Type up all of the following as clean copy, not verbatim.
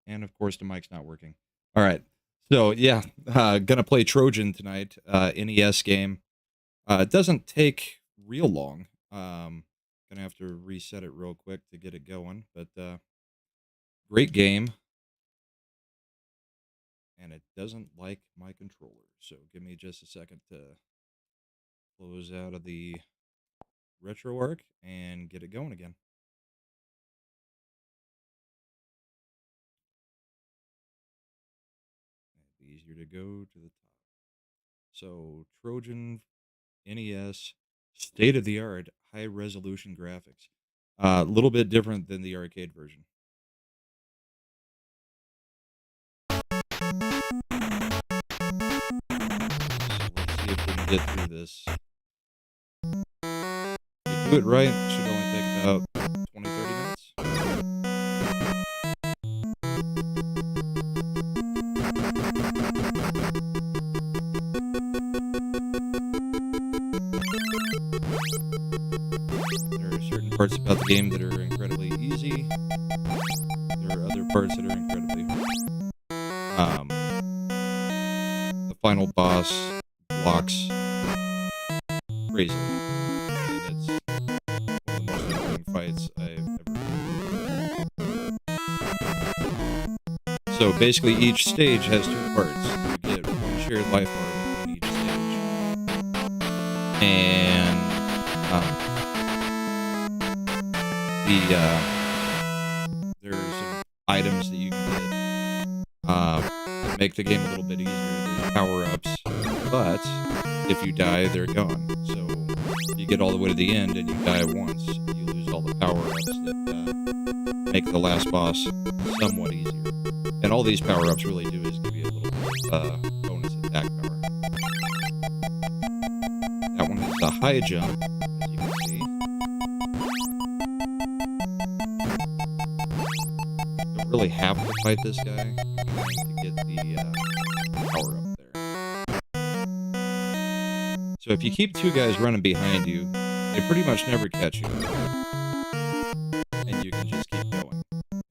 And of course, the mic's not working. All right. So yeah, gonna play Trojan tonight. NES game. It doesn't take real long. Gonna have to reset it real quick to get it going. But great game, and it doesn't like my controller. So give me just a second to close out of the RetroArch and get it going again. It'd be easier to go to the top. So Trojan NES, state of the art, high resolution graphics. A little bit different than the arcade version. Let's see if we can get through this. If you do it right, it should only take about 20-30 minutes. There are certain parts about the game that are incredibly easy. There are other parts that are incredibly hard. The final boss blocks crazy. It's one of the most annoying fights I've ever had. So basically, each stage has two parts. You get one shared life bar between each stage, and there's some items that you can get that make the game a little bit easier. There's power-ups, but if you die, they're gone. So if you get all the way to the end and you die once, you lose all the power-ups that make the last boss somewhat easier. And all these power-ups really do is give you a little bit bonus attack power. That one is a high jump, as you can see. Don't really have to fight this guy to get the power up there. So if you keep two guys running behind you, they pretty much never catch you. And you can just keep going.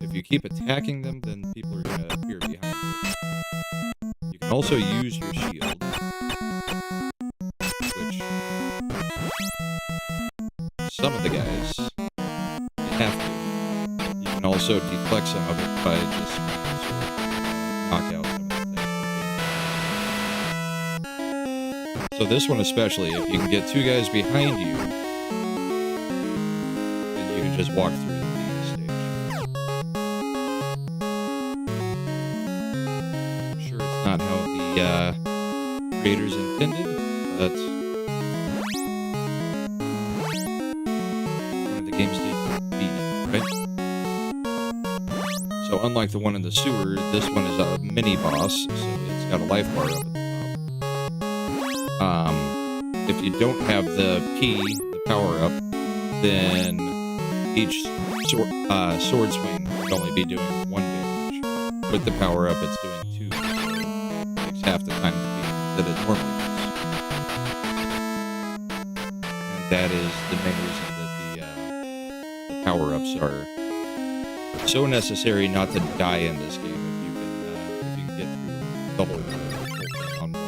If you keep attacking them, then people are going to appear behind you. You can also use your shield, which some of the guys you have to. You can also deflect some of it by just knock out some of the things. So this one especially, if you can get two guys behind you, then you can just walk through the stage. I'm sure it's not how the creators intended, but one of the games did beat it, right? So unlike the one in the sewer, this one is a mini boss, so it's got a life bar up at the top. If you don't have the key, the power up, then each sword swing would only be doing 1 damage. With the power up, it's doing 2, so it takes half the time that it normally does. And that is the main reason that the power ups are so necessary not to die in this game. If you can get through the whole thing on one life.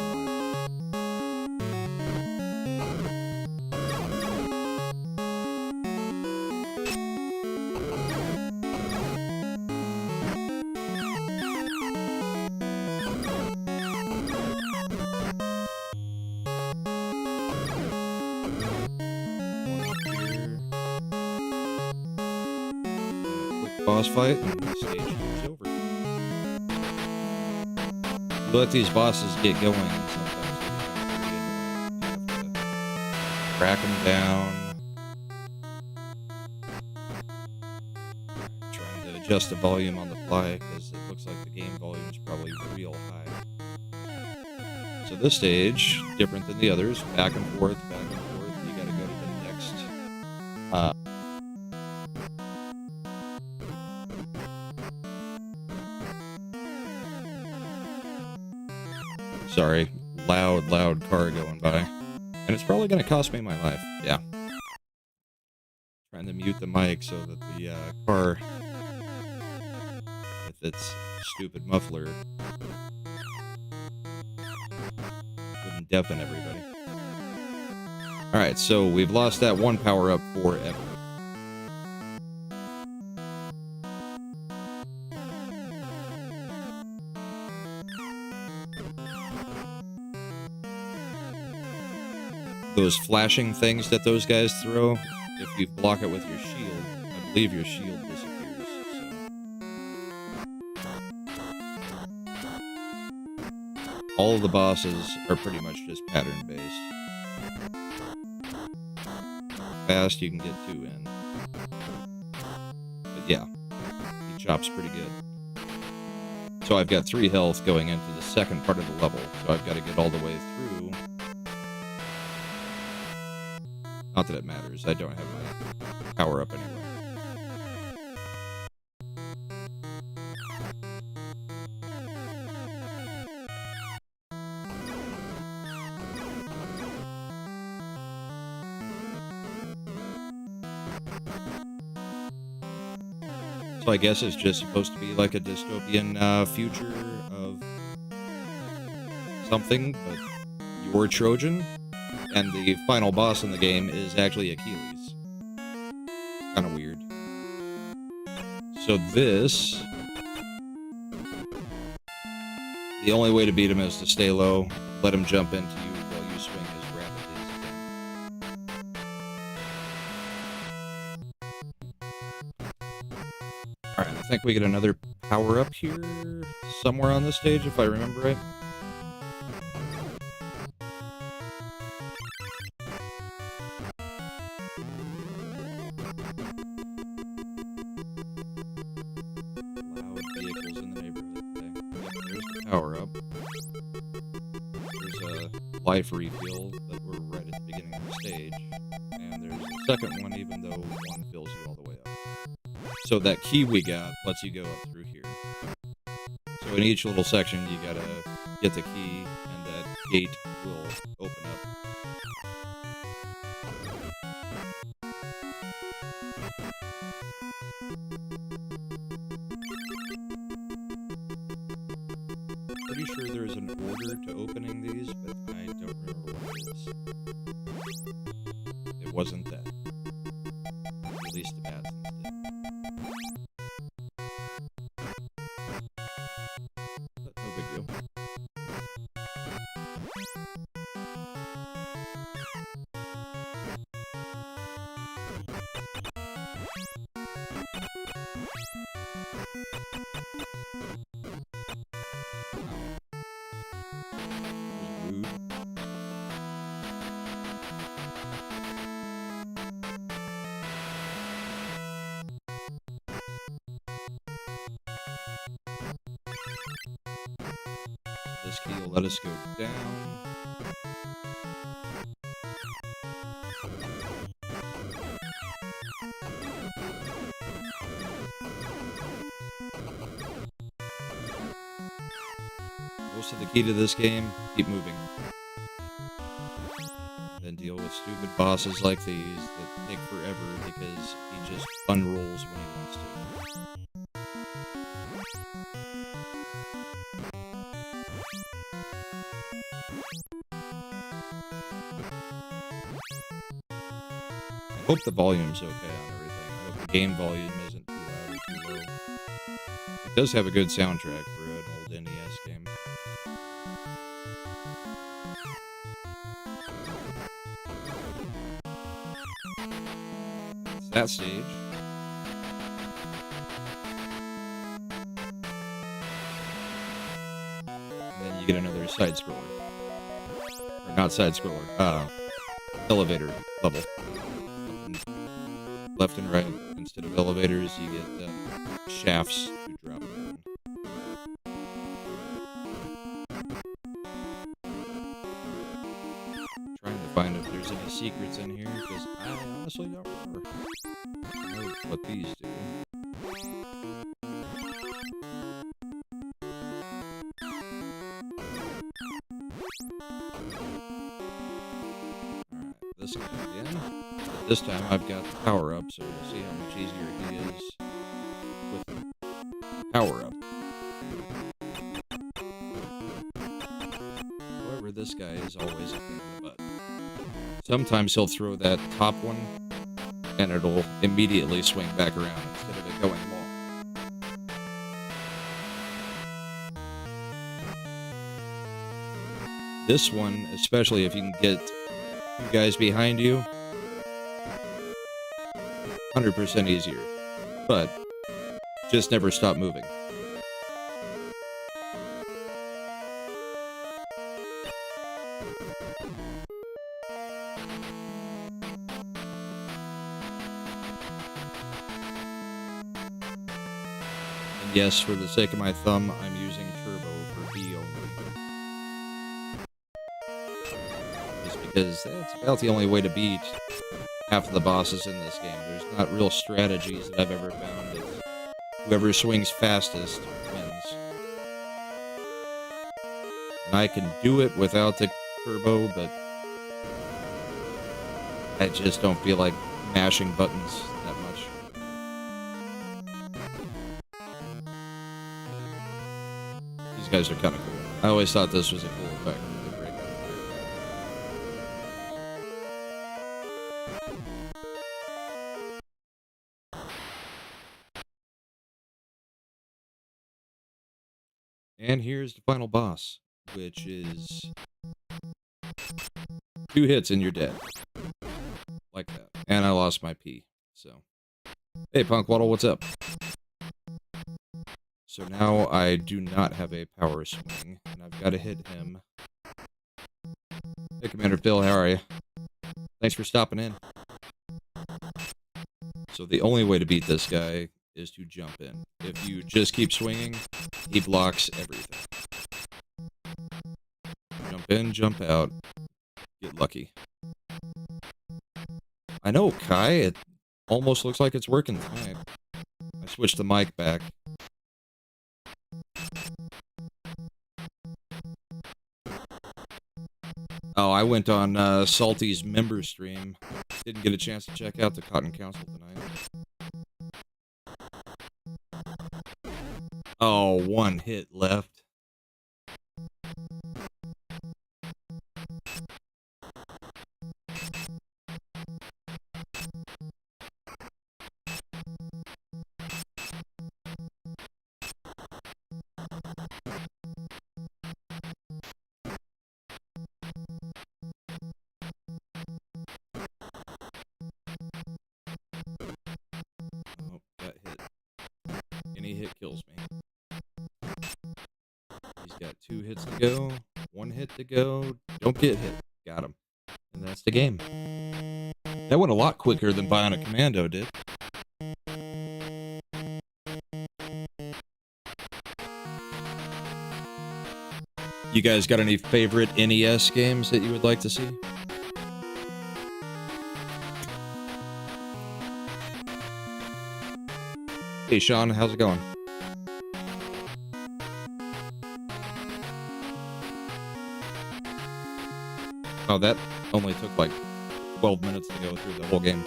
Boss fight, and the stage is over. You let these bosses get going, and sometimes you have to track them down. Trying to adjust the volume on the fly, because it looks like the game volume is probably real high. So this stage, different than the others, back and forth, you gotta go to the next sorry, loud car going by. And it's probably going to cost me my life. Yeah. Trying to mute the mic so that the car with its stupid muffler. Wouldn't deafen everybody. Alright, so we've lost that one power-up forever. Those flashing things that those guys throw, if you block it with your shield, I believe your shield disappears. So. All of the bosses are pretty much just pattern-based. Fast, you can get 2 in. But yeah, he chops pretty good. So I've got 3 health going into the second part of the level, so I've got to get all the way through. Not that it matters, I don't have my power up anyway. So I guess it's just supposed to be like a dystopian future of something, but you're Trojan. And the final boss in the game is actually Achilles. Kind of weird. So this... The only way to beat him is to stay low, let him jump into you while you swing as rapidly as you can. Alright, I think we get another power-up here somewhere on this stage, if I remember right. Life refill, but we're right at the beginning of the stage. And there's a second one, even though one fills you all the way up. So that key we got lets you go up through here. So in each little section, you gotta get the key, and that gate will open up. Pretty sure there's an order to opening these, but I don't remember what it is. It wasn't that. At least the bad things did. But no big deal. This key will let us go down. Most of the key to this game, keep moving. Then deal with stupid bosses like these that take forever because he just unrolls when he wants to. I hope the volume's okay on everything. I hope the game volume isn't too loud or too low. It does have a good soundtrack for an old NES game. That's that stage. And then you get another side-scroller. Or not side-scroller, elevator level. Left and right, instead of elevators, you get shafts to drop down. Trying to find if there's any secrets in here, because I honestly don't remember. I know what these do. Alright, this guy again. This time I've got the power up, so we'll see how much easier he is with the power-up. However, this guy is always a pain in the butt. Sometimes he'll throw that top one, and it'll immediately swing back around instead of it going long. This one, especially if you can get two guys behind you, 100% easier. But just never stop moving. And yes, for the sake of my thumb, I'm using turbo for B only. Just because that's about the only way to beat half of the bosses in this game. There's not real strategies that I've ever found. It's whoever swings fastest wins. And I can do it without the turbo, but I just don't feel like mashing buttons that much. These guys are kind of cool. I always thought this was a cool effect. And here's the final boss, which is 2 hits and you're dead. Like that. And I lost my P, so. Hey, Punkwaddle, what's up? So now I do not have a power swing, and I've got to hit him. Hey, Commander Phil, how are you? Thanks for stopping in. So the only way to beat this guy is to jump in. If you just keep swinging, he blocks everything. Jump in, jump out, get lucky. I know, Kai, it almost looks like it's working tonight. I switched the mic back. Oh, I went on Salty's member stream. Didn't get a chance to check out the Cotton Council tonight. Oh, 1 hit left. Oh, got hit. Any hit kills me. He's got 2 hits to go, 1 hit to go. Don't get hit. Got him. And that's the game. That went a lot quicker than Bionic Commando did. You guys got any favorite NES games that you would like to see? Hey, Sean, how's it going? Oh, that only took like 12 minutes to go through the whole game.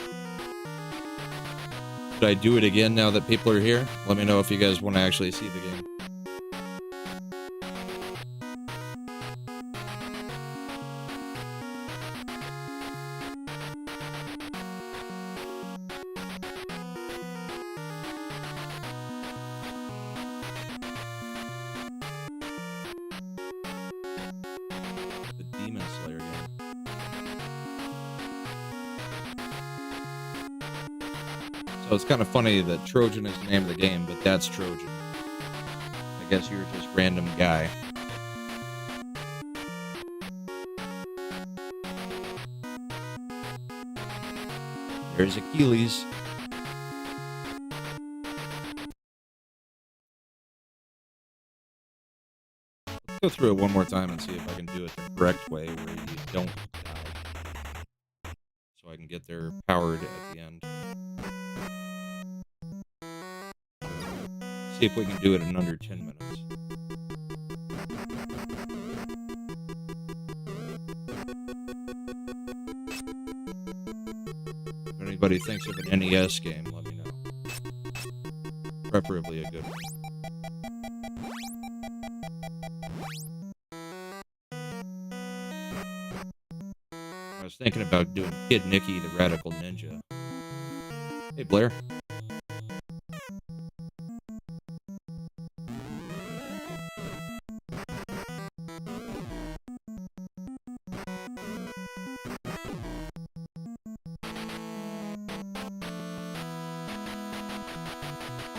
Should I do it again now that people are here? Let me know if you guys want to actually see the game. So it's kind of funny that Trojan is the name of the game, but that's Trojan. I guess you're just random guy. There's Achilles. Let's go through it one more time and see if I can do it the correct way where you don't die. So I can get there powered at the end. See if we can do it in under 10 minutes. If anybody thinks of an NES game, let me know. Preferably a good one. thinking about doing Kid Niki the Radical Ninja. Hey, Blair.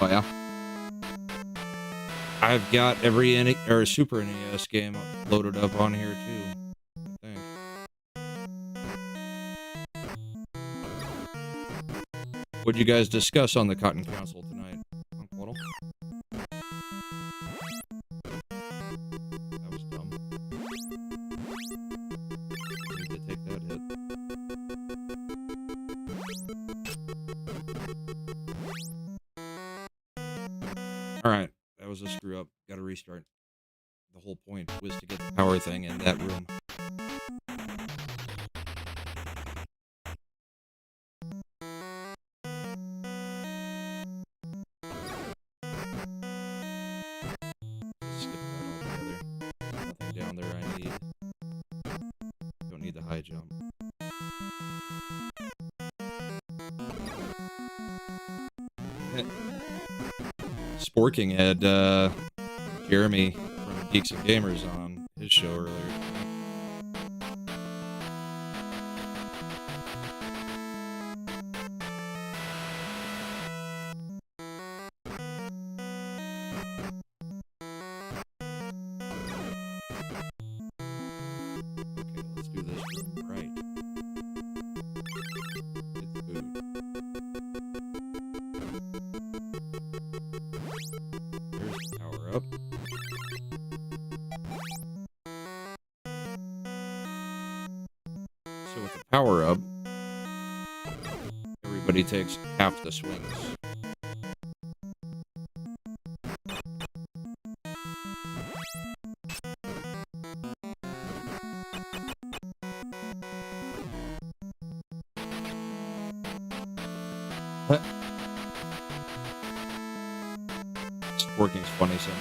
Oh, yeah. I've got every Super NES game loaded up on here, too, I think. What'd you guys discuss on the Cotton Council tonight, Uncle Waddle? That was dumb. Need to take that hit. Alright, that was a screw up. Gotta restart. The whole point was to get the power thing in that room. Skip that altogether. Nothing down there I need. Don't need the high jump. Sporking had Jeremy from Geeks and Gamers on his show earlier. Okay, let's do this right. Hit the boot. There's the power up. So with the power up, everybody takes half the swings. Working's funny sometimes.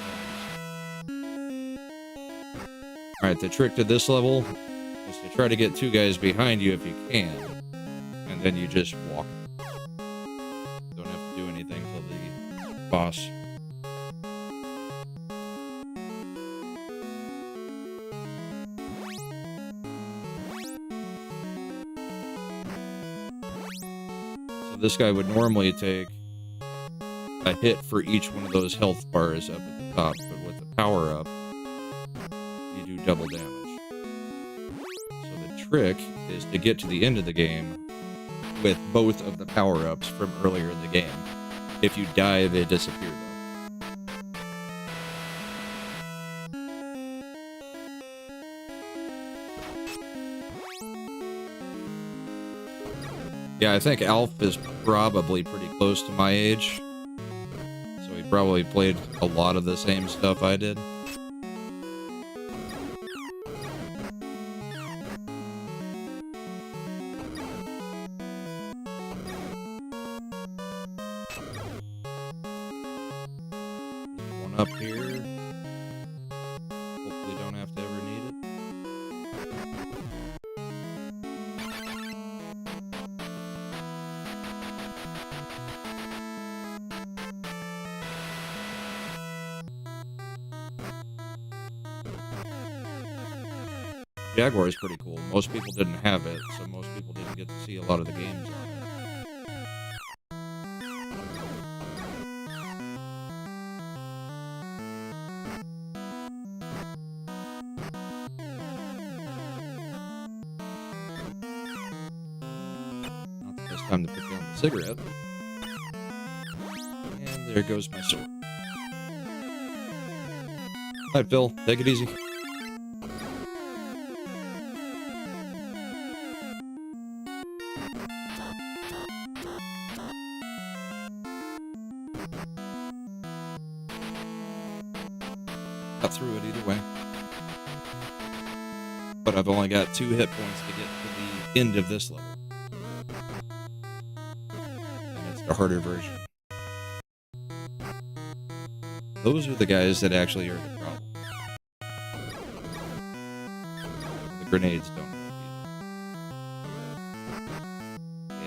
Alright, the trick to this level is to try to get two guys behind you if you can, and then you just walk. Don't have to do anything till the boss. So this guy would normally take a hit for each one of those health bars up at the top, but with the power up, you do double damage. So the trick is to get to the end of the game with both of the power-ups from earlier in the game. If you die, they disappear, though. Yeah, I think Alf is probably pretty close to my age. Probably played a lot of the same stuff I did. One up here. Hopefully don't have to ever need it. Jaguar is pretty cool. Most people didn't have it, so most people didn't get to see a lot of the games on it. Not the best time to put down the cigarette. And there goes my sword. Alright, Phil, take it easy. Got through it either way. But I've only got 2 hit points to get to the end of this level. And it's the harder version. Those are the guys that actually are the problem. The grenades don't help either.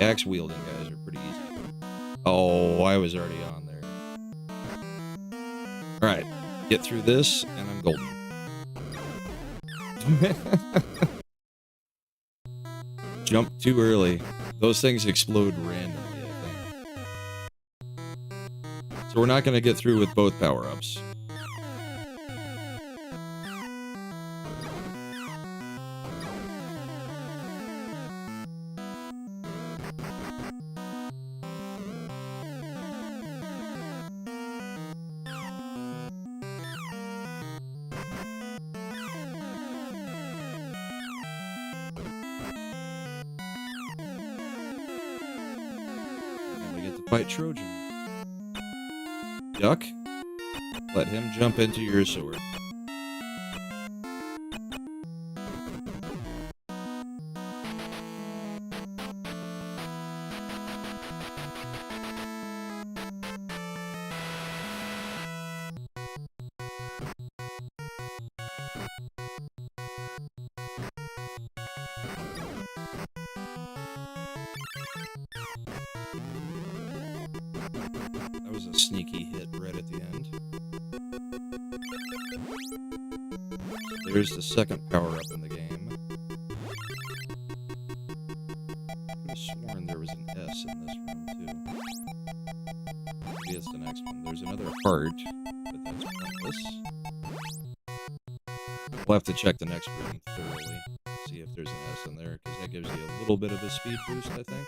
axe wielding guys are pretty easy. Oh, I was already on there. Alright, get through this, and I'm golden. Jump too early. Those things explode randomly, I think. So we're not going to get through with both power-ups. Fight Trojan. Duck, let him jump into your sword. That was a sneaky hit right at the end. So there's the second power-up in the game. I could have sworn there was an S in this room, too. Maybe it's the next one. There's another heart, but that's pointless. We'll have to check the next room thoroughly, see if there's an S in there, because that gives you a little bit of a speed boost, I think.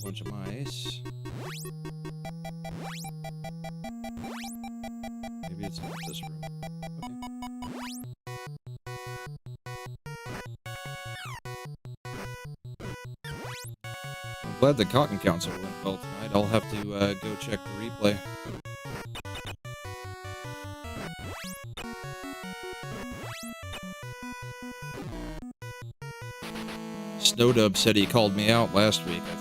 Bunch of mice. Maybe it's not this room. I'm glad the Cotton Council went well tonight. I'll have to go check the replay. Snowdub said he called me out last week, I think.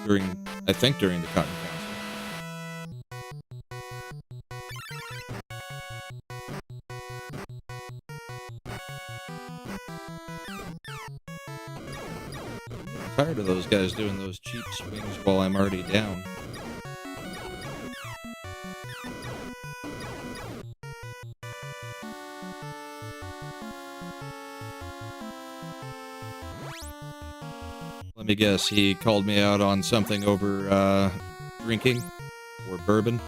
During the Cotton Council. I'm tired of those guys doing those cheap swings while I'm already down. Let me guess, he called me out on something over drinking or bourbon.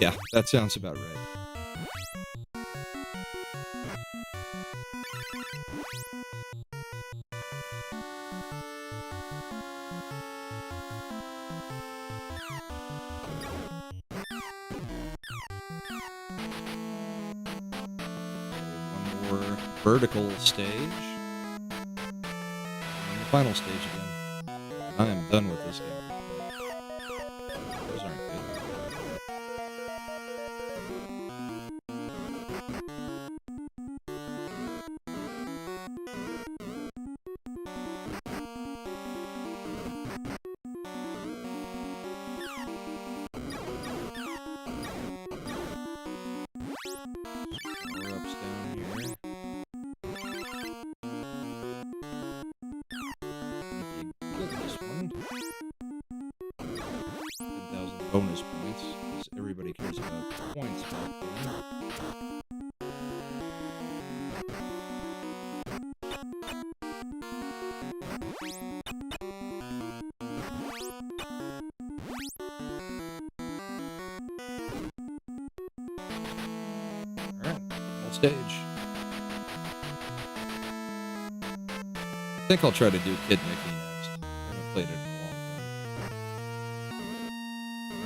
Yeah, that sounds about right. Vertical stage. And the final stage again. I am done with this game. Those aren't good. Power-ups down here. Bonus points, because everybody cares about points back then. Alright, final stage. I think I'll try to do Kid Niki next. I haven't played it in a long time.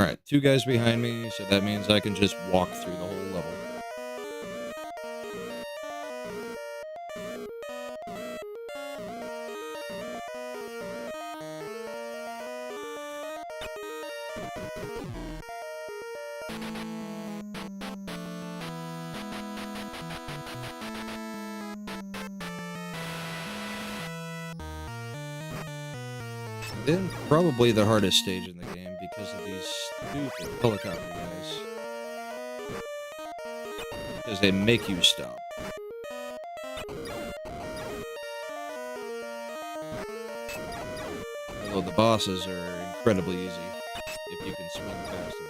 Alright, 2 guys behind me, so that means I can just walk through the whole level. Then probably the hardest stage in the game because of these stupid helicopter guys. Because they make you stop. Although the bosses are incredibly easy if you can swing fast enough.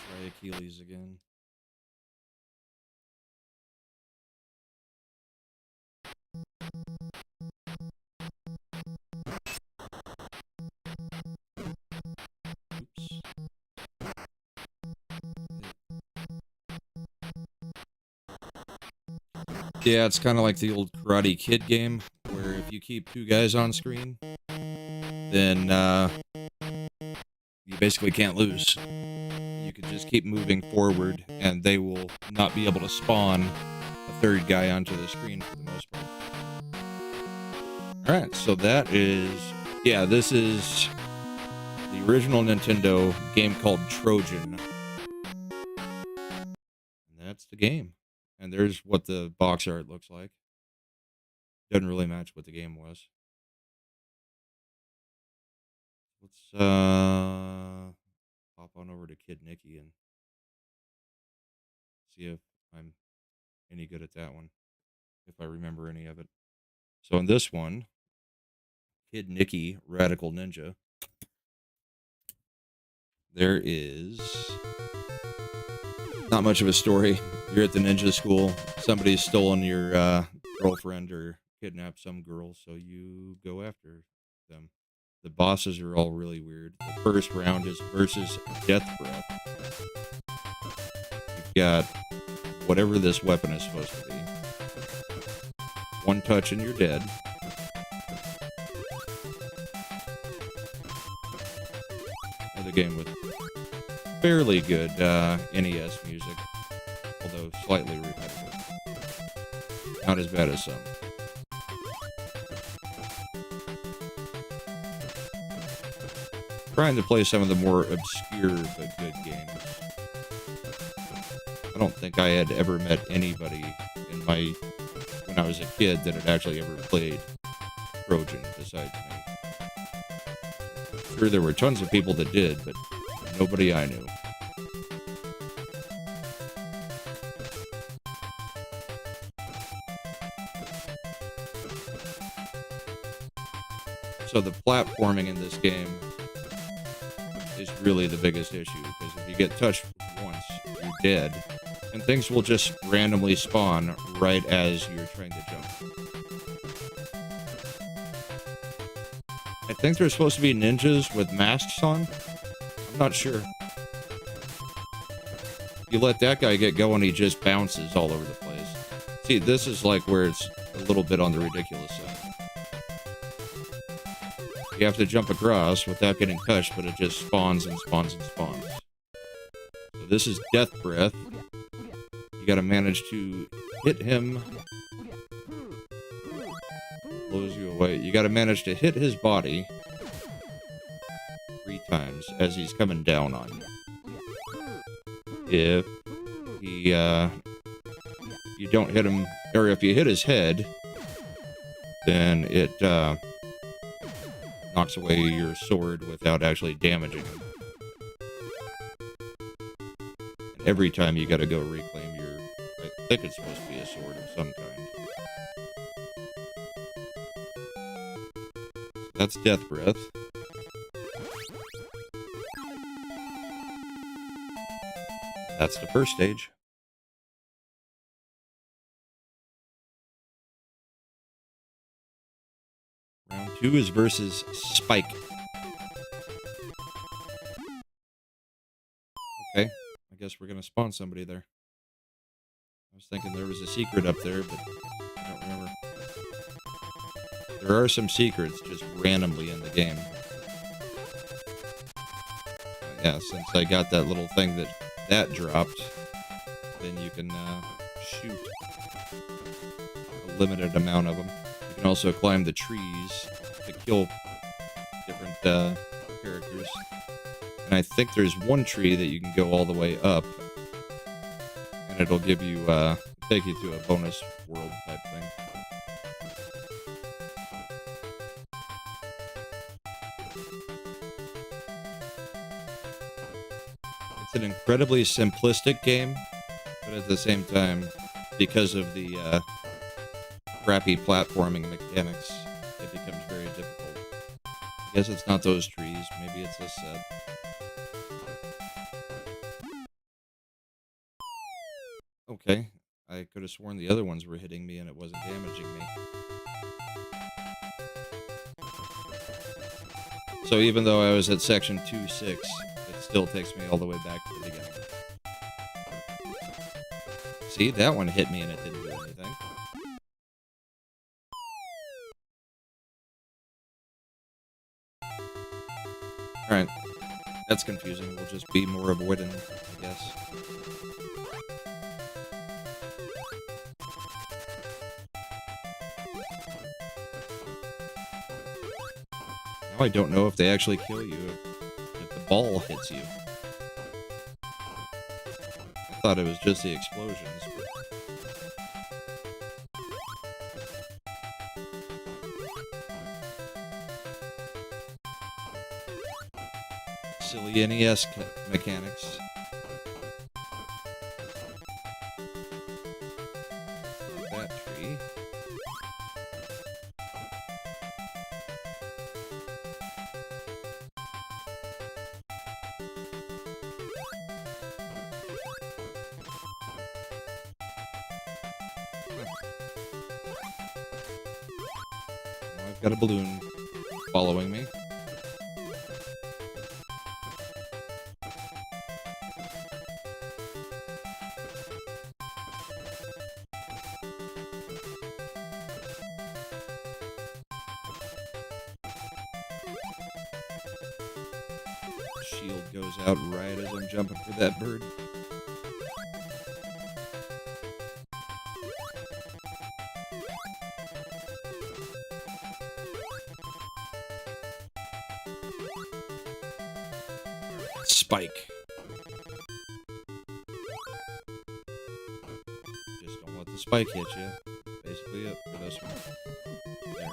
Try Achilles again. Oops. Yeah, it's kind of like the old Karate Kid game, where if you keep two guys on screen, then you basically can't lose. You can just keep moving forward, and they will not be able to spawn a third guy onto the screen for the most part. Alright, so that is... Yeah, this is the original Nintendo game called Trojan. And that's the game. And there's what the box art looks like. Doesn't really match what the game was. Let's hop on over to Kid Niki and see if I'm any good at that one. If I remember any of it. So in this one, Kid Niki Radical Ninja, there is not much of a story. You're at the ninja school. Somebody's stolen your girlfriend or kidnapped some girl, so you go after them. The bosses are all really weird. The first round is versus Death Breath. You've got whatever this weapon is supposed to be. One touch and you're dead. Another game with fairly good NES music, although slightly repetitive. Not as bad as some. Trying to play some of the more obscure but good games. I don't think I had ever met anybody when I was a kid that had actually ever played Trojan besides me. Sure, there were tons of people that did, but nobody I knew. So the platforming in this game is really the biggest issue, because if you get touched once, you're dead, and things will just randomly spawn right as you're trying to jump. I think they're supposed to be ninjas with masks on. I'm not sure. You let that guy get going, he just bounces all over the place. See, this is like where it's a little bit on the ridiculous side. You have to jump across without getting touched, but it just spawns and spawns and spawns. So this is Death Breath. You gotta manage to hit him. Blows you away. You gotta manage to hit his body 3 times as he's coming down on you. If he, you don't hit him, or if you hit his head, then it, knocks away your sword without actually damaging him. And every time you gotta go reclaim your... I think it's supposed to be a sword of some kind. So that's Death Breath. That's the first stage. Round 2 is versus Spike. Okay, I guess we're gonna spawn somebody there. I was thinking there was a secret up there, but I don't remember. There are some secrets just randomly in the game. yeah, since I got that little thing that dropped, then you can shoot a limited amount of them. You can also climb the trees to kill different characters. And I think there's one tree that you can go all the way up, and it'll give you take you to a bonus world type thing. It's an incredibly simplistic game, but at the same time, because of the crappy platforming mechanics, it becomes very difficult. I guess it's not those trees, maybe it's this set. Okay, I could have sworn the other ones were hitting me and it wasn't damaging me. So even though I was at section 2-6, it still takes me all the way back to the beginning. See, that one hit me and it didn't do anything. Alright, that's confusing. We'll just be more avoidant, I guess. Now I don't know if they actually kill you if the ball hits you. I thought it was just the explosions. Silly NES mechanics. That tree. Now I've got a balloon following me. Shield goes out right as I'm jumping for that bird. Spike. Just don't let the spike hit you. Basically it for this one. There.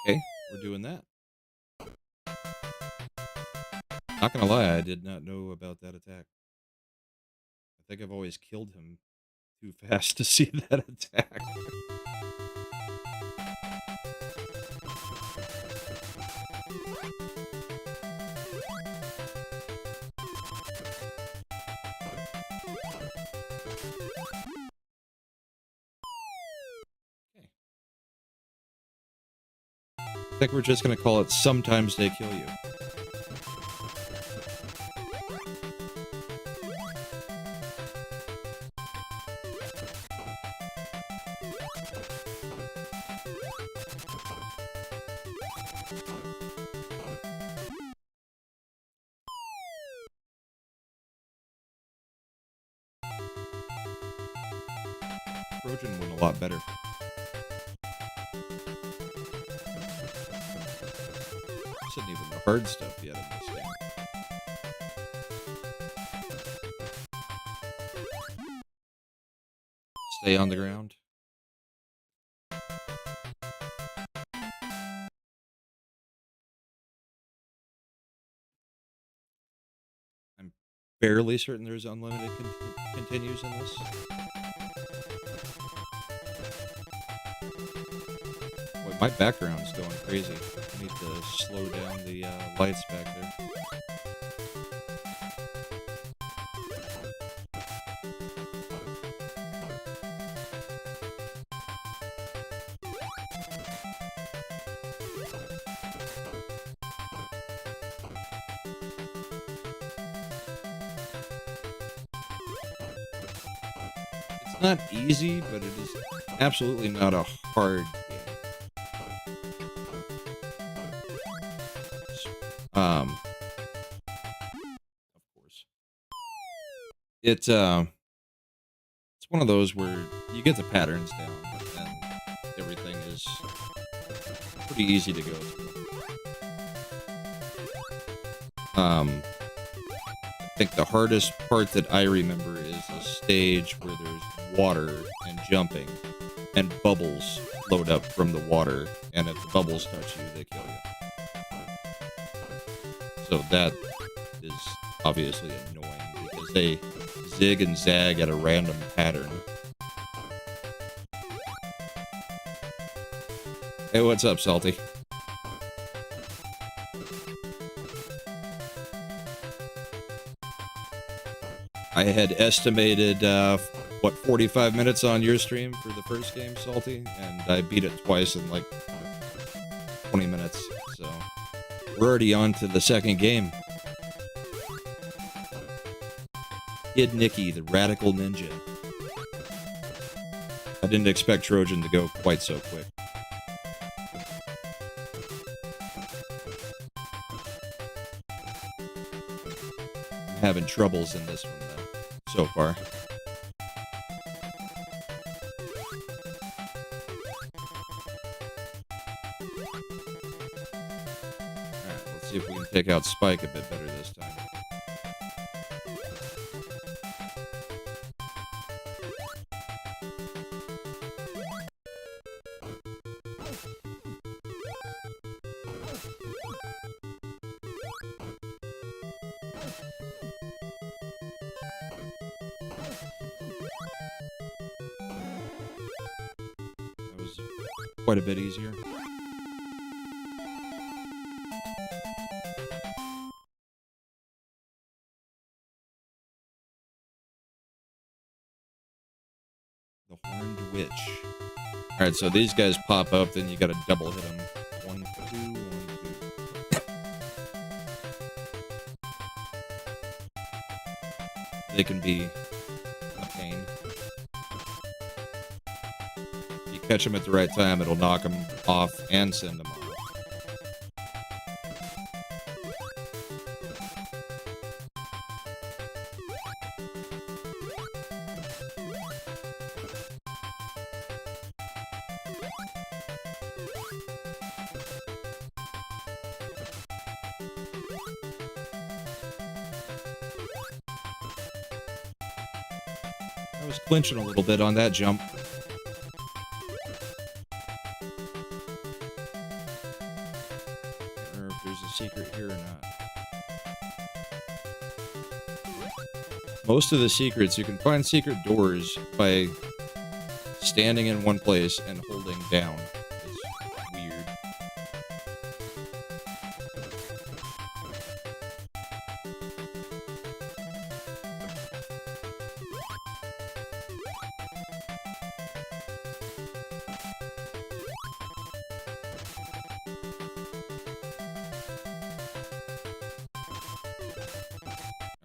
Okay, we're doing that. Not gonna lie, I did not know about that attack. I think I've always killed him too fast to see that attack. I think we're just gonna call it Sometimes They Kill You. Trojan went a lot better. This isn't even the hard stuff yet in this game. Stay on the ground. I'm barely certain there's unlimited continues in this. Boy, my background's going crazy. I need to slow down the lights back there. not easy, but it is absolutely not a hard game. Of course, it's one of those where you get the patterns down, and everything is pretty easy to go through. I think the hardest part that I remember is a stage where there's water and jumping, and bubbles float up from the water, and if the bubbles touch you, they kill you. So that is obviously annoying because they zig and zag at a random pattern. Hey, what's up, Salty? I had estimated, 45 minutes on your stream for the first game, Salty, and I beat it twice in like 20 minutes, so we're already on to the second game. Kid Niki, the Radical Ninja. I didn't expect Trojan to go quite so quick. I'm having troubles in this one, though, so far. Alright, let's see if we can take out Spike a bit better this time. Quite a bit easier. The Horned Witch. Alright, so these guys pop up, then you gotta double hit them. 1, 2, 1, 2. They can be a pain. Catch them at the right time, it'll knock them off and send them off. I was clinching a little bit on that jump. Secret here or not. Most of the secrets, you can find secret doors by standing in one place and holding down. It's weird.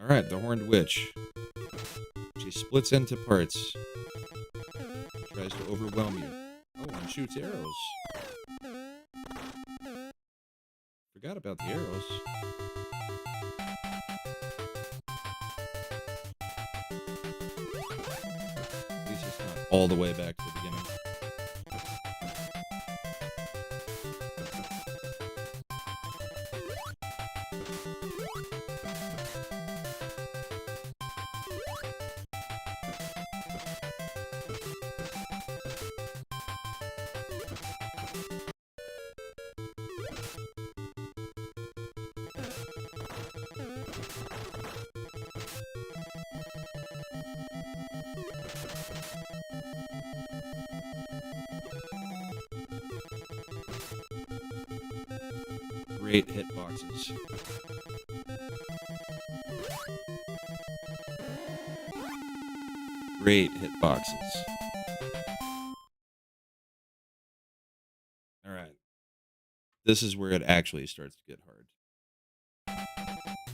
Alright, the Horned Witch. She splits into parts. Tries to overwhelm you. Oh, and shoots arrows. Forgot about the arrows. At least it's not all the way back to the beginning. Great hitboxes. Great hitboxes. Alright. This is where it actually starts to get hard.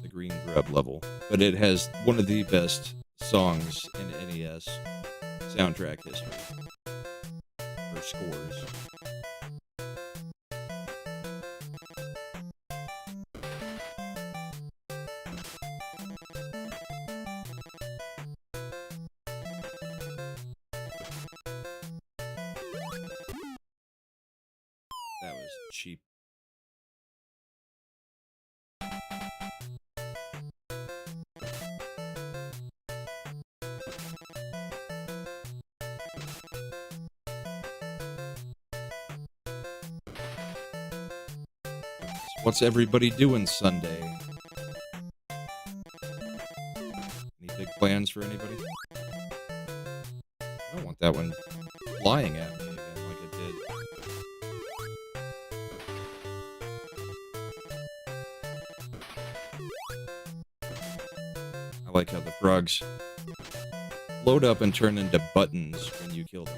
The green grub level. But it has one of the best songs in NES. soundtrack history. Or scores. That was cheap. What's everybody doing Sunday? Any big plans for anybody? I don't want that one flying at me again like it did. I like how the frogs load up and turn into buttons when you kill them.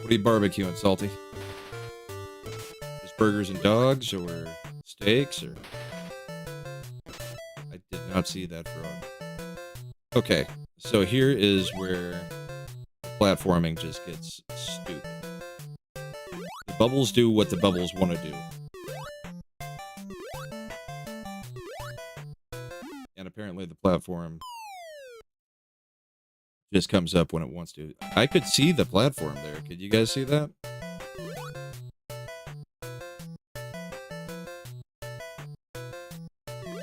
What are you barbecuing, Salty? Just burgers and dogs, or steaks, or... I did not see that frog. Okay, so here is where platforming just gets stupid. The bubbles do what the bubbles want to do. And apparently the platform just comes up when it wants to. I could see the platform there. Could you guys see that?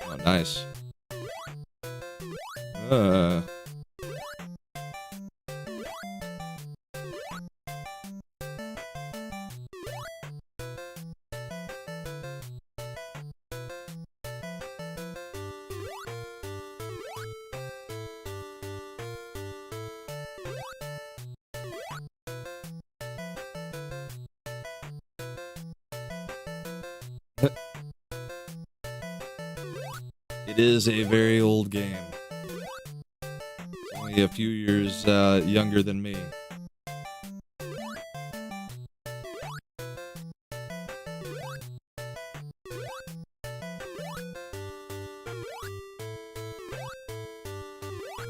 Oh, nice. It is a very old game. It's only a few years younger than me.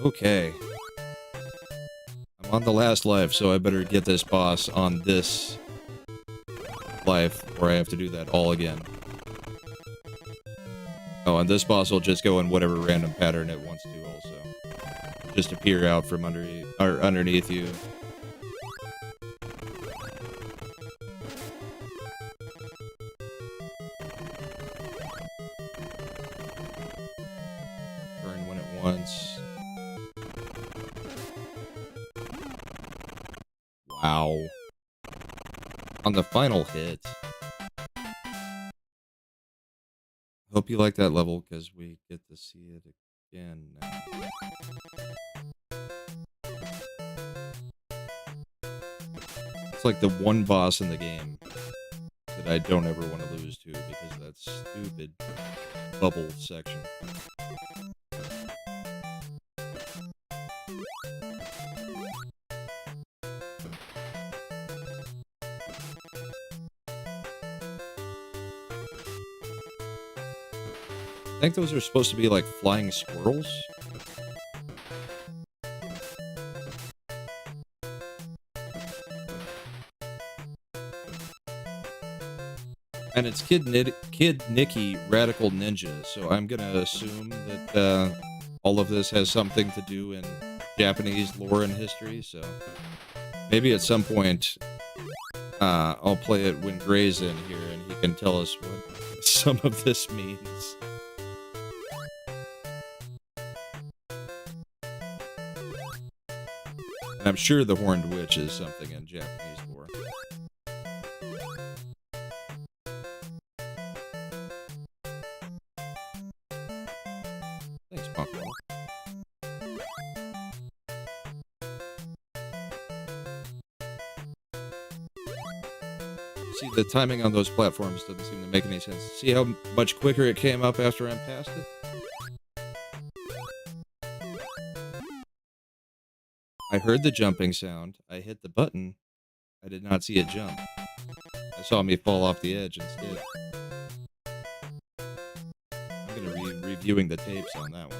Okay. I'm on the last life, so I better get this boss on this life, or I have to do that all again. Oh, and this boss will just go in whatever random pattern it wants to also. Just appear out from underneath you. Burn when it wants. Wow. On the final hit. Hope you like that level, because we get to see it again now. It's like the one boss in the game that I don't ever want to lose to, because of that stupid bubble section. I think those are supposed to be like flying squirrels. And it's Kid Niki Radical Ninja, so I'm gonna assume that all of this has something to do in Japanese lore and history, so maybe at some point I'll play it when Gray's in here and he can tell us what some of this means. And I'm sure the Horned Witch is something in Japanese lore. Thanks, Punkball. See, the timing on those platforms doesn't seem to make any sense. See how much quicker it came up after I'm past it? I heard the jumping sound. I hit the button. I did not see it jump. I saw me fall off the edge instead. I'm gonna be reviewing the tapes on that one.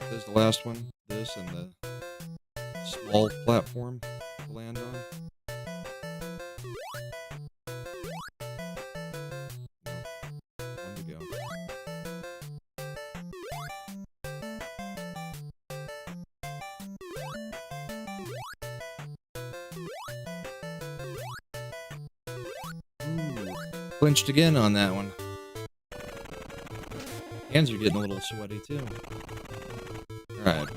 This is the last one. This and the small platform to land on. No, one to go. Ooh, clinched again on that one. Hands are getting a little sweaty too. Alright.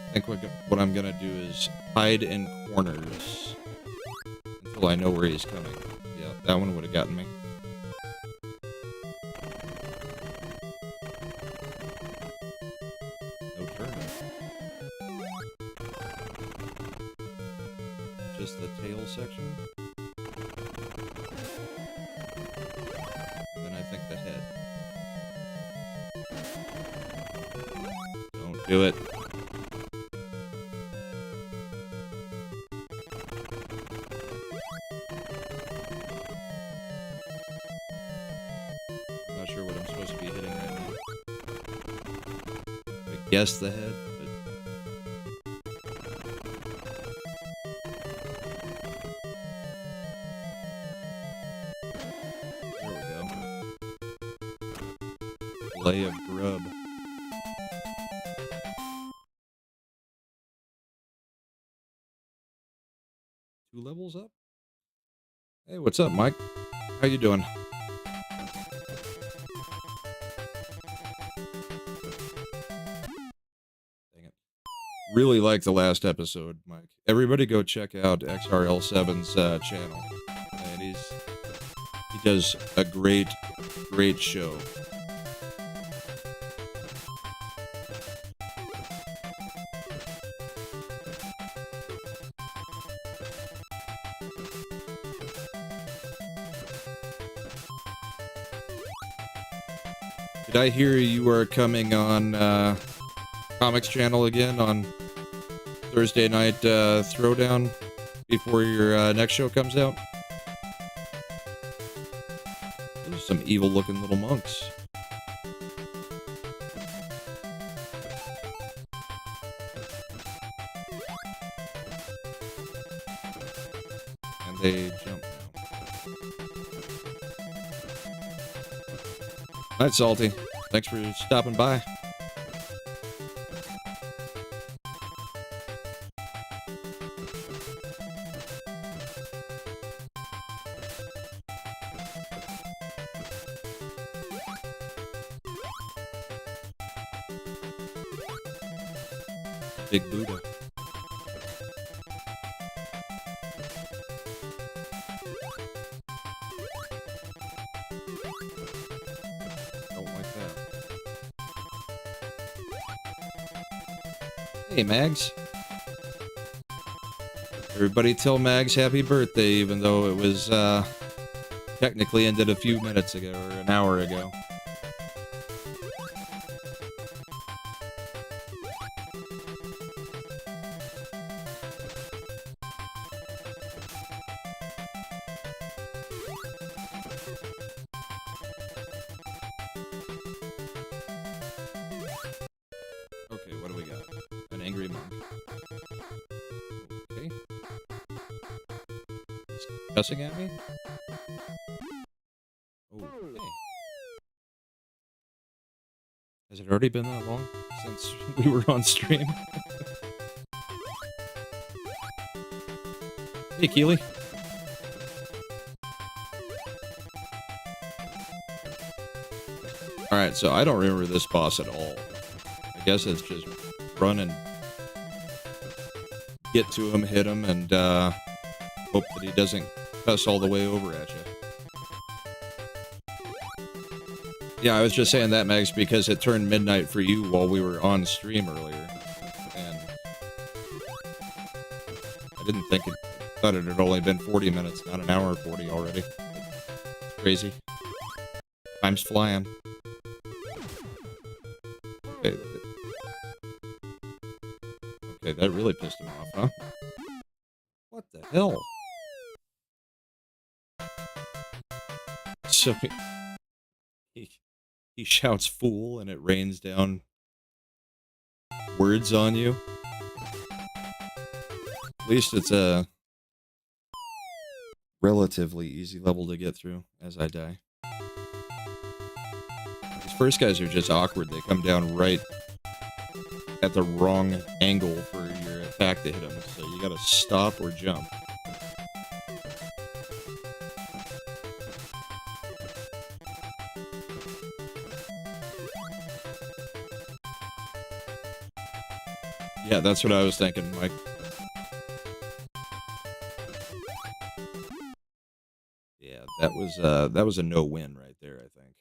I think what I'm gonna do is hide in corners until I know where he's coming. Yeah, that one would have gotten me. No turn. Just the tail section. And then I think the head. Don't do it. Not sure what I'm supposed to be hitting right now. I guess the head, but... There we go. Lay of grub. Two levels up? Hey, what's up, Mike? How you doing? Dang it. Really like the last episode, Mike. Everybody go check out XRL7's channel. And he does a great show. Did I hear you are coming on Comics Channel again on Thursday night Throwdown before your next show comes out? Those are some evil-looking little monks. And they jump now. Night, Salty. Thanks for stopping by. Big Buddha. Hey, Mags. Everybody tell Mags happy birthday, even though it was technically ended a few minutes ago, or an hour ago. Okay, what do we got? An angry monk. Okay. He's cussing at me? Okay. Has it already been that long since we were on stream? Hey, Keely. Alright, so I don't remember this boss at all. I guess it's just run and get to him, hit him, and hope that he doesn't cuss all the way over at you. Yeah, I was just saying that, Max, because it turned midnight for you while we were on stream earlier. And I didn't think it, thought it had only been 40 minutes, not an hour 40 already. It's crazy. Time's flying. Okay, that really pissed him off, huh? What the hell? So he shouts fool and it rains down words on you. At least it's a relatively easy level to get through as I die. These first guys are just awkward. They come down right at the wrong angle for your attack to hit them, so you gotta stop or jump. Yeah, that's what I was thinking, Mike. Yeah, that was a no-win right there, I think.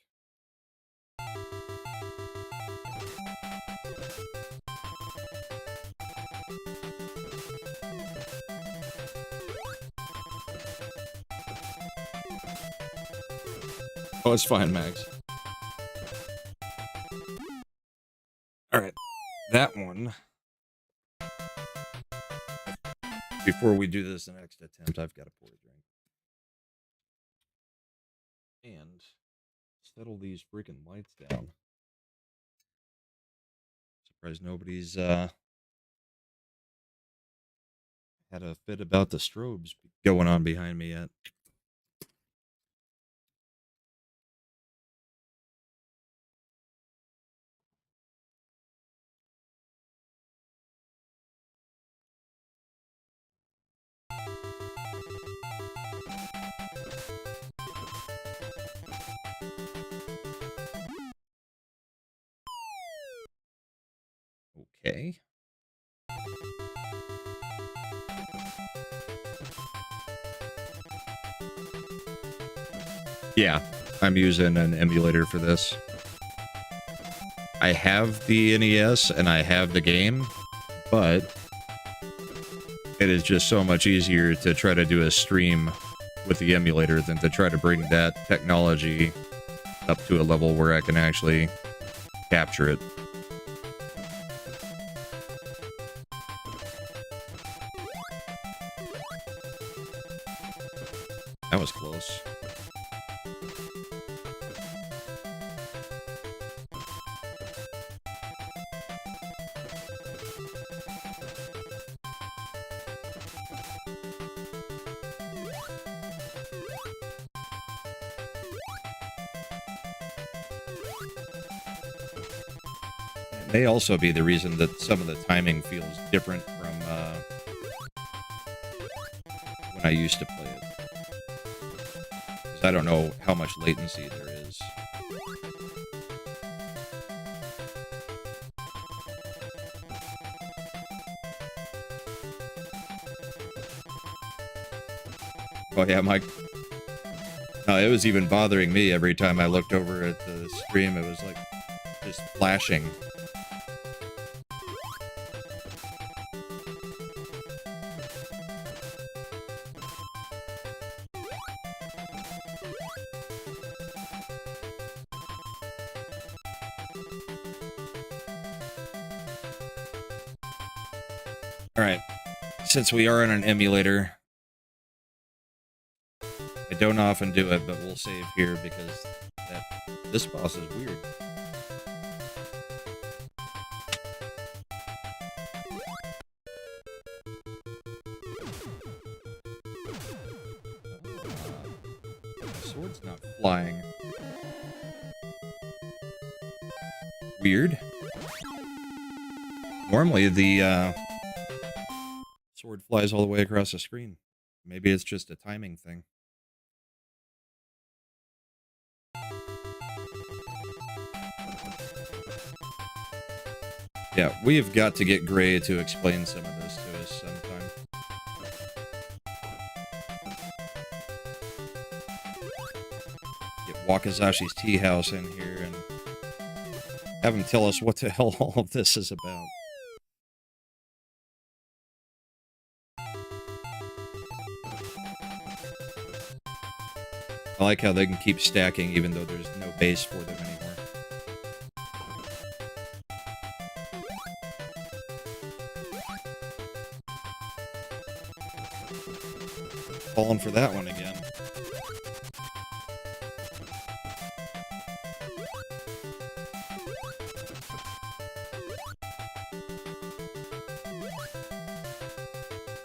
Oh, it's fine, Max. Alright, that one. Before we do this next attempt, I've got to pour a drink. And settle these freaking lights down. Surprised nobody's had a fit about the strobes going on behind me yet. Okay. Yeah, I'm using an emulator for this. I have the NES and I have the game, but it is just so much easier to try to do a stream with the emulator than to try to bring that technology up to a level where I can actually capture it. That was close. It may also be the reason that some of the timing feels different from when I used to play it. Because I don't know how much latency there is. Oh yeah, Mike. No, it was even bothering me every time I looked over at the stream. It was like just flashing. Alright, since we are on an emulator, I don't often do it, but we'll save here because this boss is weird. The sword's not flying. Weird. Normally the sword flies all the way across the screen. Maybe it's just a timing thing. Yeah, we have got to get Gray to explain some of this to us sometime. Wakazashi's tea house in here and have him tell us what the hell all of this is about. I like how they can keep stacking even though there's no base for them anymore. Falling for that one again.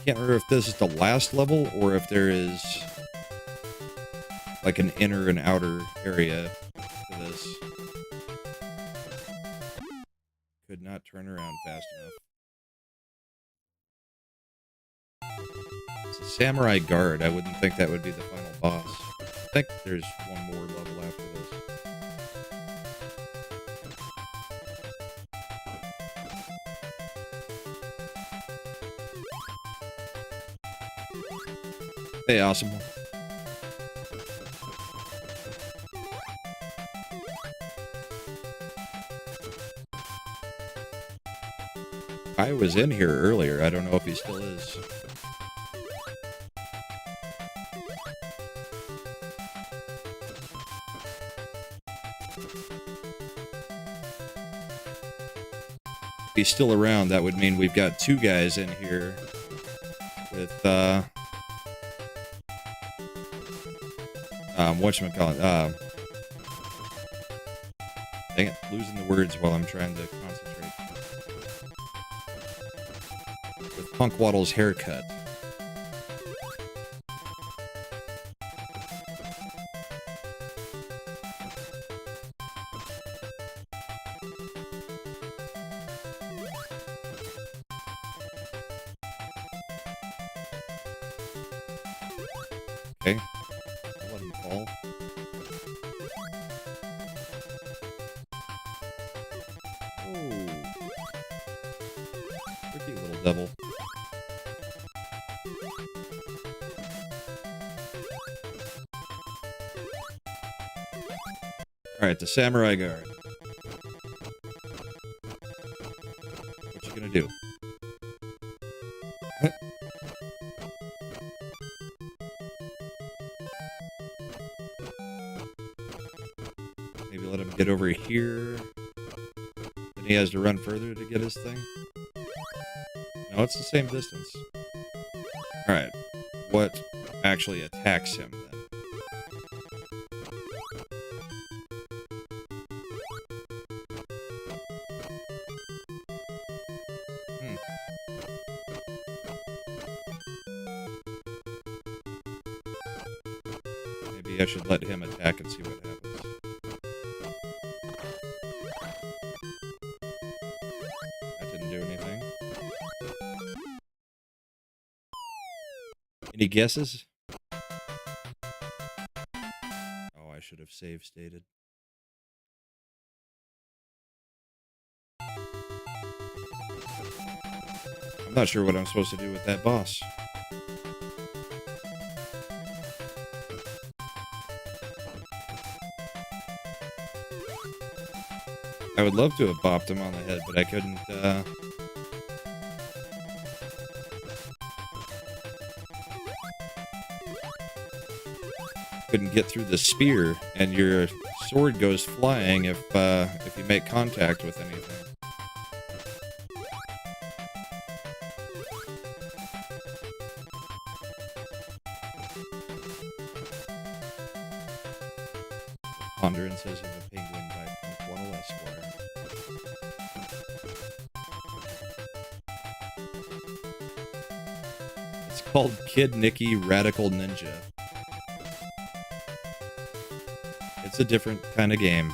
Can't remember if this is the last level or if there is like an inner and outer area to this. Could not turn around fast enough. It's a samurai guard. I wouldn't think that would be the final boss. I think there's one more level after this. Hey, awesome. I was in here earlier. I don't know if he still is. If he's still around, that would mean we've got two guys in here with, whatchamacallit, dang it, losing the words while I'm trying to concentrate. With Punk Waddle's haircut. Okay. I'll let him fall. Oh. Tricky little devil. Alright, the samurai guard. What you gonna do? Maybe let him get over here. Then he has to run further to get his thing. No, it's the same distance. Alright. What actually attacks him then? Maybe I should let him attack and see what happens. That didn't do anything. Any guesses? Oh, I should have save stated. I'm not sure what I'm supposed to do with that boss. I would love to have bopped him on the head, but I couldn't, couldn't get through the spear, and your sword goes flying if you make contact with anything. The Ponderances of the Penguin by Punk Waddle Esquire. It's called Kid Niki Radical Ninja. It's a different kind of game.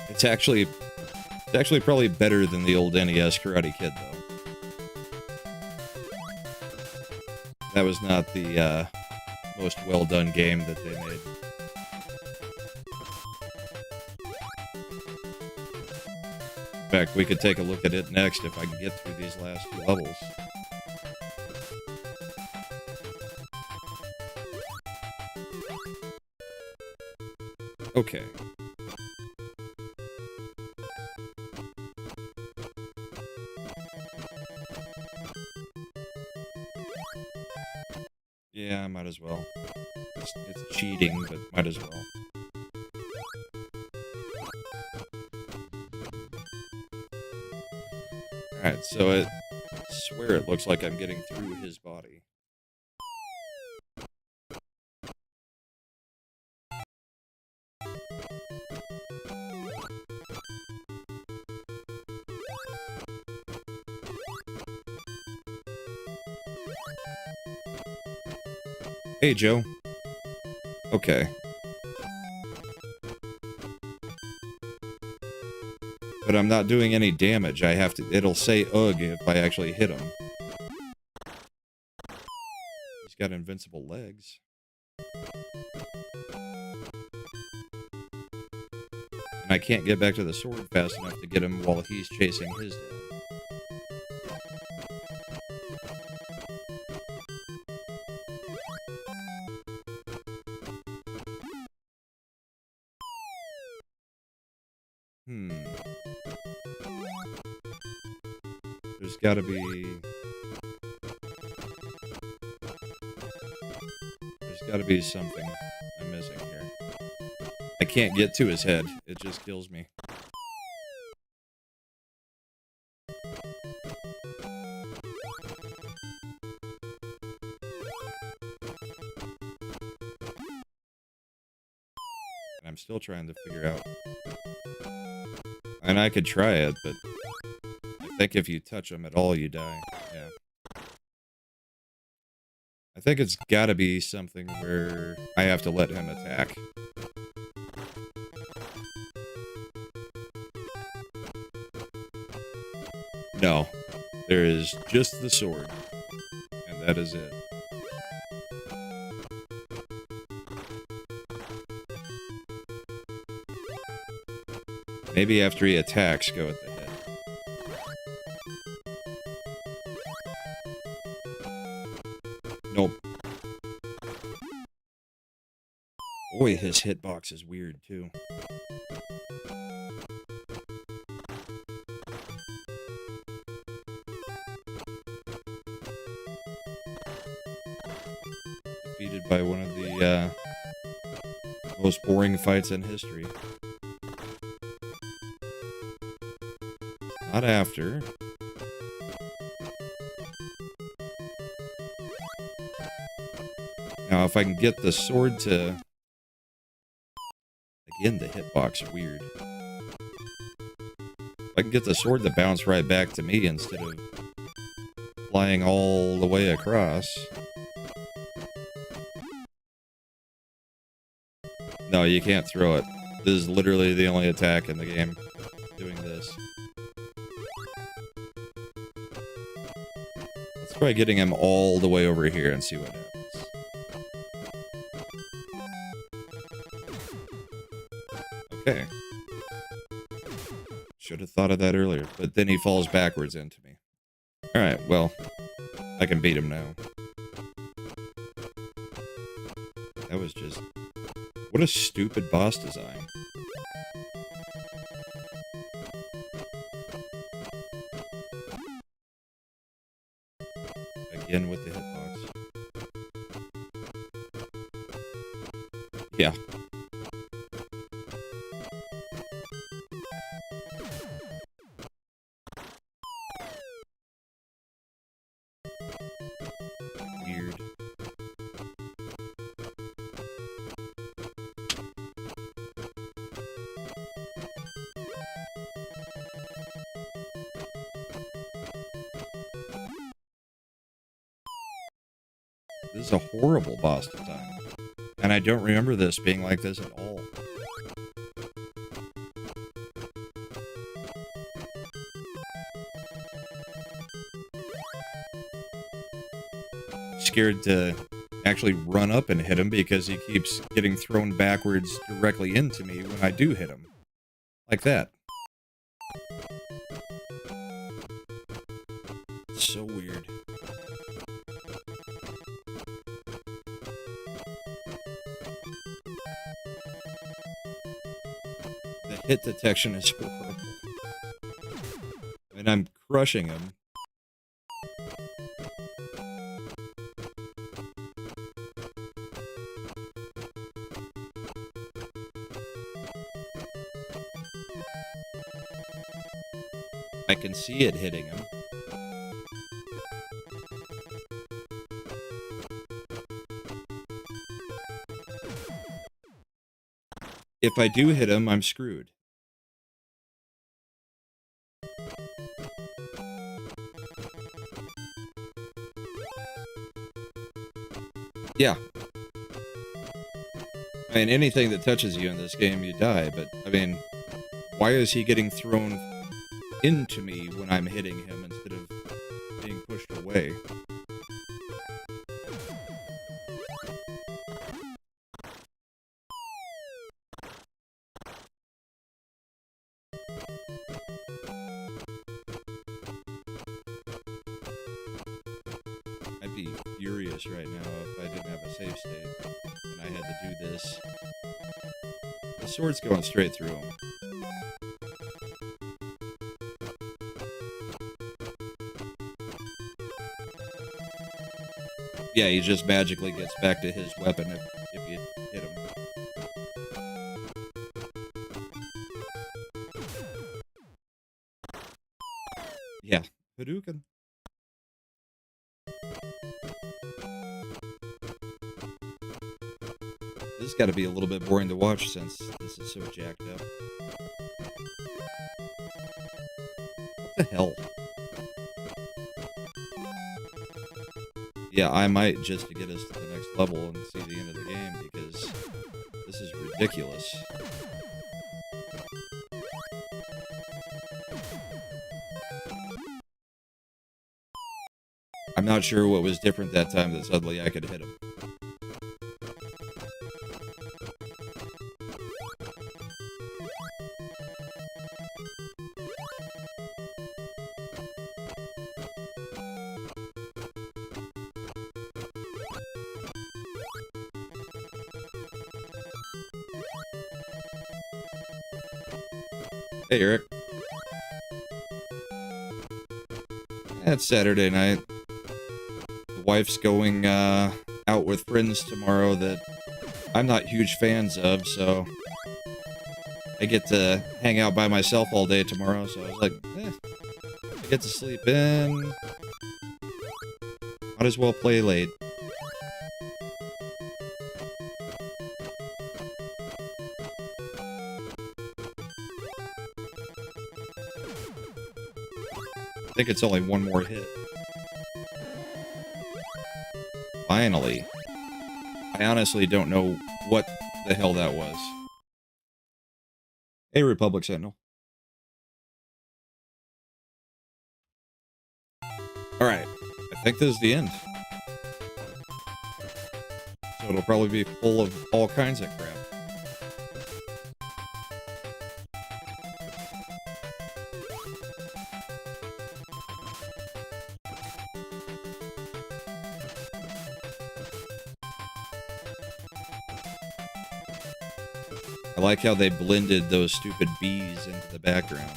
It's actually probably better than the old NES Karate Kid, though. That was not the most well-done game that they made. In fact, we could take a look at it next if I can get through these last two levels. Okay. Yeah, I might as well. It's cheating, but might as well. Alright, so I swear it looks like I'm getting through his body. Hey, Joe. Okay. But I'm not doing any damage. I have to... It'll say ugh if I actually hit him. He's got invincible legs. And I can't get back to the sword fast enough to get him while he's chasing his down. There's gotta be... There's gotta be something I'm missing here. I can't get to his head. It just kills me. And I'm still trying to figure out... And I could try it, but... I think if you touch him at all, you die. Yeah. I think it's gotta be something where I have to let him attack. No. There is just the sword. And that is it. Maybe after he attacks, go at the head. Nope. Boy, his hitbox is weird, too. Defeated by one of the, most boring fights in history. Not after. Now, if I can get the sword to... Again, the hitbox is weird. If I can get the sword to bounce right back to me instead of flying all the way across. No, you can't throw it. This is literally the only attack in the game doing this. Let's try getting him all the way over here and see what happens. Okay. Should have thought of that earlier, but then he falls backwards into me. Alright, well, I can beat him now. That was just... What a stupid boss design. Again with the hitbox. Yeah. Weird. This is a horrible boss design. And I don't remember this being like this at all. Scared to actually run up and hit him because he keeps getting thrown backwards directly into me when I do hit him. Like that. It's so weird. The hit detection is horrible. And I'm crushing him. I can see it hitting him. If I do hit him, I'm screwed. Yeah. I mean, anything that touches you in this game, you die, but, I mean, why is he getting thrown into me when I'm hitting him instead of being pushed away? I'd be furious right now if I didn't have a save state and I had to do this. The sword's going straight through him. Yeah, he just magically gets back to his weapon if you hit him. Yeah, Hadouken. This has got to be a little bit boring to watch since this is so jacked up. What the hell? Yeah, I might just to get us to the next level and see the end of the game because this is ridiculous. I'm not sure what was different that time that suddenly I could hit him. Hey, Eric. It's Saturday night. The wife's going out with friends tomorrow that I'm not huge fans of, so I get to hang out by myself all day tomorrow, so I was like, I get to sleep in. Might as well play late. I think it's only one more hit. Finally. I honestly don't know what the hell that was. Hey, Republic Sentinel. Alright. I think this is the end. So it'll probably be full of all kinds of crap. I like how they blended those stupid bees into the background.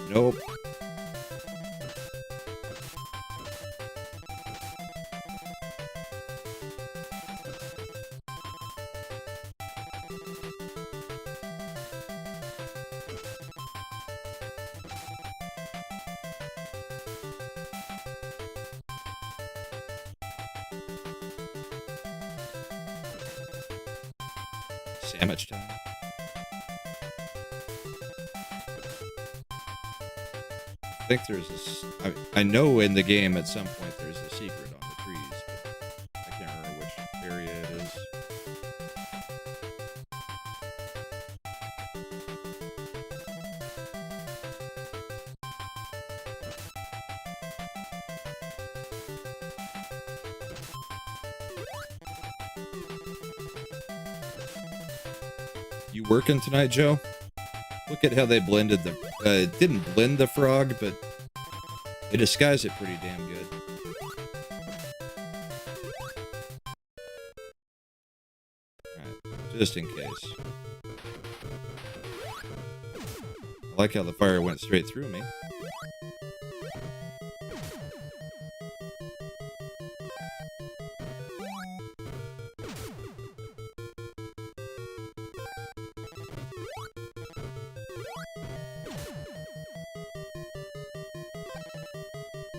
Nope. Sandwich time. I think there's this. I know in the game at some point there's a secret on the trees, but I can't remember which area it is. You working tonight, Joe? Look at how they blended the... it didn't blend the frog, but they disguised it pretty damn good. Alright, just in case. I like how the fire went straight through me.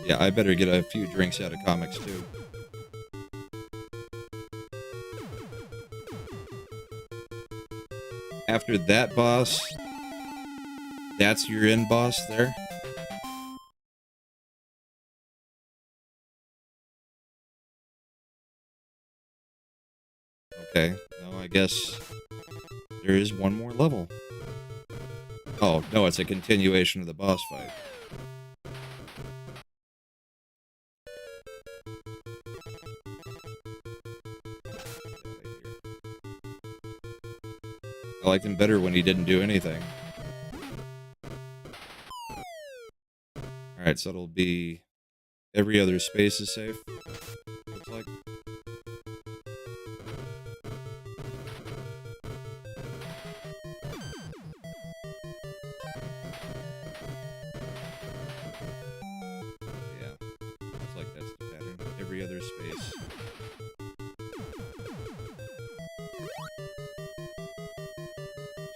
Yeah, I better get a few drinks out of comics, too. After that boss, that's your end boss there? Okay, no, I guess there is one more level. Oh, no, it's a continuation of the boss fight. I liked him better when he didn't do anything. Alright, so it'll be every other space is safe, looks like. Yeah, looks like that's the pattern. Every other space.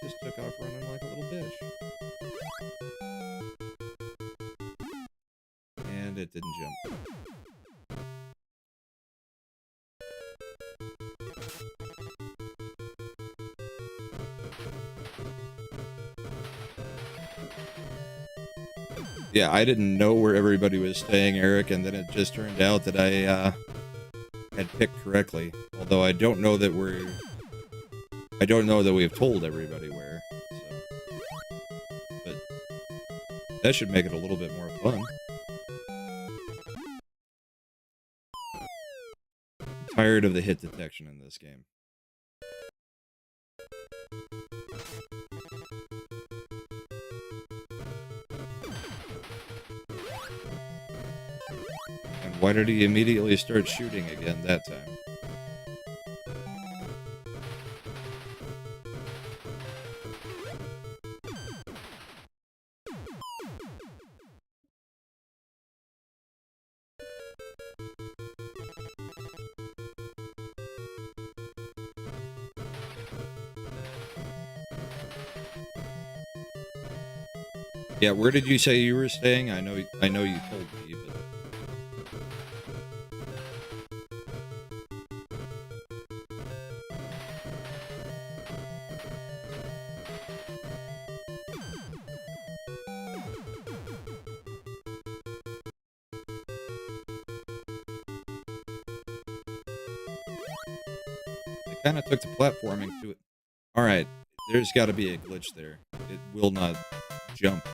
Just took off running like a little bitch. And it didn't jump. Yeah, I didn't know where everybody was staying, Eric, and then it just turned out that I had picked correctly. Although I don't know that we've told everybody where. So. But that should make it a little bit more fun. I'm tired of the hit detection in this game. And why did he immediately start shooting again that time? Yeah, where did you say you were staying? I know you told me, but... It kind of took the platforming to it. Alright, there's got to be a glitch there. It will not jump.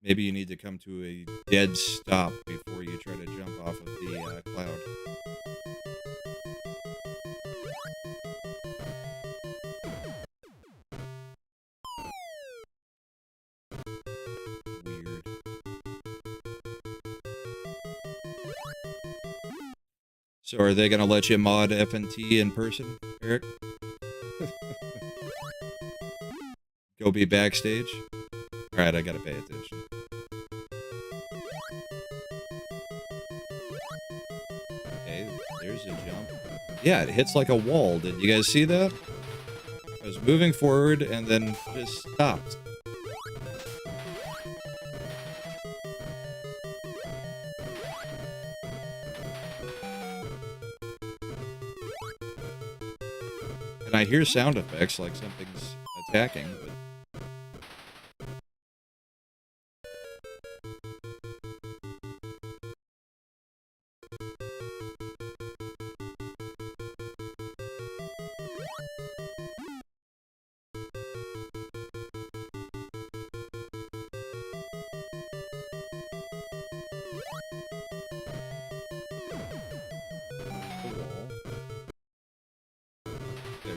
Maybe you need to come to a dead stop before you try to jump off of the cloud. Weird. So are they going to let you mod FNT in person, Eric? Go be backstage? Alright, I gotta pay attention. Okay, there's a jump. Yeah, it hits like a wall. Did you guys see that? I was moving forward and then just stopped. And I hear sound effects like something's attacking, but...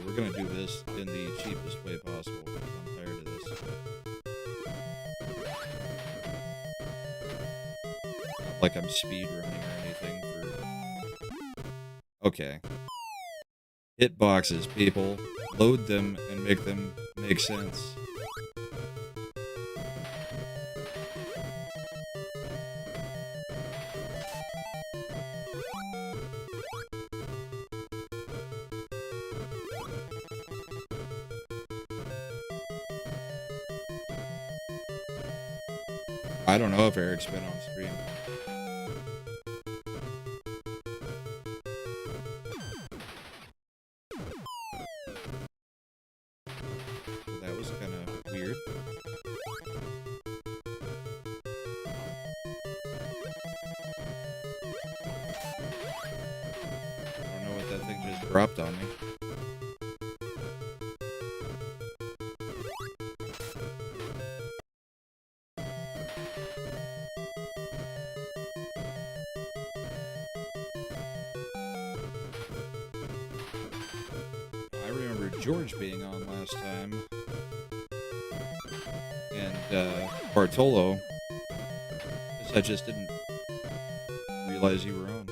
we're gonna do this in the cheapest way possible. I'm tired of this. Not like I'm speedrunning or anything for... Okay. Hitboxes, people. Load them and make them make sense. I don't know if Eric's been on stream. Well, that was kind of weird. I don't know what that thing just dropped on me. I remember George being on last time. And Bartolo. Guess I just didn't realize you were on.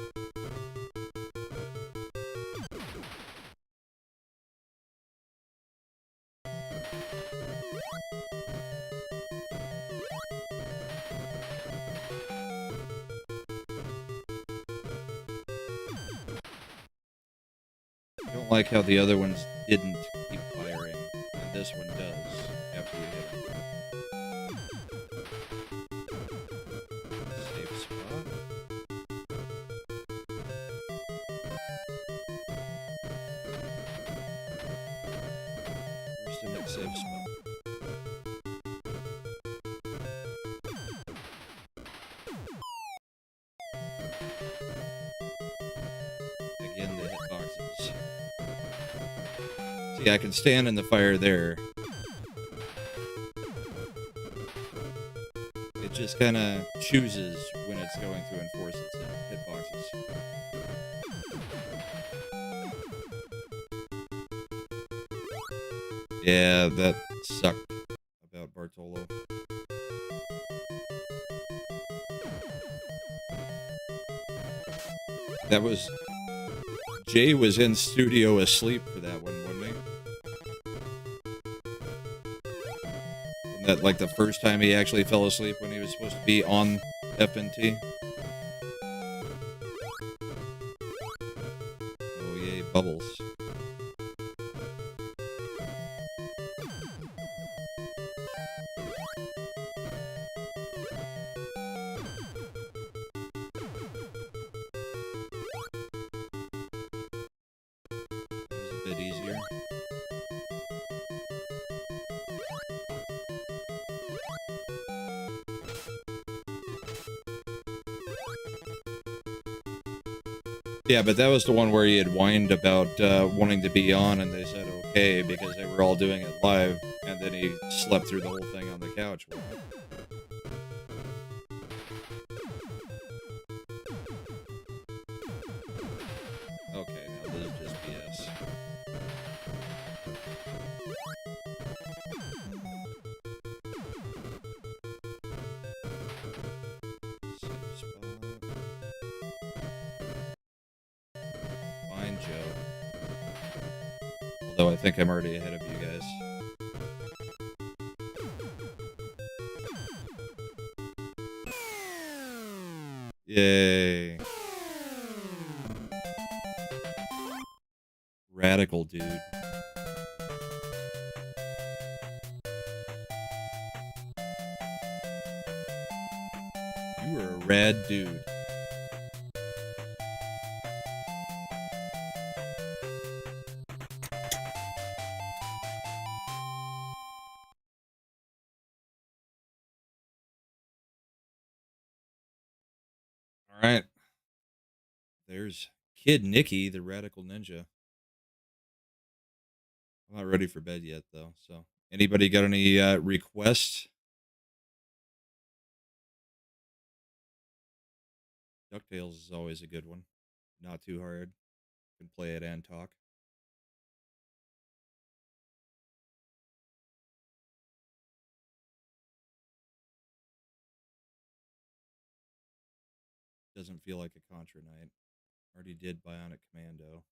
I don't like how the other ones didn't keep firing, and this one does after we hit him. Safe spot. Where's the next safe spot? Again, the hitboxes. See, I can stand in the fire there. It just kind of chooses when it's going to enforce its hitboxes. Yeah, that sucked about Bartolo. That was... Jay was in studio asleep for that one, wasn't he? Wasn't that like the first time he actually fell asleep when he was supposed to be on FNT? Oh yay, bubbles. Yeah, but that was the one where he had whined about wanting to be on, and they said okay because they were all doing it live, and then he slept through the whole thing on the couch. Okay, now this is just BS. Safe spot. Fine, Joe. Although I think I'm already ahead of you guys. Yay. Radical dude. You are a rad dude. All right. There's Kid Niki, the Radical Ninja. I'm not ready for bed yet, though. So, anybody got any requests? Ducktales is always a good one. Not too hard. You can play it and talk. doesn't feel like a Contra night. Already did Bionic Commando.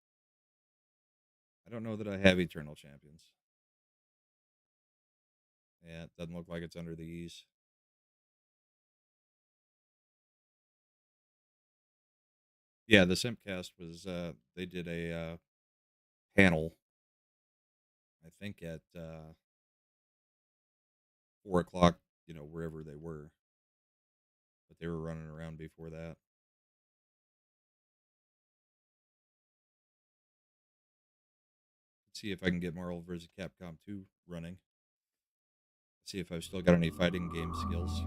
I don't know that I have Eternal Champions. Yeah, it doesn't look like it's under the E's. Yeah, the Simpcast was, they did a panel, I think at 4 o'clock, wherever they were. But they were running around before that. Let's see if I can get Marvel vs. Capcom 2 running. See if I've still got any fighting game skills.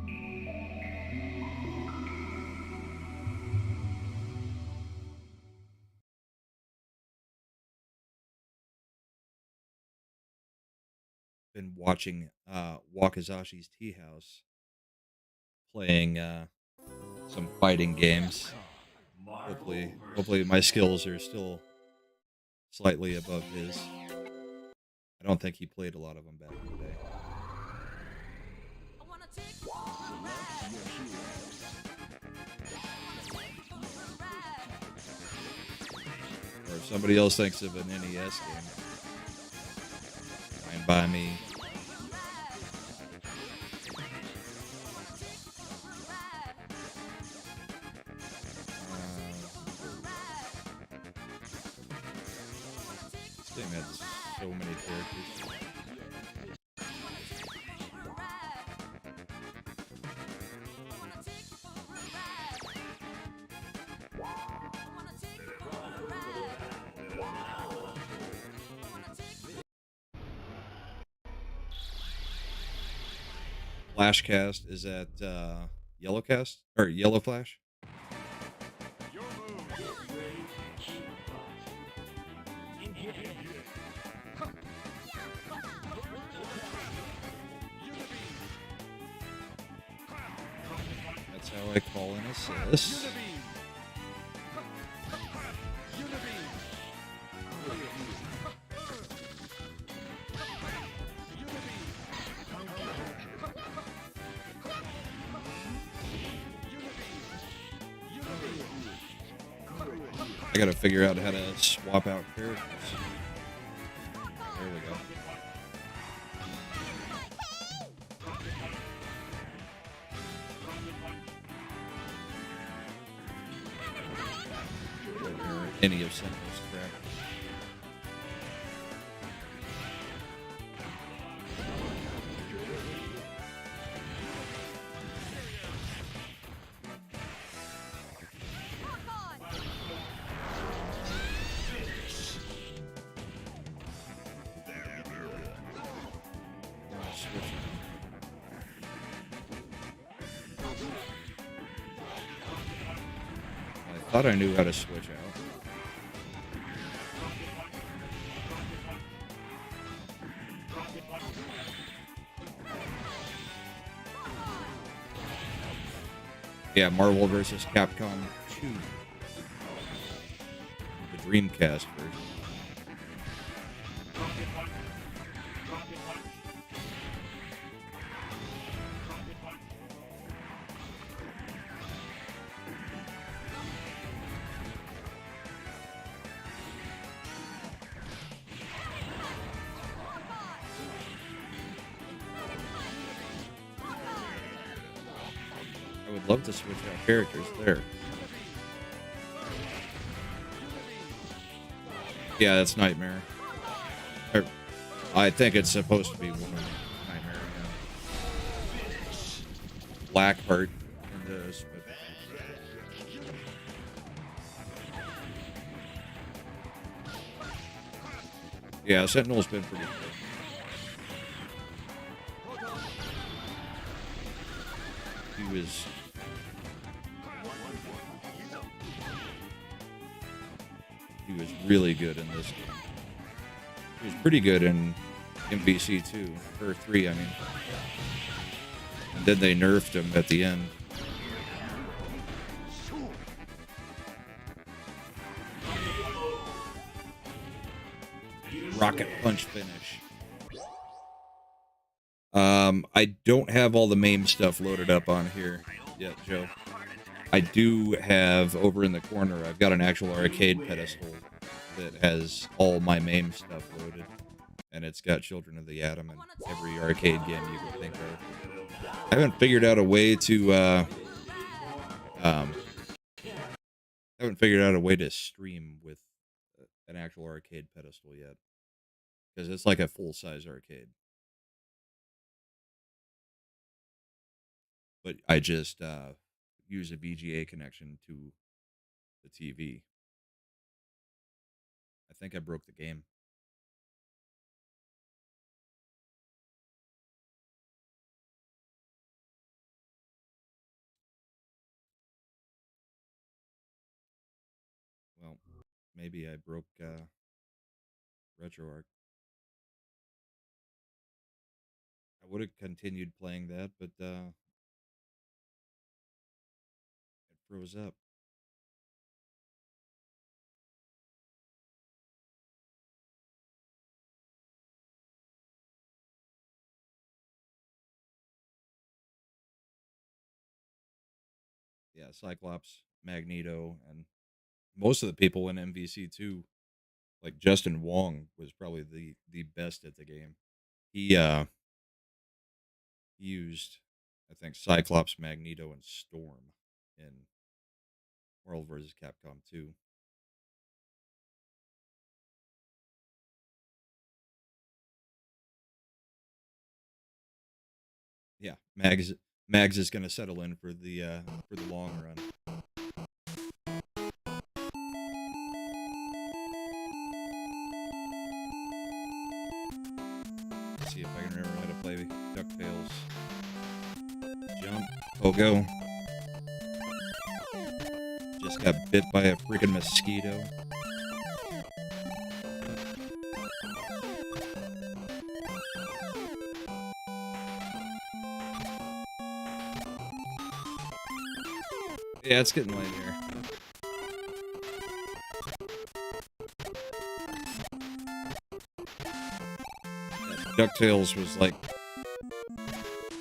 Been watching Wakazashi's Tea House playing some fighting games. Hopefully my skills are still slightly above his. I don't think he played a lot of them back in the day. Or if somebody else thinks of an NES game, fine by me. This game had so many characters. Flashcast is at Yellowcast or Yellow Flash. That's how I call an assist. I gotta figure out how to swap out characters. There we go. Any of Sentinel's crap. I thought I knew how to switch out. Yeah, Marvel vs. Capcom 2. The Dreamcast version. I would love to switch out characters there. Yeah, that's Nightmare. I think it's supposed to be one of Nightmare. Yeah. Blackheart in this, but yeah, Sentinel's been pretty good. He was really good in this game. He was pretty good in MVC 2, or 3, I mean. And then they nerfed him at the end. Rocket punch finish. I don't have all the MAME stuff loaded up on here yet, Joe. I do have over in the corner, I've got an actual arcade pedestal that has all my MAME stuff loaded. And it's got Children of the Atom and every arcade game you can think of. I haven't figured out a way to stream with an actual arcade pedestal yet, because it's like a full-size arcade. But I just use a VGA connection to the TV. I think I broke the game. Well, maybe I broke RetroArch. I would have continued playing that, but it froze up. Yeah, Cyclops, Magneto, and most of the people in MVC2, like Justin Wong, was probably the best at the game. He used, I think, Cyclops, Magneto, and Storm in Marvel vs. Capcom 2. Yeah, Mags is gonna settle in for the long run. Let's see if I can remember how to play Ducktales. Jump, pogo. Just got bit by a freaking mosquito. Yeah, it's getting late here. Yeah, DuckTales was like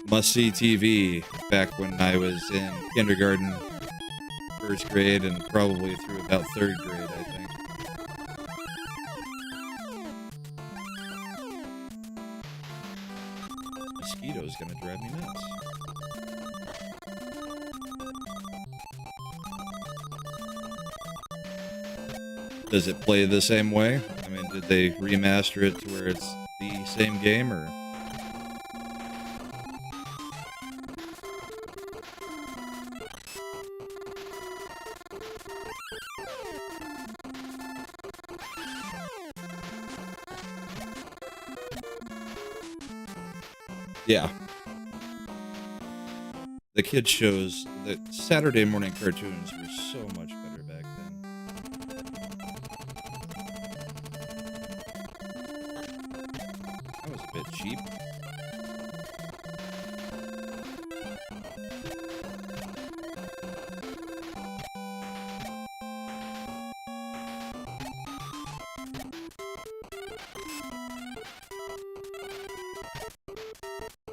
must-see TV back when I was in kindergarten, first grade, and probably through about third grade, I think. Mosquito's gonna drive me nuts. Does it play the same way? I mean, did they remaster it to where it's the same game, or? Yeah. The kids shows, the Saturday morning cartoons were so much better back then. That was a bit cheap.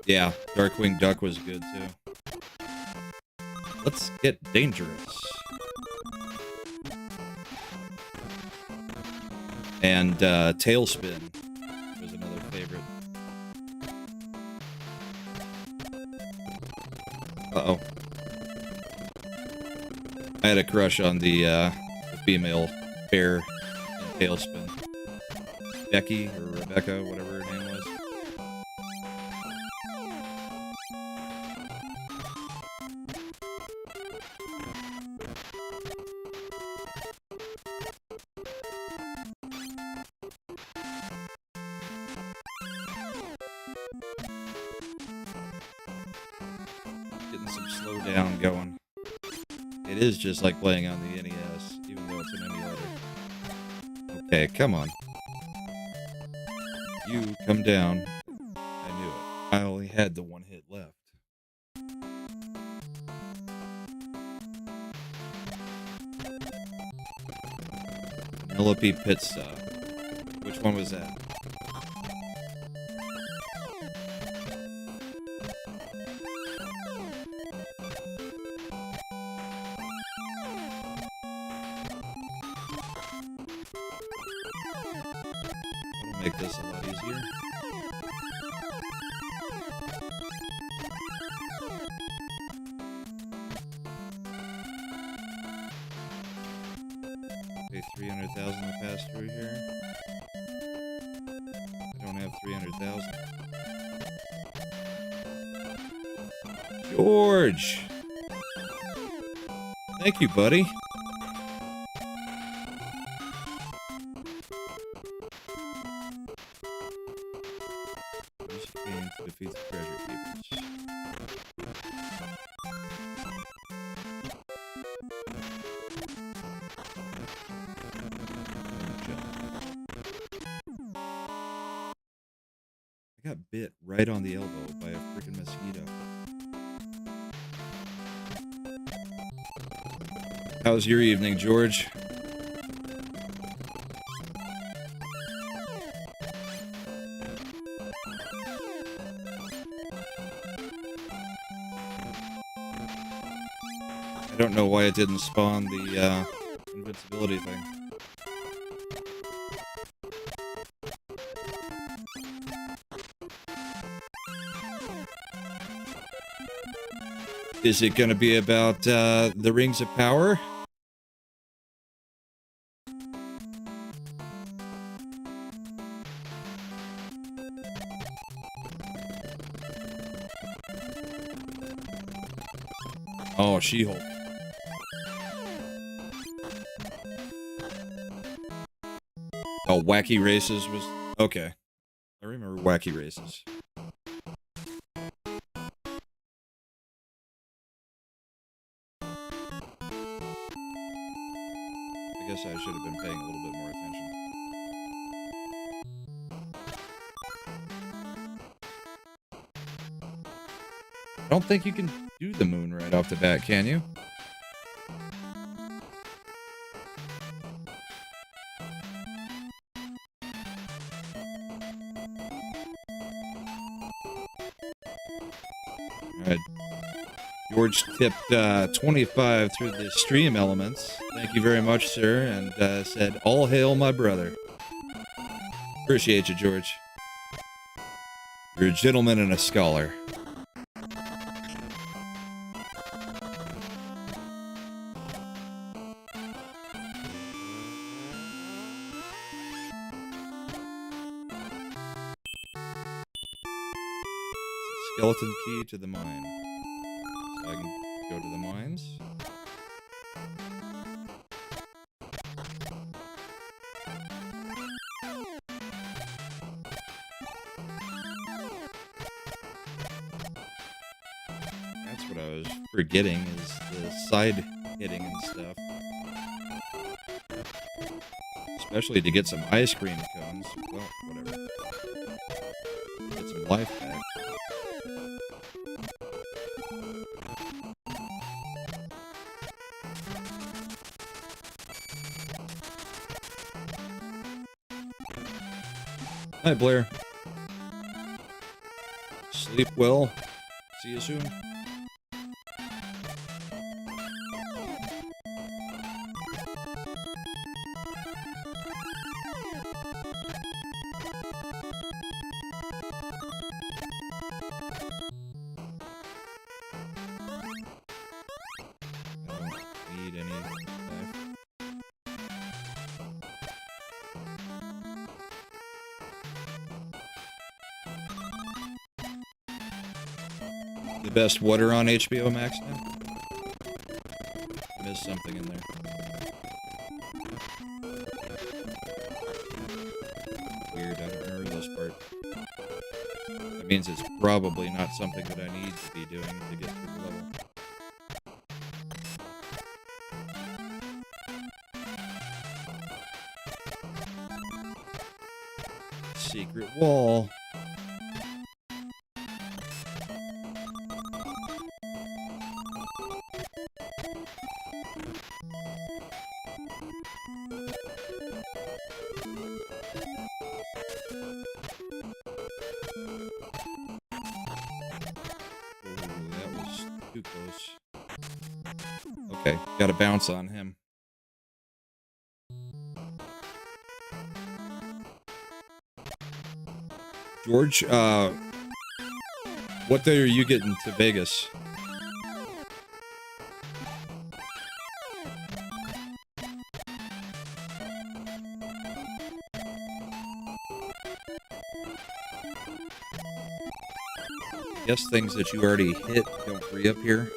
Yeah, Darkwing Duck was good too. Let's get dangerous. And Tailspin was another favorite. Uh-oh. I had a crush on the female bear in Tailspin. Becky, or Rebecca, whatever her name was. Getting some slowdown going. It is just like playing on the NES, even though it's an emulator. Okay, come on. You come down. I knew it. I only had the one hit left. Penelope Pizza. Which one was that? make this a lot easier. Okay, 300,000 to pass through here. I don't have 300,000. George! Thank you, buddy. Use cane to defeat the treasure keepers. I got bit right on the elbow by a freaking mosquito. How was your evening, George? I don't know why it didn't spawn the invincibility thing. Is it going to be about the Rings of Power? Oh, She-Hulk. Oh, Wacky Races was... Okay. I remember Wacky Races. I guess I should have been paying a little bit more attention. I don't think you can do the moon right off the bat, can you? Alright. George tipped 25 through the stream elements. Thank you very much, sir, and said, all hail my brother. Appreciate you, George. You're a gentleman and a scholar. Skeleton key to the mine. So I can go to the mines. That's what I was forgetting, is the side hitting and stuff. Especially to get some ice cream cones. Well, whatever. Get some life back. Hi, Blair. Sleep well. See you soon. I don't need any life. The best water on HBO Max now? I missed something in there. Weird, I don't remember this part. That means it's probably not something that I need to be doing to get through the level. Secret wall. Too close. Okay, gotta bounce on him. George, what day are you getting to Vegas? I guess things that you already hit don't reappear.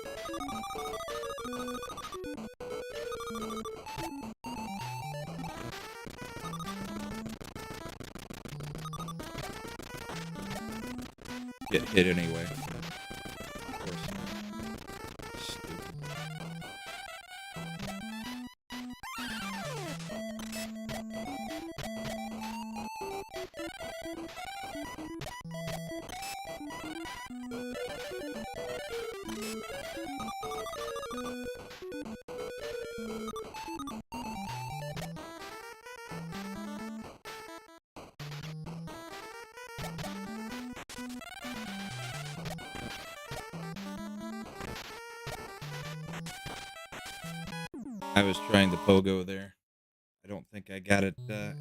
Get hit anyway. Of course. Stupid. I was trying the pogo there. I don't think I got it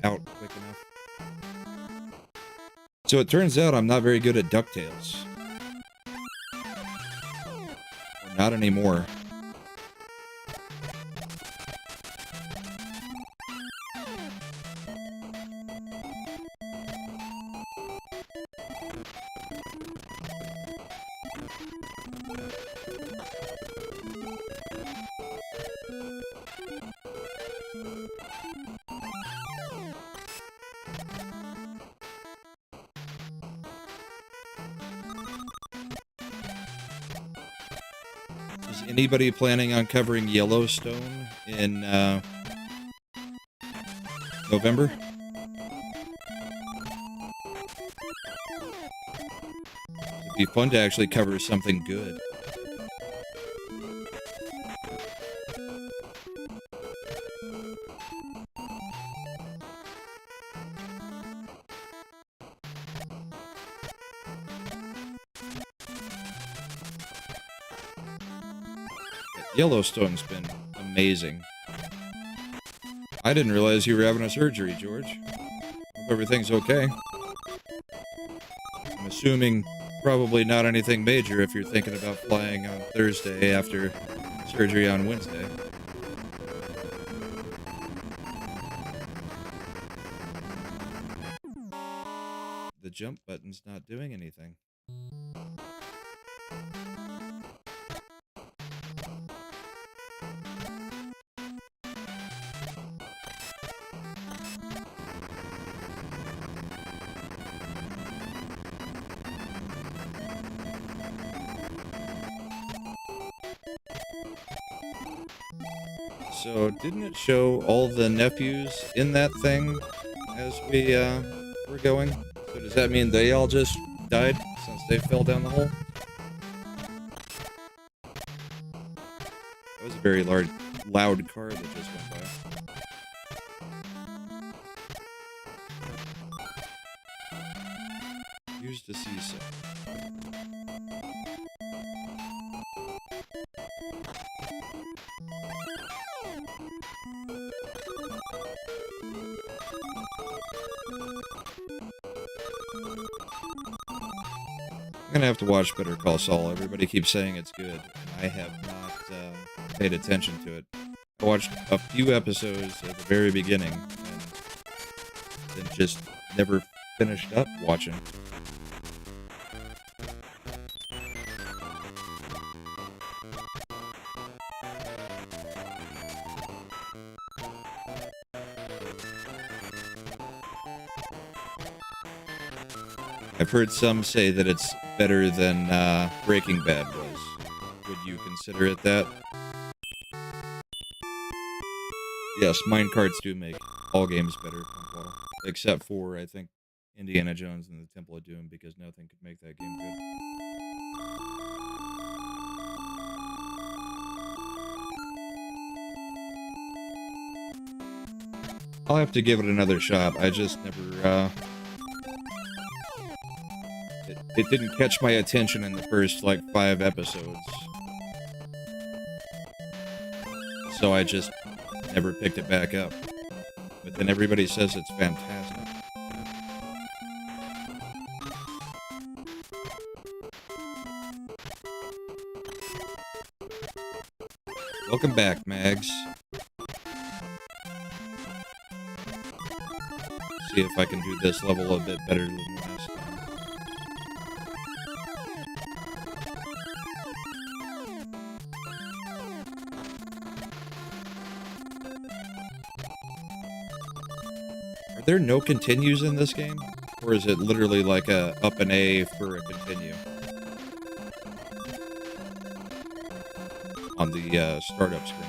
out quick enough. So it turns out I'm not very good at Ducktales. Or not anymore. Is anybody planning on covering Yellowstone in November? It'd be fun to actually cover something good. Yellowstone's been amazing. I didn't realize you were having a surgery, George. Hope everything's okay. I'm assuming probably not anything major if you're thinking about flying on Thursday after surgery on Wednesday. The jump button's not doing anything. So, didn't it show all the nephews in that thing as we were going? So does that mean they all just died since they fell down the hole? That was a very loud car that just went by. Used to see some. I'm gonna have to watch Better Call Saul. Everybody keeps saying it's good, and I have not paid attention to it. I watched a few episodes at the very beginning, and then just never finished up watching. I've heard some say that it's better than Breaking Bad was. Would you consider it that? Yes, minecarts do make all games better, except for, I think, Indiana Jones and the Temple of Doom, because nothing could make that game good. I'll have to give it another shot. I just never, It didn't catch my attention in the first, 5 episodes. So I just never picked it back up. But then everybody says it's fantastic. Welcome back, Mags. See if I can do this level a bit better than last time. Are there no continues in this game? Or is it literally like a up and A for a continue? On the startup screen.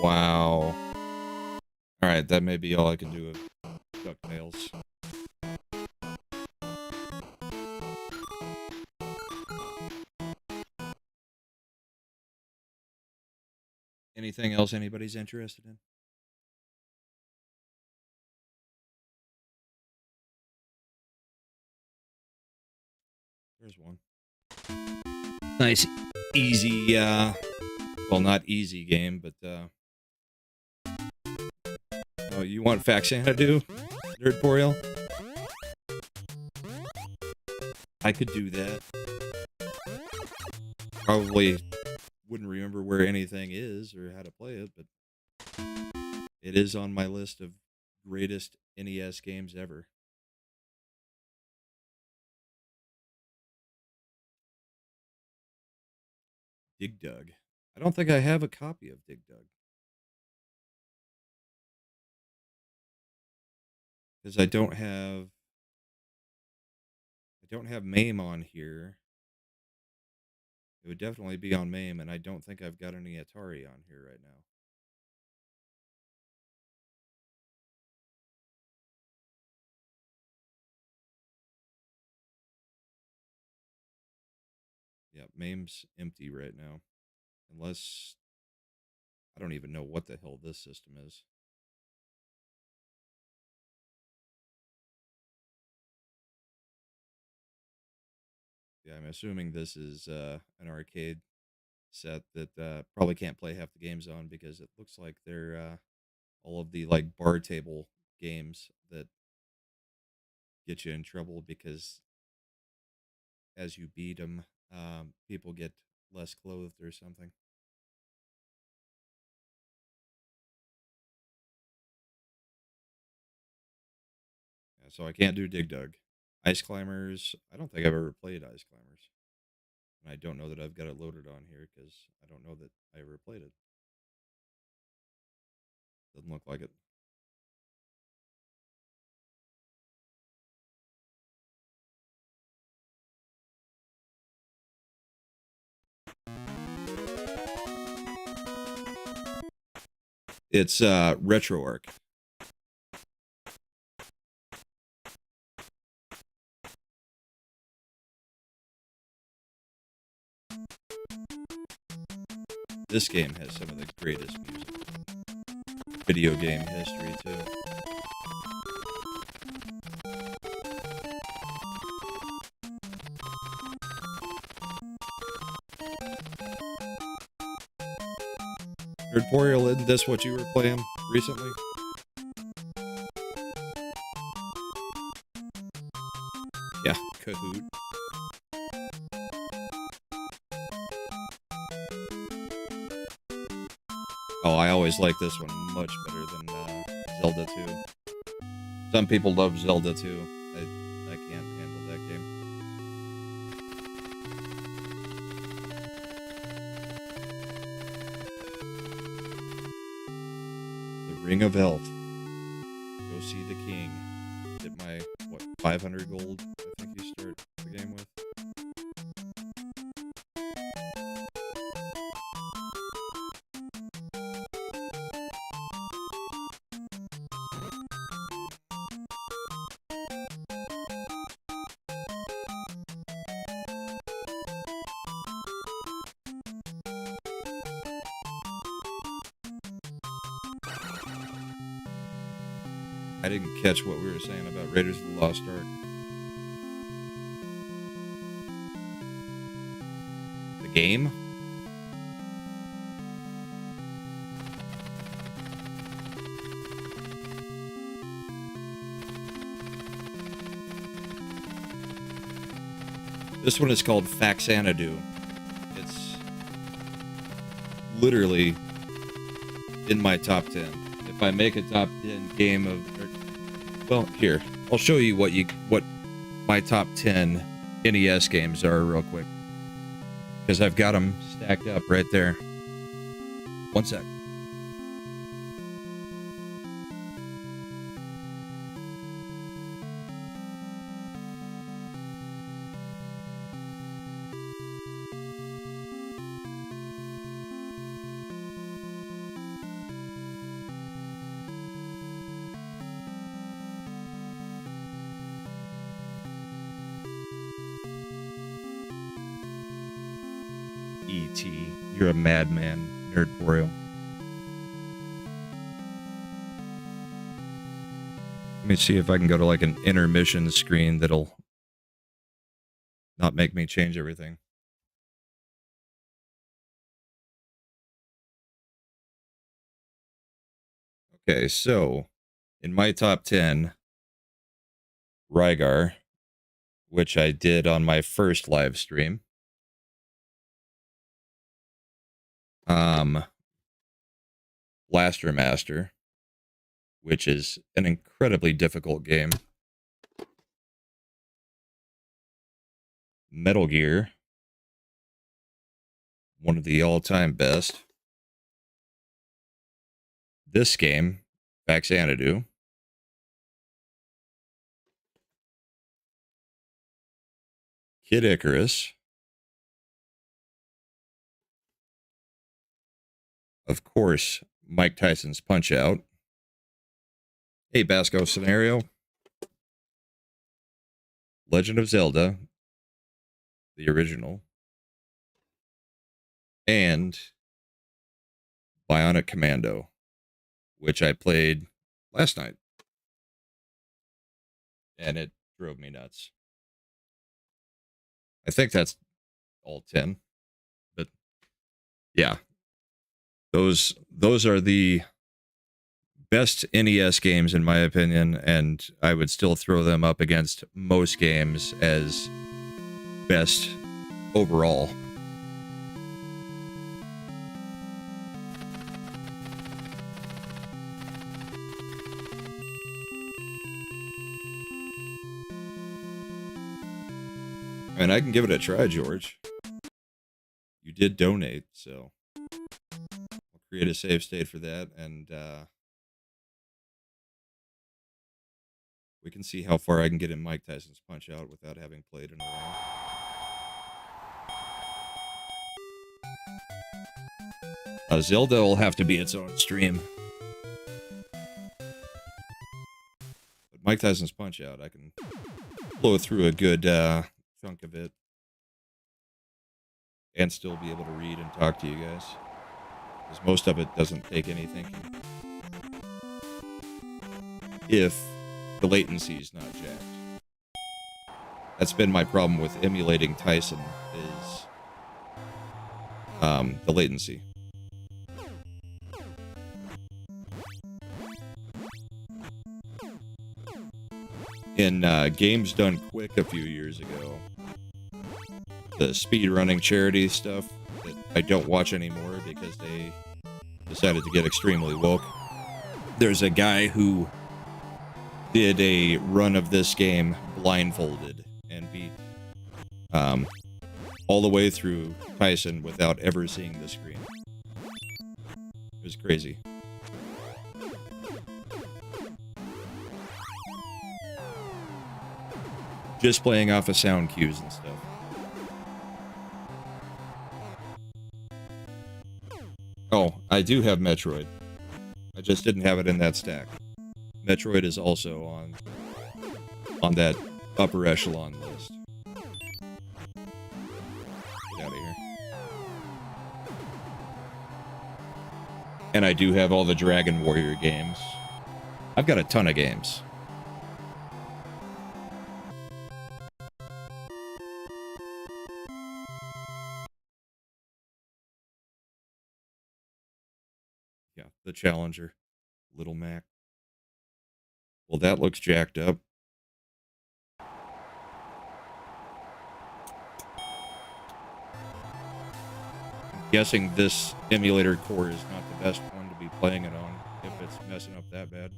Wow. Alright, that may be all I can do with Ducktales. Anything else anybody's interested in? There's one. Nice, easy, well, not easy game, but, oh, you want Faxanadu, Nerdporial? I could do that. Probably wouldn't remember where anything is or how to play it, but it is on my list of greatest NES games ever. Dig Dug. I don't think I have a copy of Dig Dug. Because I don't have MAME on here. It would definitely be on MAME, and I don't think I've got any Atari on here right now. Yeah, MAME's empty right now. Unless... I don't even know what the hell this system is. Yeah, I'm assuming this is an arcade set that probably can't play half the games on because it looks like they're all of the like bar table games that get you in trouble because as you beat them, people get less clothed or something. Yeah, so I can't do Dig Dug. Ice Climbers, I don't think I've ever played Ice Climbers. And I don't know that I've got it loaded on here because I don't know that I ever played it. Doesn't look like it. It's RetroArch. This game has some of the greatest music. Video game history, too. Nerdporial, isn't this what you were playing recently? Yeah, Kahoot. Oh, I always like this one much better than Zelda 2. Some people love Zelda 2. I can't handle that game. The Ring of Health. Go see the king. Get my, what, 500 gold, I think you start the game with. I didn't catch what we were saying about Raiders of the Lost Ark. The game? This one is called Faxanadu. It's literally in my top 10. If I make a top 10 game of... well, here. I'll show you what my top 10 NES games are real quick. Because I've got them stacked up right there. One sec. E.T. You're a madman, Nerdporio. Let me see if I can go to like an intermission screen that'll not make me change everything. Okay, so in my top 10, Rygar, which I did on my first live stream. Blaster Master, which is an incredibly difficult game. Metal Gear, one of the all-time best. This game, Faxanadu. Kid Icarus. Of course, Mike Tyson's Punch-Out. Hey, Basco Scenario. Legend of Zelda, the original. And Bionic Commando, which I played last night. And it drove me nuts. I think that's all 10. But yeah. Those are the best NES games in my opinion, and I would still throw them up against most games as best overall. I mean, I can give it a try, George. You did donate, so I'll create a save state for that, and we can see how far I can get in Mike Tyson's Punch-Out without having played in a while. Zelda will have to be its own stream. But Mike Tyson's Punch-Out, I can blow through a good chunk of it and still be able to read and talk to you guys. Because most of it doesn't take any thinking. If the latency is not jacked. That's been my problem with emulating Tyson, is the latency. In Games Done Quick a few years ago, the speedrunning charity stuff that I don't watch anymore because they decided to get extremely woke. There's a guy who did a run of this game blindfolded and beat all the way through Tyson without ever seeing the screen. It was crazy. Just playing off of sound cues and stuff. Oh, I do have Metroid. I just didn't have it in that stack. Metroid is also on that upper echelon list. Get out of here. And I do have all the Dragon Warrior games. I've got a ton of games. Yeah, the Challenger. Little Mac. Well, that looks jacked up. I'm guessing this emulator core is not the best one to be playing it on if it's messing up that bad.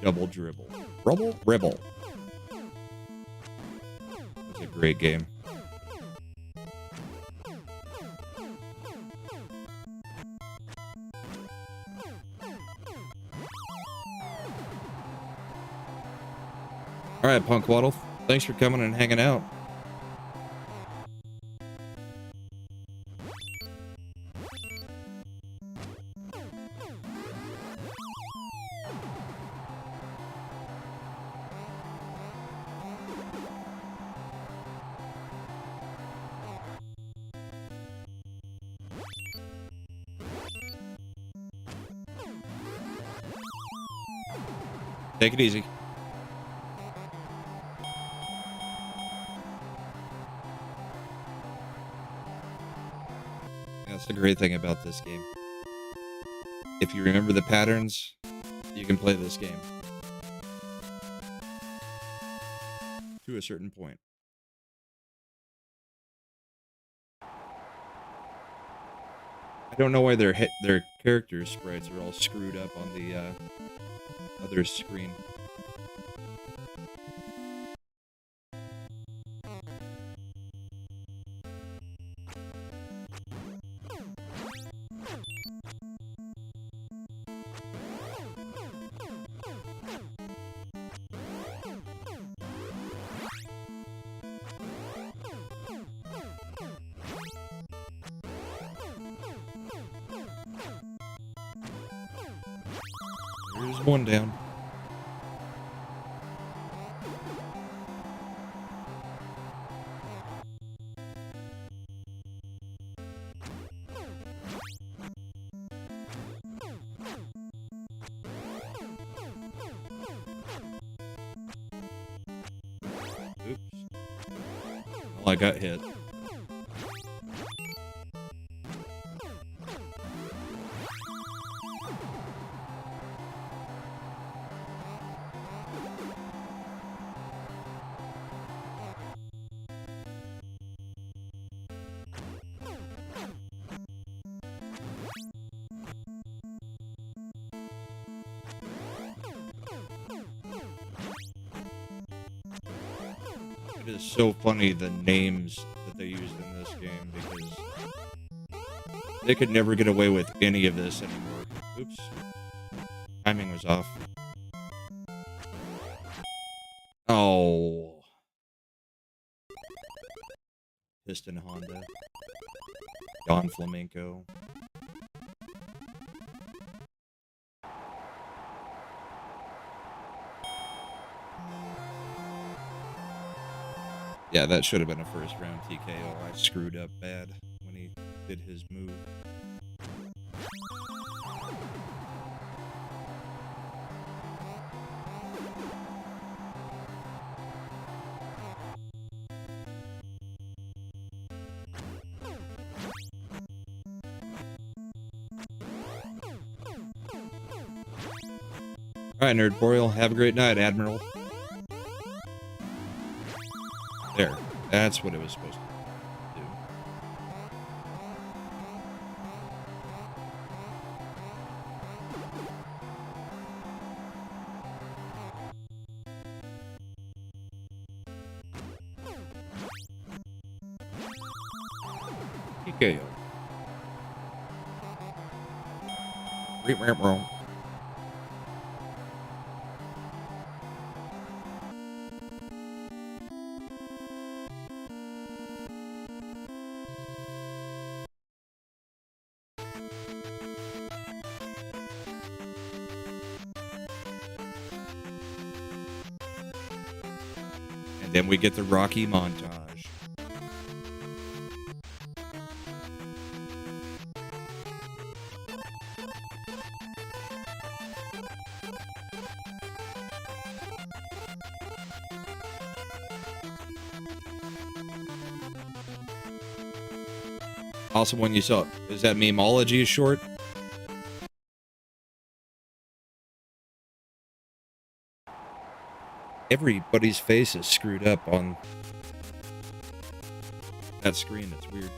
Double Dribble. Ribble. It's a great game. All right, Punk Waddle. Thanks for coming and hanging out. Take it easy. That's the great thing about this game. If you remember the patterns, you can play this game. To a certain point. I don't know why their character sprites are all screwed up on the other screen. There's one down. Oops. Well, I got hit. It is so funny the names that they used in this game because they could never get away with any of this anymore. Oops. Timing was off. Oh. Piston Honda. Don Flamenco. Yeah, that should have been a first round TKO. I screwed up bad when he did his move. All right, Nerd Boreal, have a great night, Admiral. There. That's what it was supposed to do. TKO. Wrong. And then we get the Rocky montage. Awesome one you saw. Is that Memeology short? Everybody's face is screwed up on that screen. It's weird.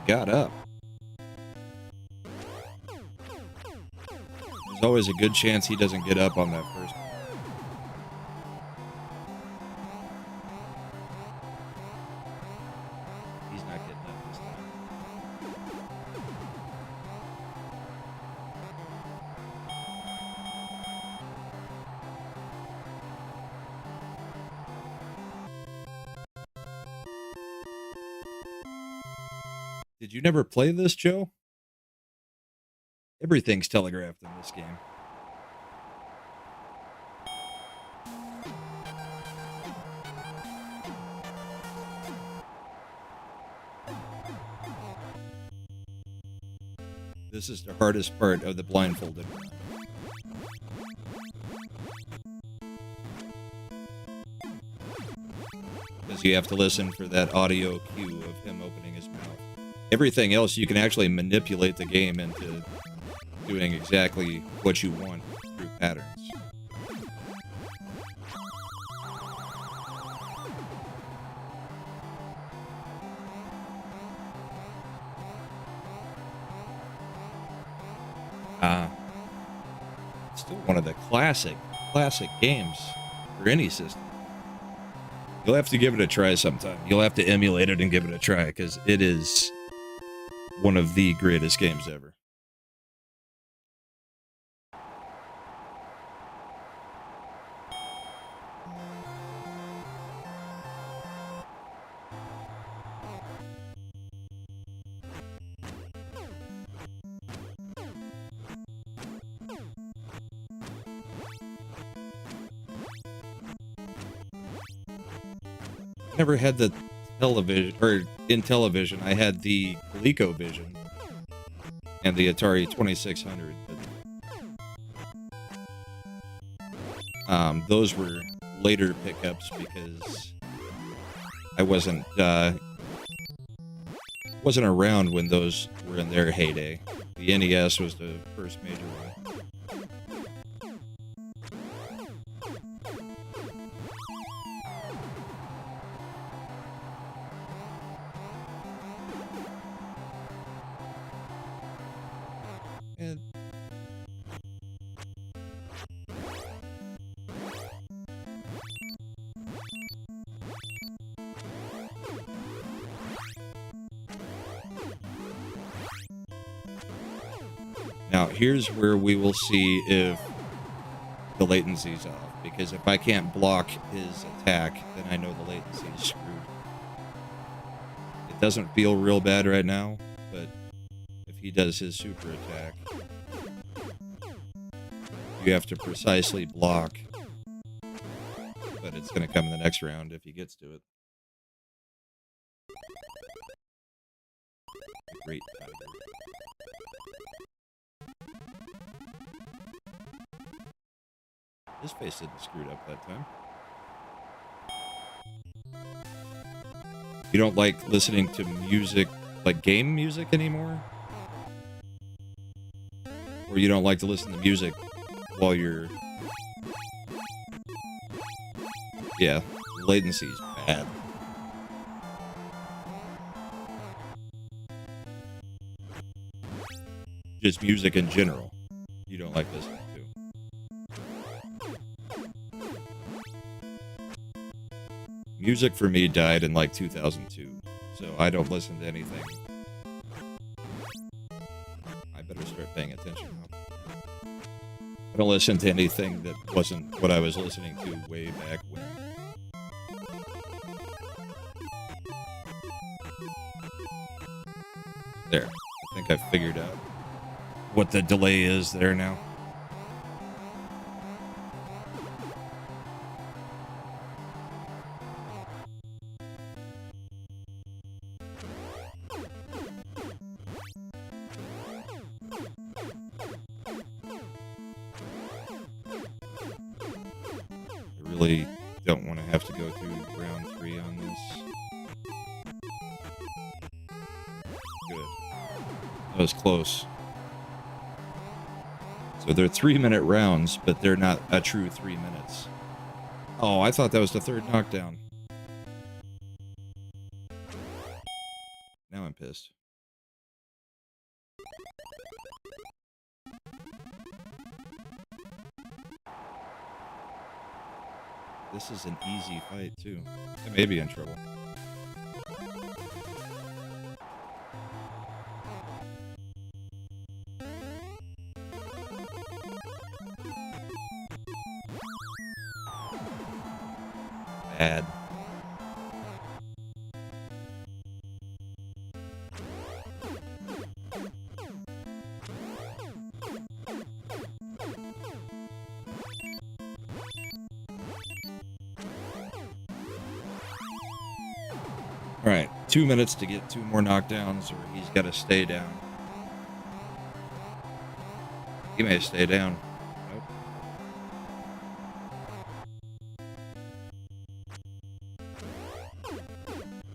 Got up. There's always a good chance he doesn't get up on that first. He's not getting up this time. Did you never play this, Joe? Everything's telegraphed in this game. This is the hardest part of the blindfolded run. Because you have to listen for that audio cue of him opening his mouth. Everything else, you can actually manipulate the game into doing exactly what you want through patterns. Still one of the classic games for any system. You'll have to give it a try sometime. You'll have to emulate it and give it a try, because it is one of the greatest games ever. Never had the television, or in television, I had the ColecoVision and the Atari 2600. Those were later pickups because I wasn't around when those were in their heyday. The NES was the first major one. Now, here's where we will see if the latency's off, because if I can't block his attack, then I know the latency is screwed. It doesn't feel real bad right now, but if he does his super attack, you have to precisely block, but it's going to come in the next round if he gets to it. Great tiger. His face didn't screwed up that time. You don't like listening to music, like game music anymore? Or you don't like to listen to music while you're... Yeah, latency's bad. Just music in general. You don't like listening to. Music for me died in like 2002, so I don't listen to anything. I better start paying attention now. I don't listen to anything that wasn't what I was listening to way back when. There. I think I figured out what the delay is there now. I really don't want to have to go through round 3 on this. Good. That was close. So they're 3-minute rounds, but they're not a true 3 minutes. Oh, I thought that was the 3rd knockdown. Now I'm pissed. This is an easy fight, too. I may be in trouble. Bad. All right, 2 minutes to get 2 more knockdowns, or he's got to stay down. He may stay down. Nope.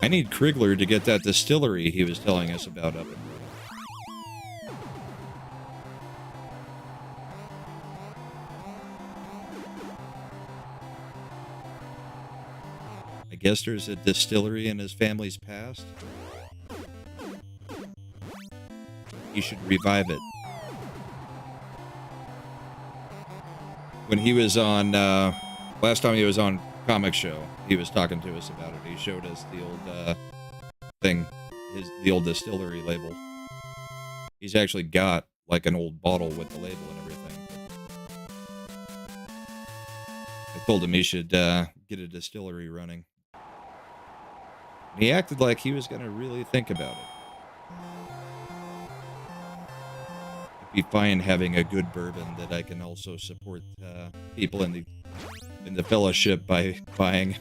I need Krigler to get that distillery he was telling us about up and running. I guess there's a distillery in his family's past. He should revive it. When he was on, last time he was on Comic Show, he was talking to us about it. He showed us the old thing, the old distillery label. He's actually got like an old bottle with the label and everything. I told him he should get a distillery running. And he acted like he was going to really think about it. It'd be fine having a good bourbon that I can also support people in the fellowship by buying.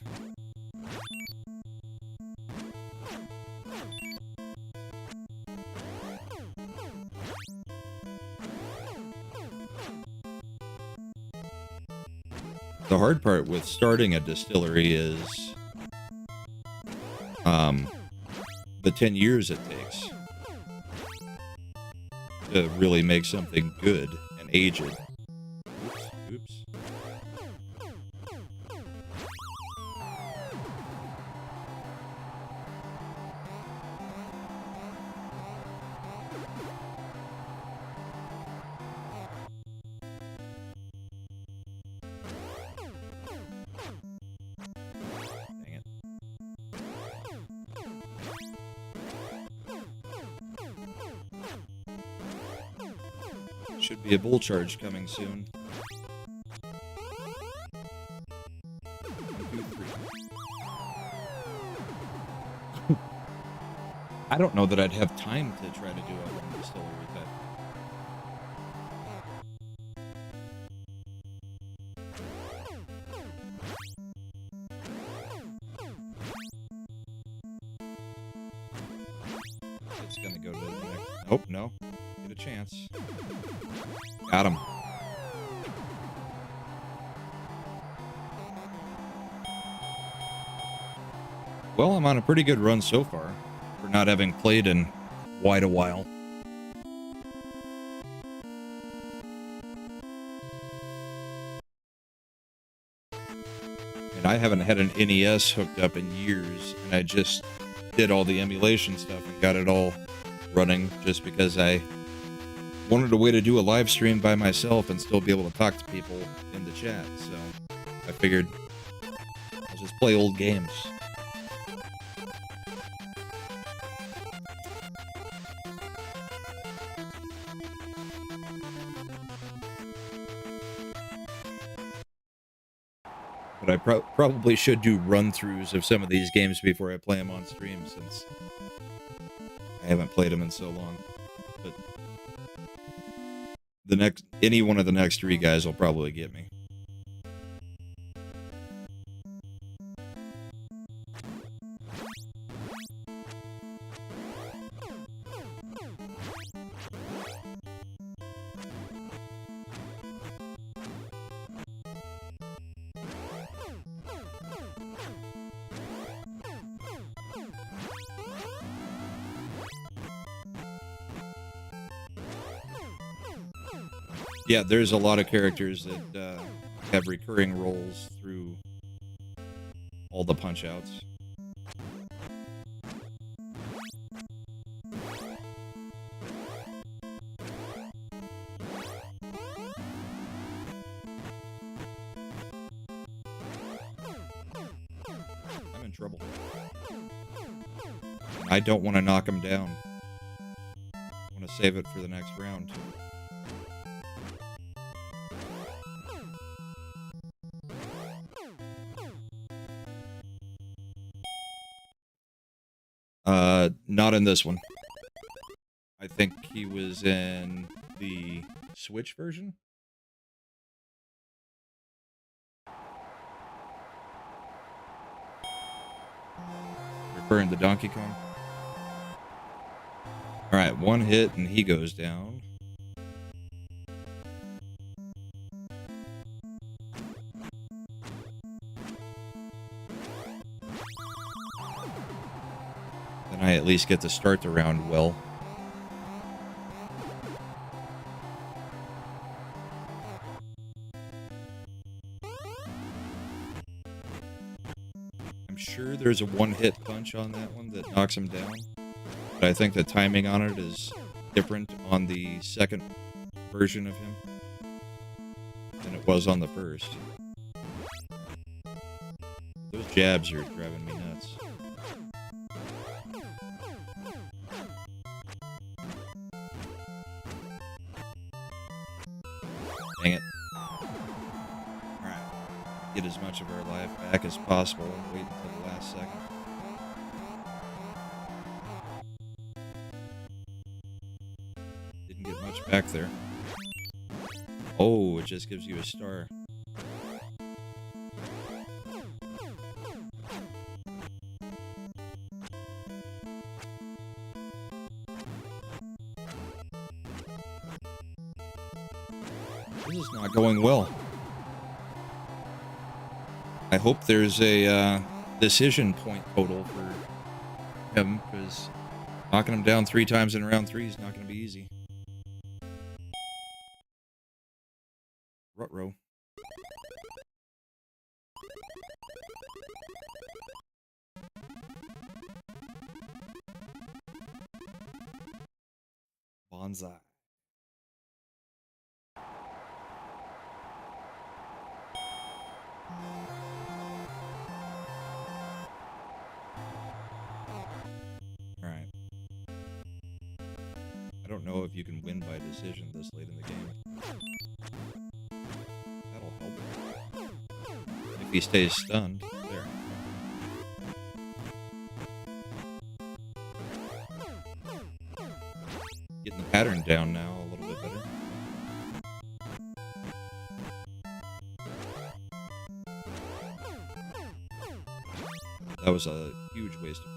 The hard part with starting a distillery is the 10 years it takes to really make something good and age it. Oops. Dang it. Should be a bull charge coming soon. 1, 2, 3. I don't know that I'd have time to try to do a home distillery type. It's gonna go to the next. Nope, no. Get a chance. Got him. Well, I'm on a pretty good run so far for not having played in quite a while. And I haven't had an NES hooked up in years, and I just did all the emulation stuff and got it all running just because I wanted a way to do a live stream by myself and still be able to talk to people in the chat, so I figured I'll just play old games. But I probably should do run-throughs of some of these games before I play them on stream, since I haven't played them in so long. But any one of the next three guys will probably get me. Yeah, there's a lot of characters that have recurring roles through all the punch-outs. I'm in trouble. I don't want to knock him down. I want to save it for the next round. Not in this one. I think he was in the Switch version. Referring to Donkey Kong. Alright, one hit and he goes down. Then I at least get to start the round well. I'm sure there's a one-hit punch on that one that knocks him down. But I think the timing on it is different on the second version of him than it was on the first. Those jabs are driving me nuts. Dang it. Alright. Get as much of our life back as possible and wait until the last second. Didn't get much back there. Oh, it just gives you a star. This is not going well. I hope there's a decision point total for him, because knocking him down 3 times in round 3 is not going to be easy. Ruh-roh. Bonsai. Alright. I don't know if you can win by decision this late in the game. That'll help. If he stays stunned, there. Getting the pattern down now a little bit better. That was a huge waste of time.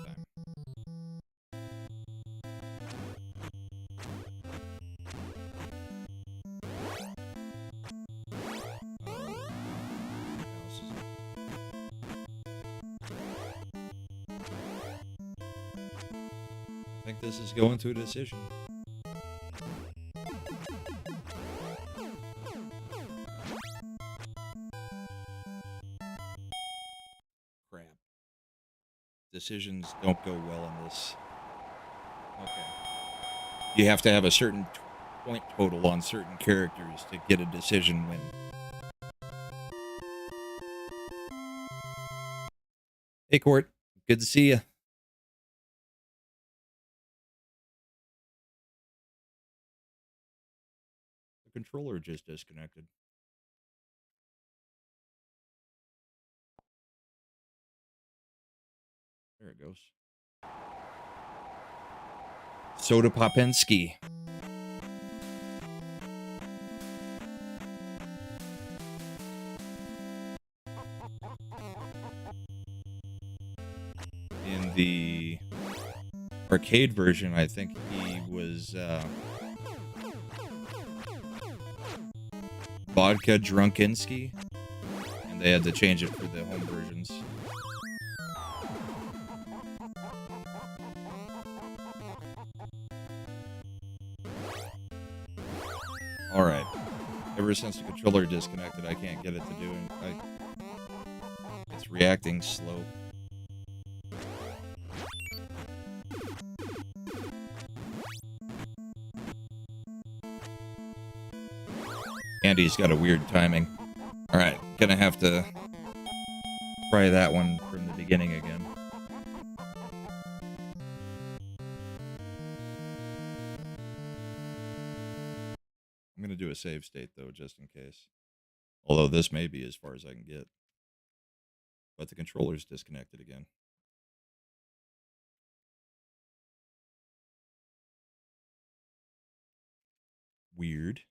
I think this is going to a decision. Crap. Decisions don't go well in this. Okay. You have to have a certain point total on certain characters to get a decision win. Hey, Court. Good to see you. The controller just disconnected. There it goes. Soda Popensky. In the arcade version, I think he was Vodka Drunkinsky, and they had to change it for the home versions. Alright. Ever since the controller disconnected, I can't get it to do it. It's reacting slow. Andy's got a weird timing. Alright, gonna have to try that one from the beginning again. I'm gonna do a save state, though, just in case. Although this may be as far as I can get. But the controller's disconnected again. Weird.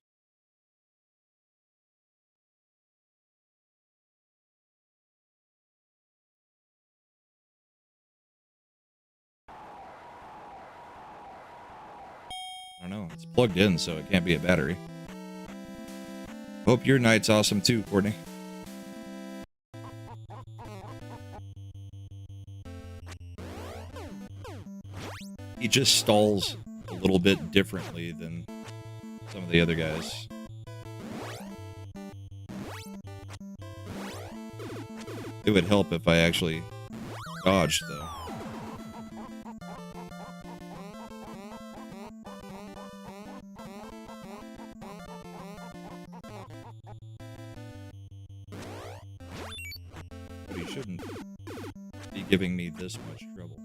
I don't know. It's plugged in, so it can't be a battery. Hope your night's awesome too, Courtney. He just stalls a little bit differently than some of the other guys. It would help if I actually dodged, though. But he shouldn't be giving me this much trouble.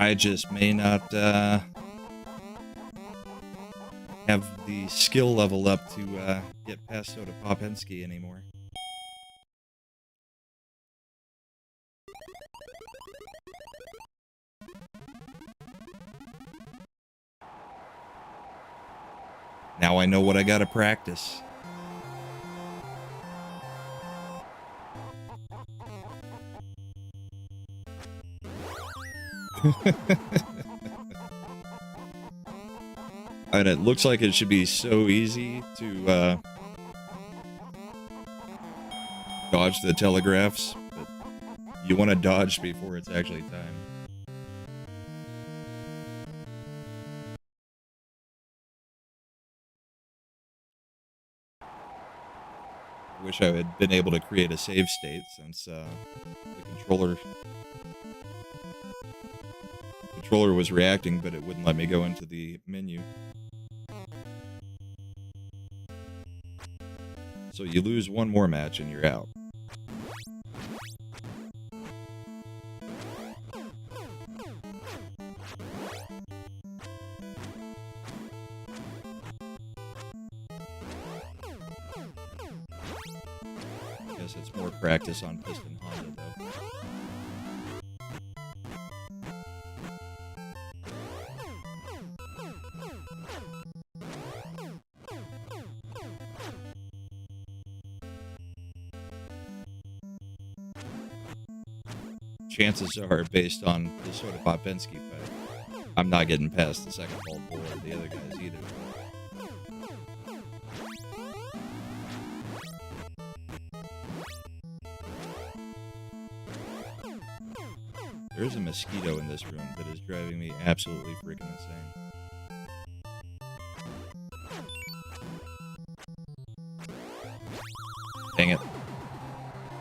I just may not have the skill level up to get past Soda Popensky anymore. Now I know what I gotta practice. And it looks like it should be so easy to dodge the telegraphs, but you want to dodge before it's actually time. I wish I had been able to create a save state, since the controller was reacting, but it wouldn't let me go into the menu. So you lose one more match and you're out. I guess it's more practice on Piston Honda, though. Chances are, based on the Soda Popensky fight, I'm not getting past the second ball bowl or the other guys either. There's a mosquito in this room that is driving me absolutely freaking insane. Dang it.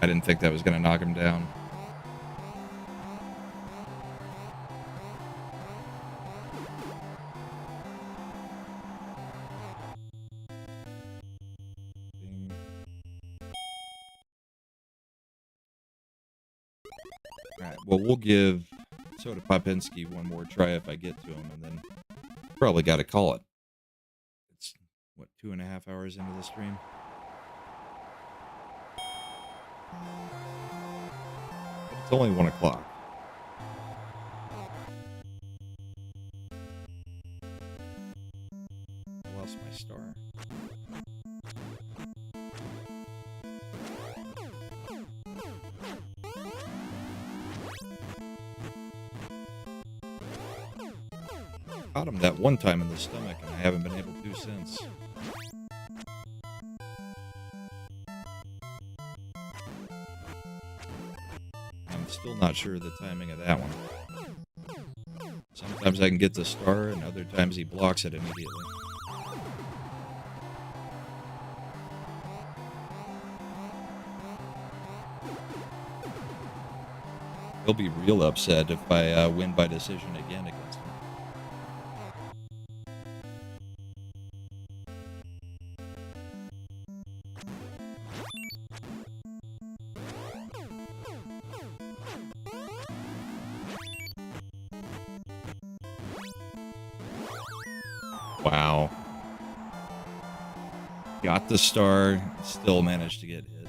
I didn't think that was going to knock him down. Alright, well, we'll give Soda Popinski one more try if I get to him, and then probably got to call it. It's, what, 2.5 hours into the stream? But it's only 1 o'clock. I lost my star. Caught him that one time in the stomach, and I haven't been able to since. I'm still not sure of the timing of that one. Sometimes I can get the star, and other times he blocks it immediately. He'll be real upset if I win by decision again against him. Wow. Got the star, still managed to get hit.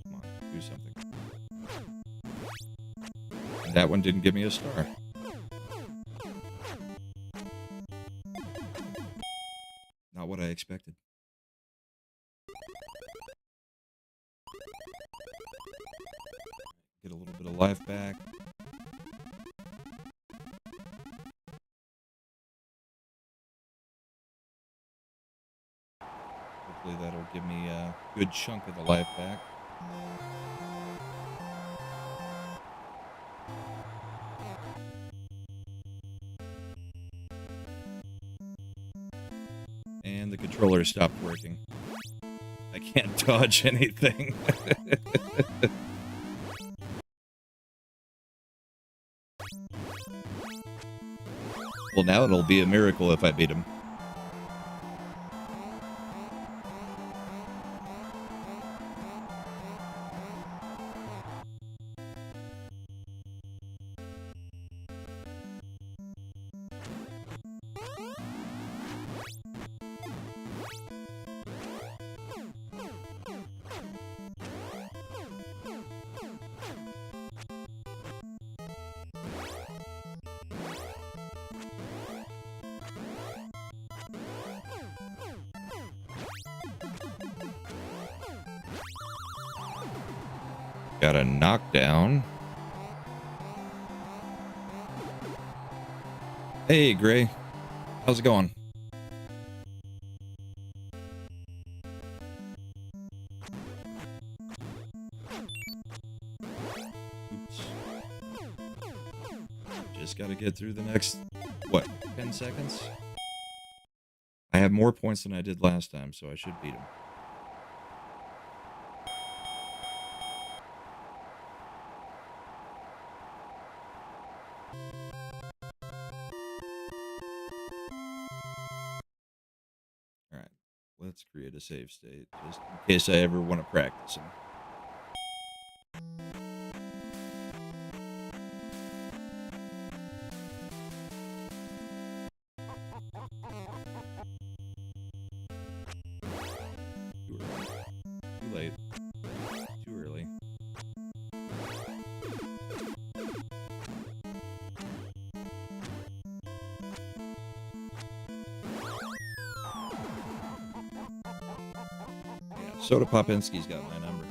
Come on, do something. And that one didn't give me a star. Not what I expected. Get a little bit of life back. Hopefully that'll give me a good chunk of the life back. And the controller stopped working. I can't dodge anything. Well, now it'll be a miracle if I beat him. Got a knockdown. Hey, Gray. How's it going? Oops. Just gotta get through the next, what, 10 seconds? I have more points than I did last time, so I should beat him. Let's create a save state, just in case I ever want to practice them. Too early. Too late. Too early. Soda Popinski's got my number.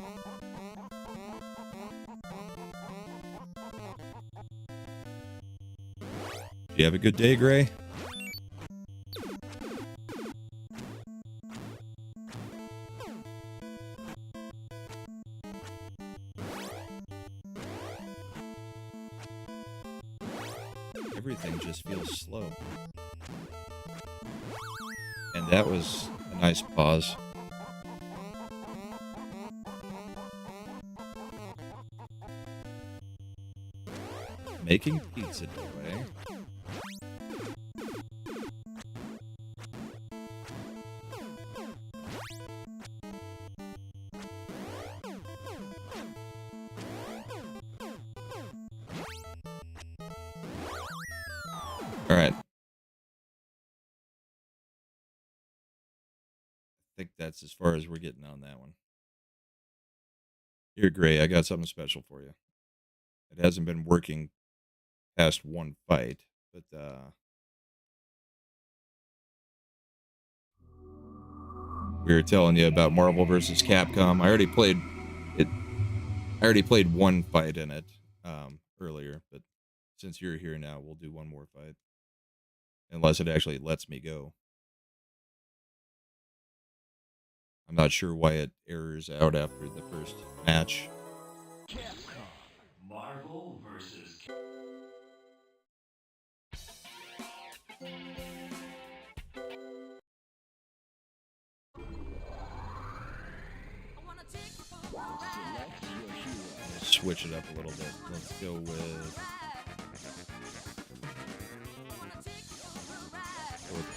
You have a good day, Gray? Everything just feels slow. And that was a nice pause. Making pizza dough, eh? All right. I think that's as far as we're getting on that one. You're great. I got something special for you. It hasn't been working past one fight, but we were telling you about Marvel versus Capcom. I already played it. I already played one fight in it earlier, but since you're here now, we'll do one more fight. Unless it actually lets me go. I'm not sure why it errors out after the first match. Capcom, Marvel versus Switch it up a little bit. Let's go with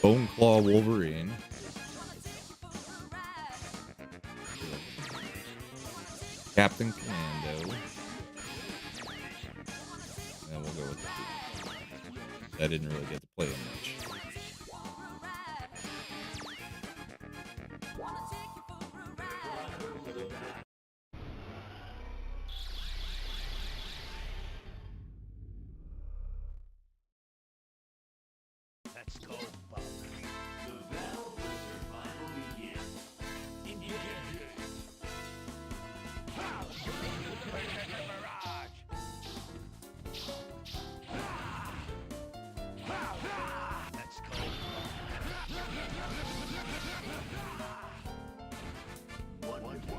Bone Claw Wolverine. Captain Commando. And we'll go with the two. I didn't really get to play him much. Let's go, Buck. The battle for survival begins. Engage. Let's go. Wonderful.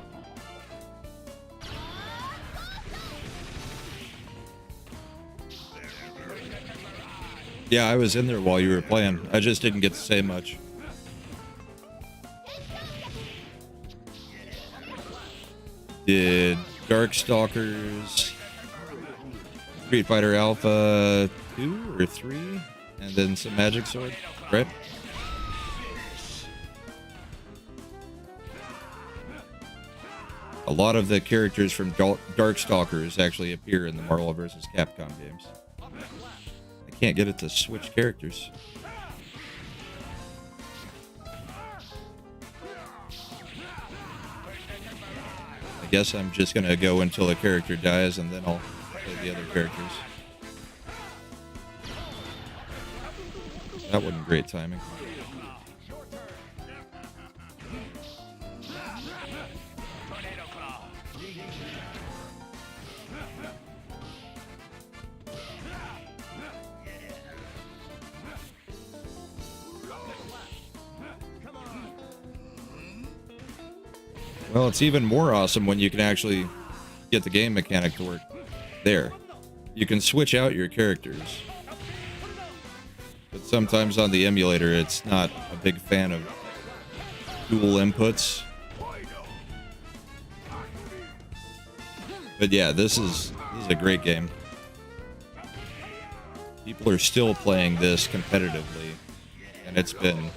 Yeah, I was in there while you were playing. I just didn't get to say much. Did Darkstalkers, Street Fighter Alpha 2 or 3, and then some Magic Sword, right? A lot of the characters from Darkstalkers actually appear in the Marvel vs. Capcom games. I can't get it to switch characters. I guess I'm just gonna go until a character dies and then I'll play the other characters. That wasn't great timing. Well, it's even more awesome when you can actually get the game mechanic to work. There. You can switch out your characters. But sometimes on the emulator, it's not a big fan of dual inputs. But yeah, this is a great game. People are still playing this competitively. And it's been...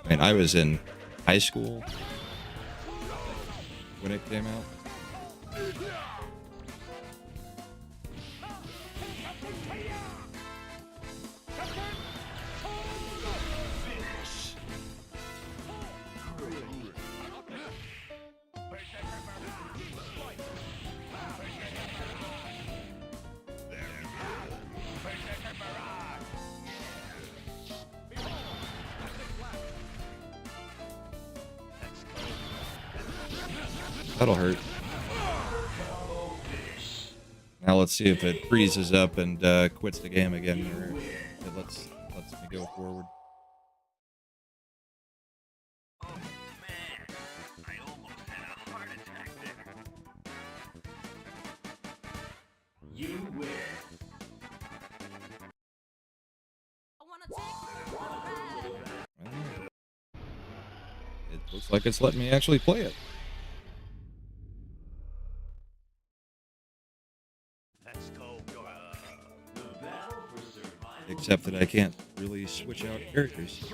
I mean, I was in high school when it came out. That'll hurt. Now let's see if it freezes up and quits the game again, or it lets me go forward. Oh man, I almost had a heart attack there. You win. Well, it looks like it's letting me actually play it. Except that I can't really switch out characters.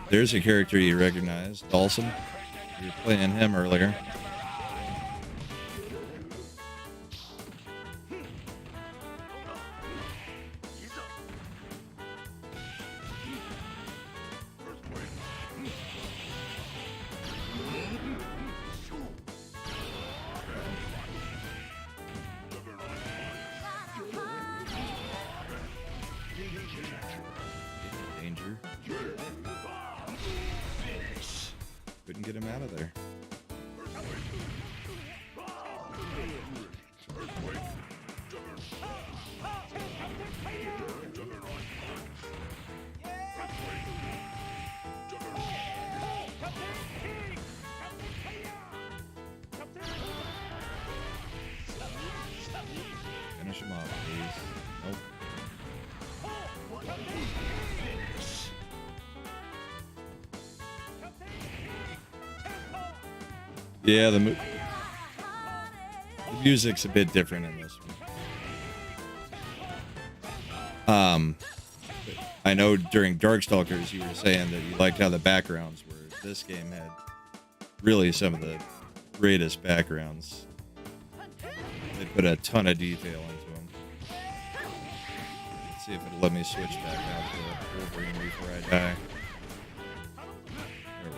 There's a character you recognize, Dawson. You were playing him earlier. get him out of there. Finish him off, please. Nope. Yeah, the music's a bit different in this one. I know during Darkstalkers you were saying that you liked how the backgrounds were. This game had really some of the greatest backgrounds. They put a ton of detail into them. Let's see if it'll let me switch back out to Wolverine before I die. There we go.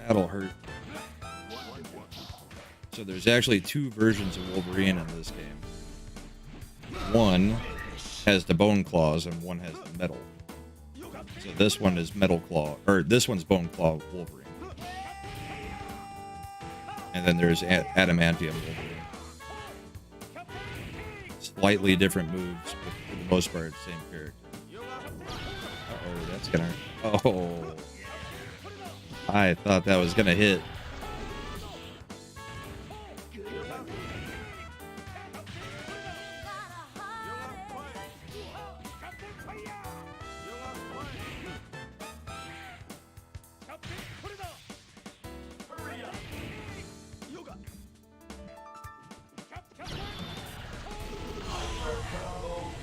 That'll hurt. So there's actually two versions of Wolverine in this game. One has the bone claws and one has the metal. So this one is metal claw, or this one's bone claw Wolverine. And then there's adamantium Wolverine. Slightly different moves, but for the most part, same character. Uh-oh, that's gonna... Oh... I thought that was gonna hit.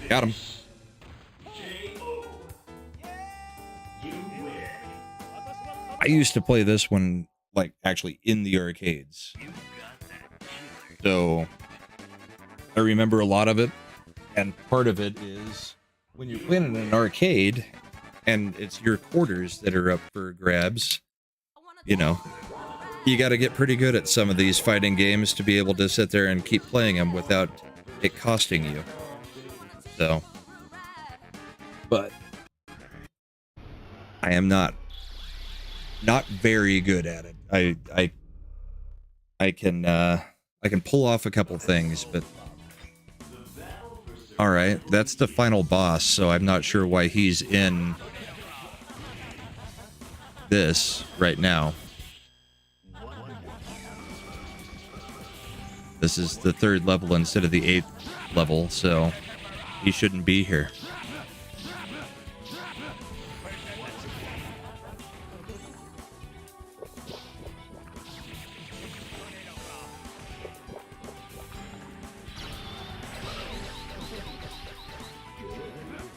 Got him. I used to play this one, like, actually in the arcades. So, I remember a lot of it. And part of it is, when you're playing in an arcade, and it's your quarters that are up for grabs, you know, you got to get pretty good at some of these fighting games to be able to sit there and keep playing them without it costing you. So, but I am not very good at it. I can pull off a couple things, but all right, that's the final boss, so I'm not sure why he's in this right now. This is the 3rd level instead of the 8th level, so he shouldn't be here.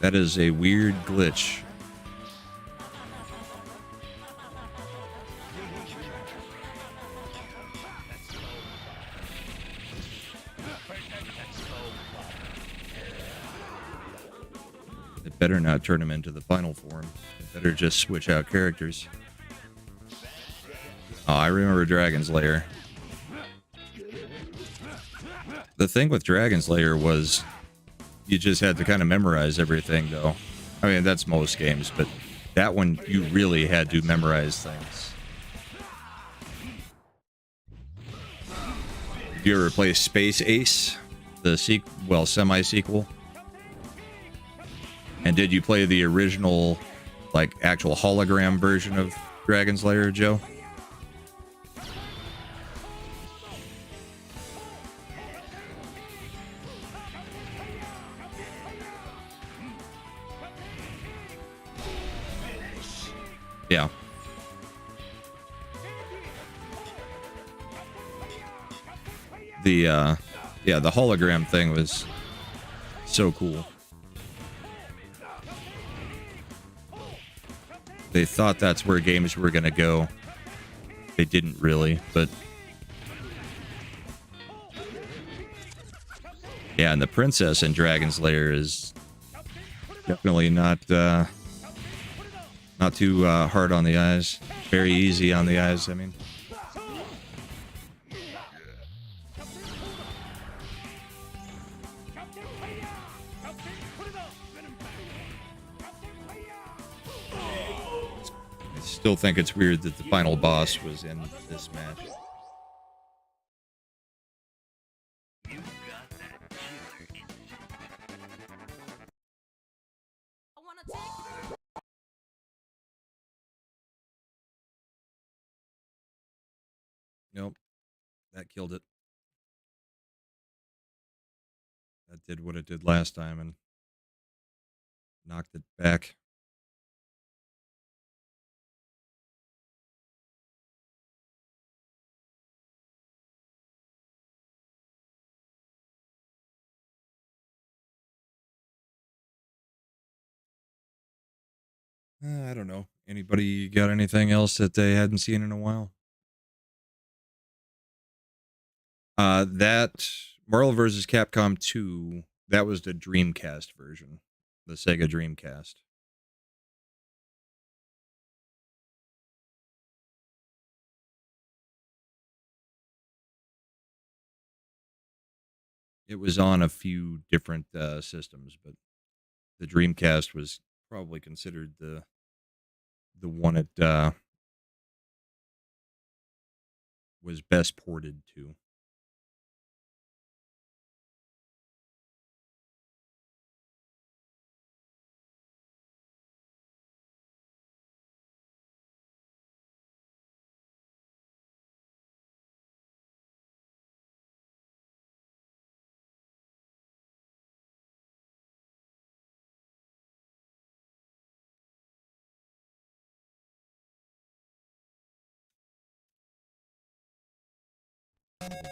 That is a weird glitch. It better not turn him into the final form. It better just switch out characters. Oh, I remember Dragon's Lair. The thing with Dragon's Lair was you just had to kind of memorize everything, though. I mean, that's most games, but that one, you really had to memorize things. Did you ever play Space Ace? The semi-sequel? And did you play the original, like, actual hologram version of Dragon's Lair, Joe? Yeah. The hologram thing was so cool. They thought that's where games were gonna go. They didn't really, but yeah, and the princess in Dragon's Lair is definitely not Not too hard on the eyes. Very easy on the eyes, I mean. I still think it's weird that the final boss was in this match. Nope. That killed it. That did what it did last time and knocked it back. I don't know. Anybody got anything else that they hadn't seen in a while? That Marvel vs. Capcom 2, that was the Dreamcast version. The Sega Dreamcast. It was on a few different systems, but the Dreamcast was probably considered the one it was best ported to.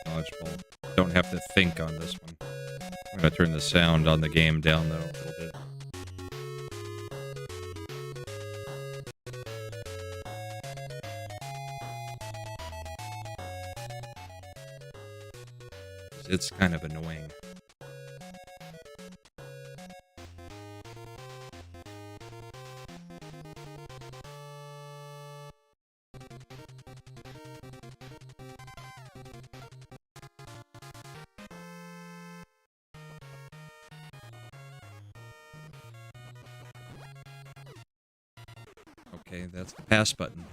Dodgeball. Don't have to think on this one. I'm gonna turn the sound on the game down though a little bit. It's kind of annoying. Okay, that's the pass button.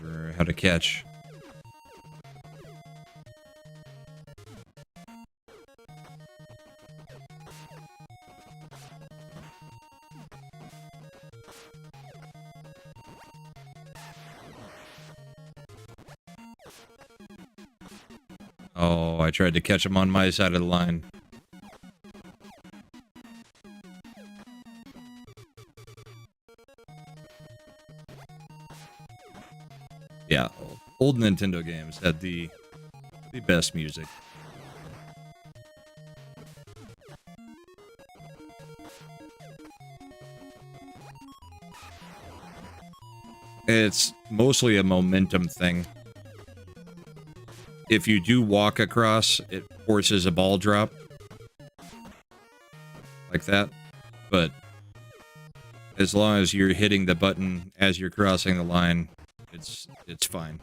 Or how to catch. Oh, I tried to catch him on my side of the line. Yeah, old Nintendo games had the best music. It's mostly a momentum thing. If you do walk across, it forces a ball drop. Like that. But as long as you're hitting the button as you're crossing the line, it's fine.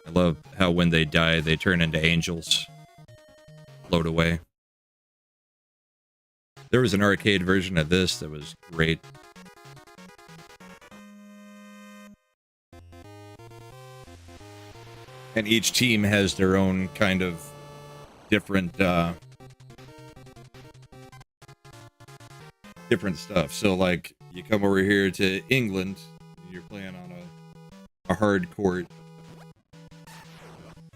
I love how when they die, they turn into angels. Float away. There was an arcade version of this that was great. And each team has their own kind of different stuff. So like you come over here to England, you're playing on a hard court.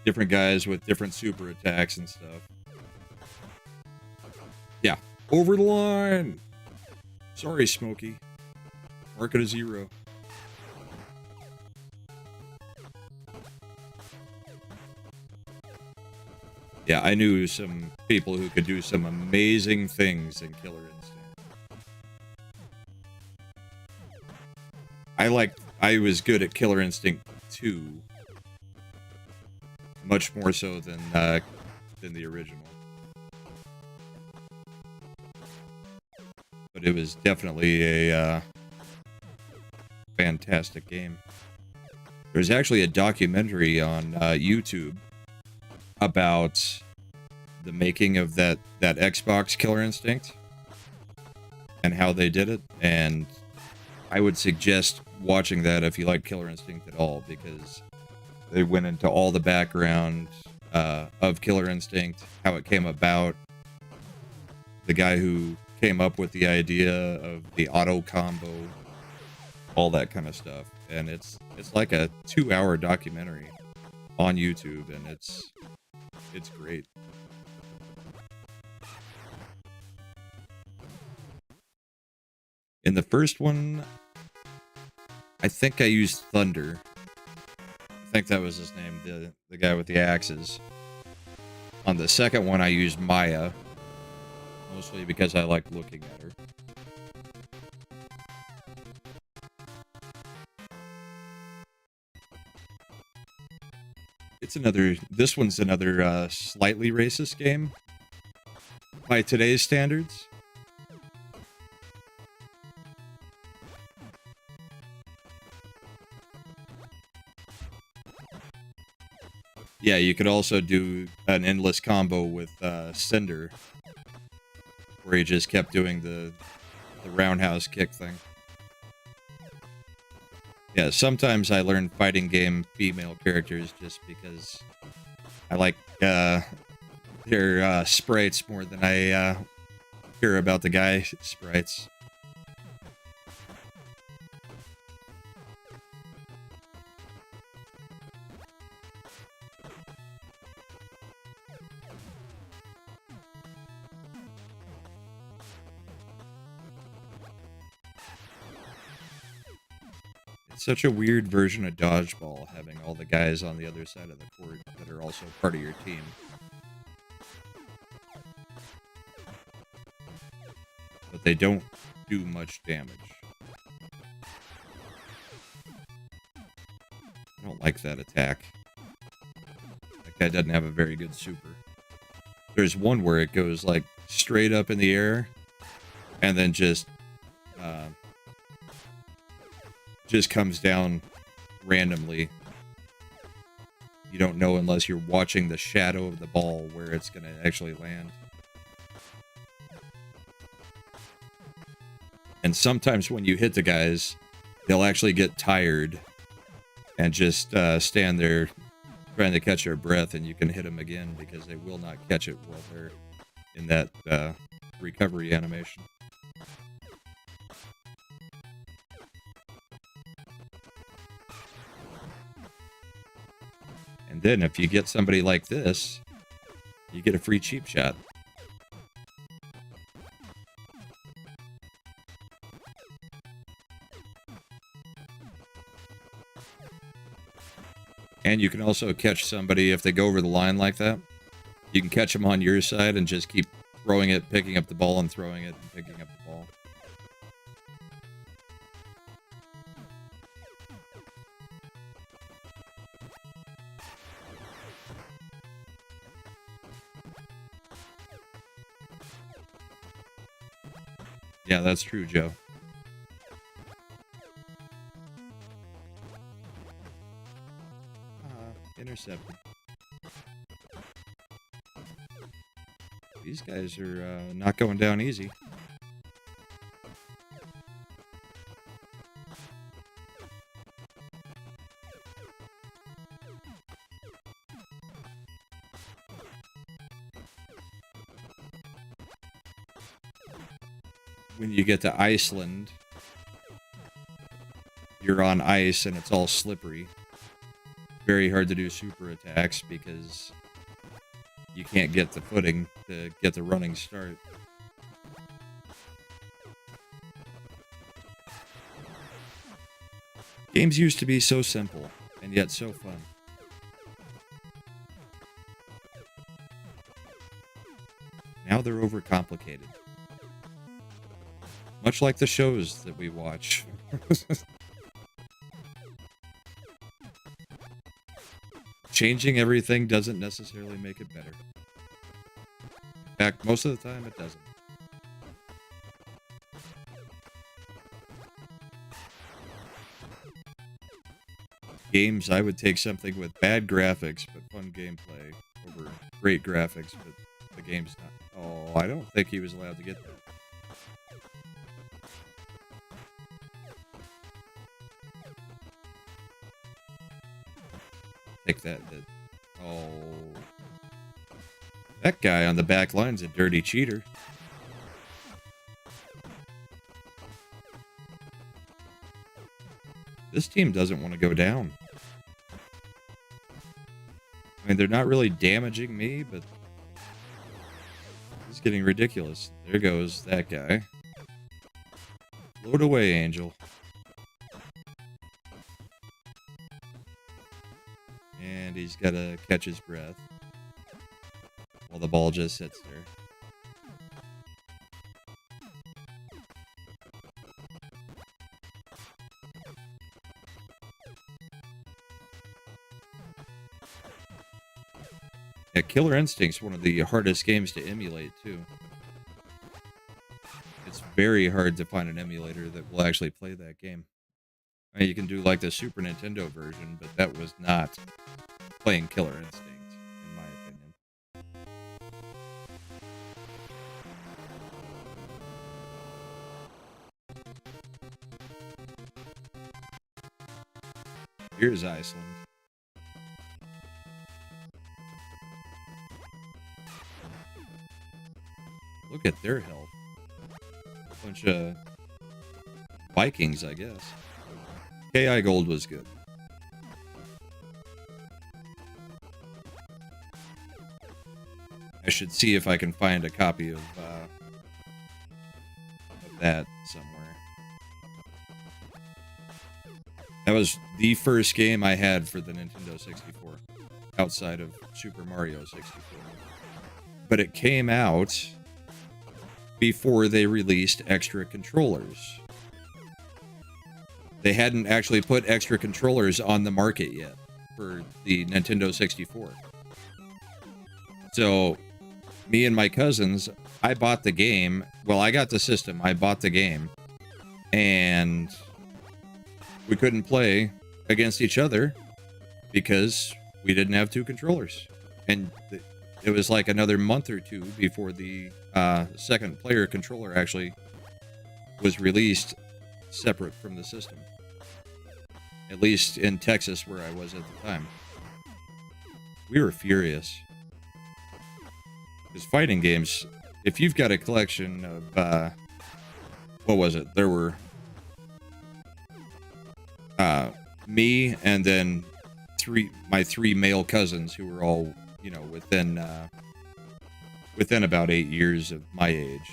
Different guys with different super attacks and stuff. Yeah. Over the line! Sorry, Smokey. Mark it a 0. Yeah, I knew some people who could do some amazing things in Killer Instinct. I was good at Killer Instinct 2, much more so than the original. But it was definitely a fantastic game. There's actually a documentary on YouTube about the making of that Xbox Killer Instinct and how they did it, and I would suggest watching that if you like Killer Instinct at all, because they went into all the background of Killer Instinct, how it came about, the guy who came up with the idea of the auto combo, all that kind of stuff. And it's like a 2-hour documentary on YouTube, and it's great. In the first one, I think I used Thunder. I think that was his name, the guy with the axes. On the second one, I used Maya, mostly because I liked looking at her. This one's another slightly racist game by today's standards. Yeah, you could also do an endless combo with Cinder, where he just kept doing the roundhouse kick thing. Yeah, sometimes I learn fighting game female characters just because I like their sprites more than I care about the guy sprites. Such a weird version of dodgeball, having all the guys on the other side of the court that are also part of your team. But they don't do much damage. I don't like that attack. That guy doesn't have a very good super. There's one where it goes like straight up in the air and then just comes down randomly. You don't know unless you're watching the shadow of the ball where it's going to actually land. And sometimes when you hit the guys, they'll actually get tired and just stand there trying to catch their breath, and you can hit them again because they will not catch it while they're in that recovery animation. And then if you get somebody like this, you get a free cheap shot. And you can also catch somebody if they go over the line like that. You can catch them on your side and just keep throwing it, picking up the ball and throwing it and picking up the ball. Yeah, that's true, Joe. Intercepted. These guys are not going down easy. When you get to Iceland, you're on ice and it's all slippery. Very hard to do super attacks because you can't get the footing to get the running start. Games used to be so simple and yet so fun. Now they're overcomplicated. Much like the shows that we watch. Changing everything doesn't necessarily make it better. In fact, most of the time it doesn't. Games, I would take something with bad graphics but fun gameplay over great graphics but the game's not. Oh, I don't think he was allowed to get that. Take that. Oh. That guy on the back line's a dirty cheater. This team doesn't want to go down. I mean, they're not really damaging me, but it's getting ridiculous. There goes that guy. Load away, Angel. And he's got to catch his breath while the ball just sits there. Yeah, Killer Instinct's one of the hardest games to emulate, too. It's very hard to find an emulator that will actually play that game. I mean, you can do like the Super Nintendo version, but that was not playing Killer Instinct, in my opinion. Here's Iceland. Look at their health. Bunch of Vikings, I guess. KI Gold was good. I should see if I can find a copy of that somewhere. That was the first game I had for the Nintendo 64, outside of Super Mario 64. But it came out before they released extra controllers. They hadn't actually put extra controllers on the market yet for the Nintendo 64. So, me and my cousins, I bought the game. Well, I got the system. I bought the game. And we couldn't play against each other because we didn't have two controllers. And it was like another month or two before the second player controller actually was released separate from the system. At least in Texas, where I was at the time. We were furious. Because fighting games, if you've got a collection of, what was it? There were me and then my three male cousins who were all, you know, within about 8 years of my age.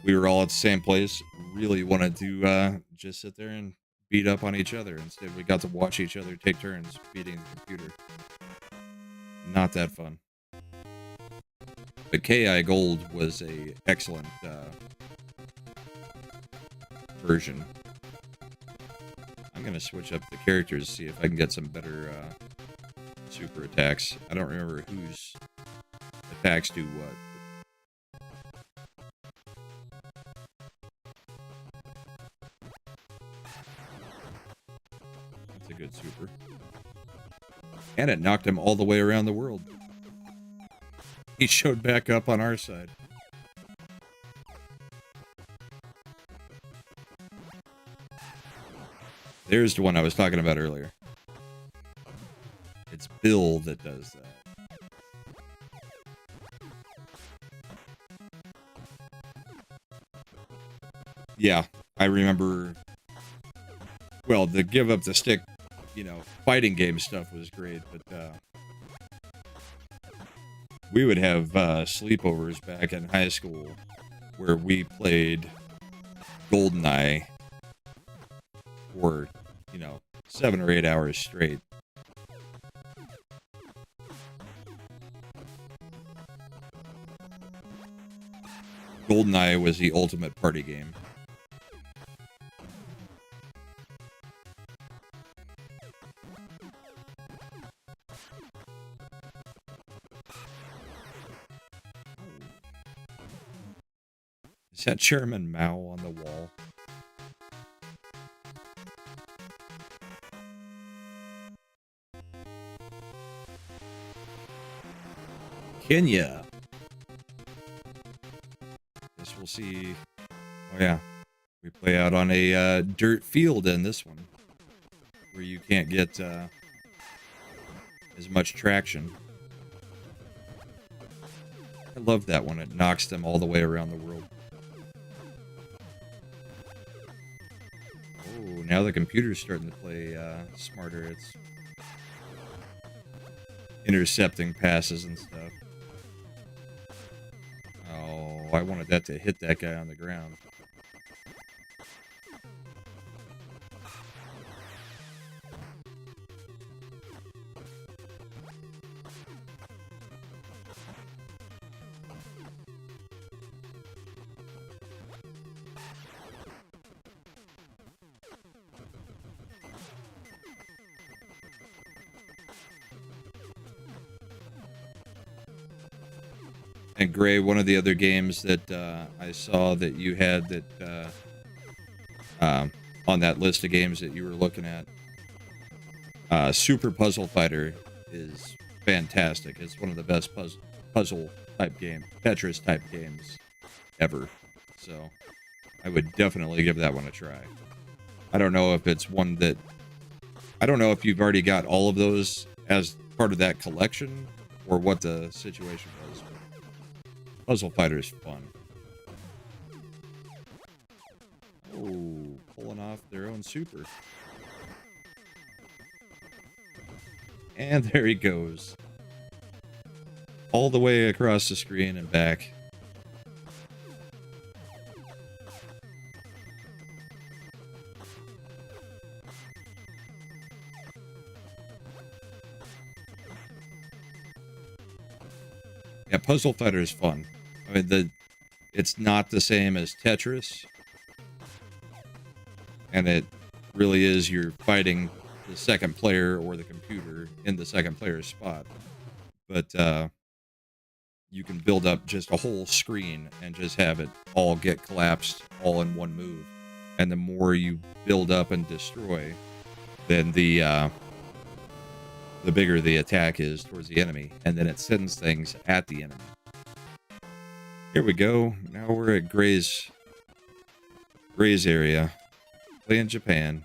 We were all at the same place, really wanted to just sit there and beat up on each other. Instead, we got to watch each other take turns beating the computer. Not that fun. But KI Gold was a excellent version. I'm going to switch up the characters, see if I can get some better super attacks. I don't remember whose attacks do what. That's a good super. And it knocked him all the way around the world. He showed back up on our side. There's the one I was talking about earlier. It's Bill that does that. Yeah, I remember. Well, the give up the stick, you know, fighting game stuff was great, but we would have sleepovers back in high school where we played GoldenEye for, you know, 7 or 8 hours straight. GoldenEye was the ultimate party game. Is that Chairman Mao on the wall? Kenya. Guess we'll see. Oh yeah, we play out on a dirt field in this one, where you can't get as much traction. I love that one. It knocks them all the way around the world. Oh, now the computer's starting to play smarter. It's intercepting passes and stuff. Oh, I wanted that to hit that guy on the ground. And Gray, one of the other games that I saw that you had that on that list of games that you were looking at, Super Puzzle Fighter is fantastic. It's one of the best puzzle type game, Tetris type games ever. So I would definitely give that one a try. I don't know if it's one that, I don't know if you've already got all of those as part of that collection or what the situation was. Puzzle Fighter is fun. Oh, pulling off their own super. And there he goes. All the way across the screen and back. Yeah, Puzzle Fighter is fun. I mean, it's not the same as Tetris. And it really is you're fighting the second player or the computer in the second player's spot. But you can build up just a whole screen and just have it all get collapsed all in one move. And the more you build up and destroy, then the bigger the attack is towards the enemy, and then it sends things at the enemy. Here we go. Now we're at Gray's area. Playing Japan.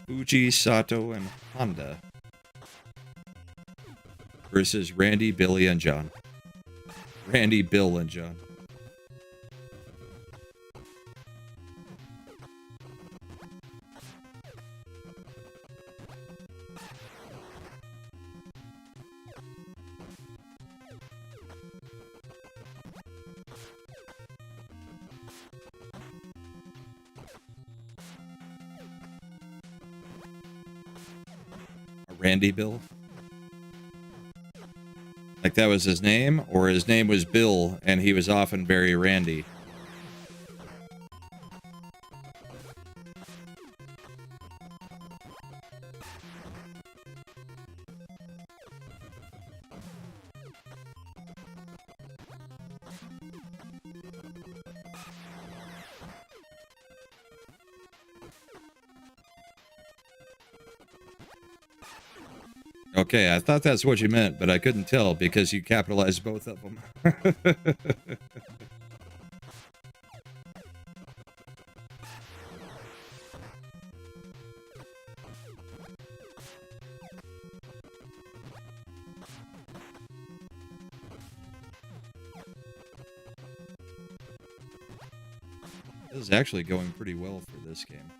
Fuji, Sato, and Honda versus Randy, Billy, and John. Randy, Bill, and John. Randy Bill? Like that was his name? Or his name was Bill and he was often very Randy? Okay, I thought that's what you meant, but I couldn't tell because you capitalized both of them. This is actually going pretty well for this game.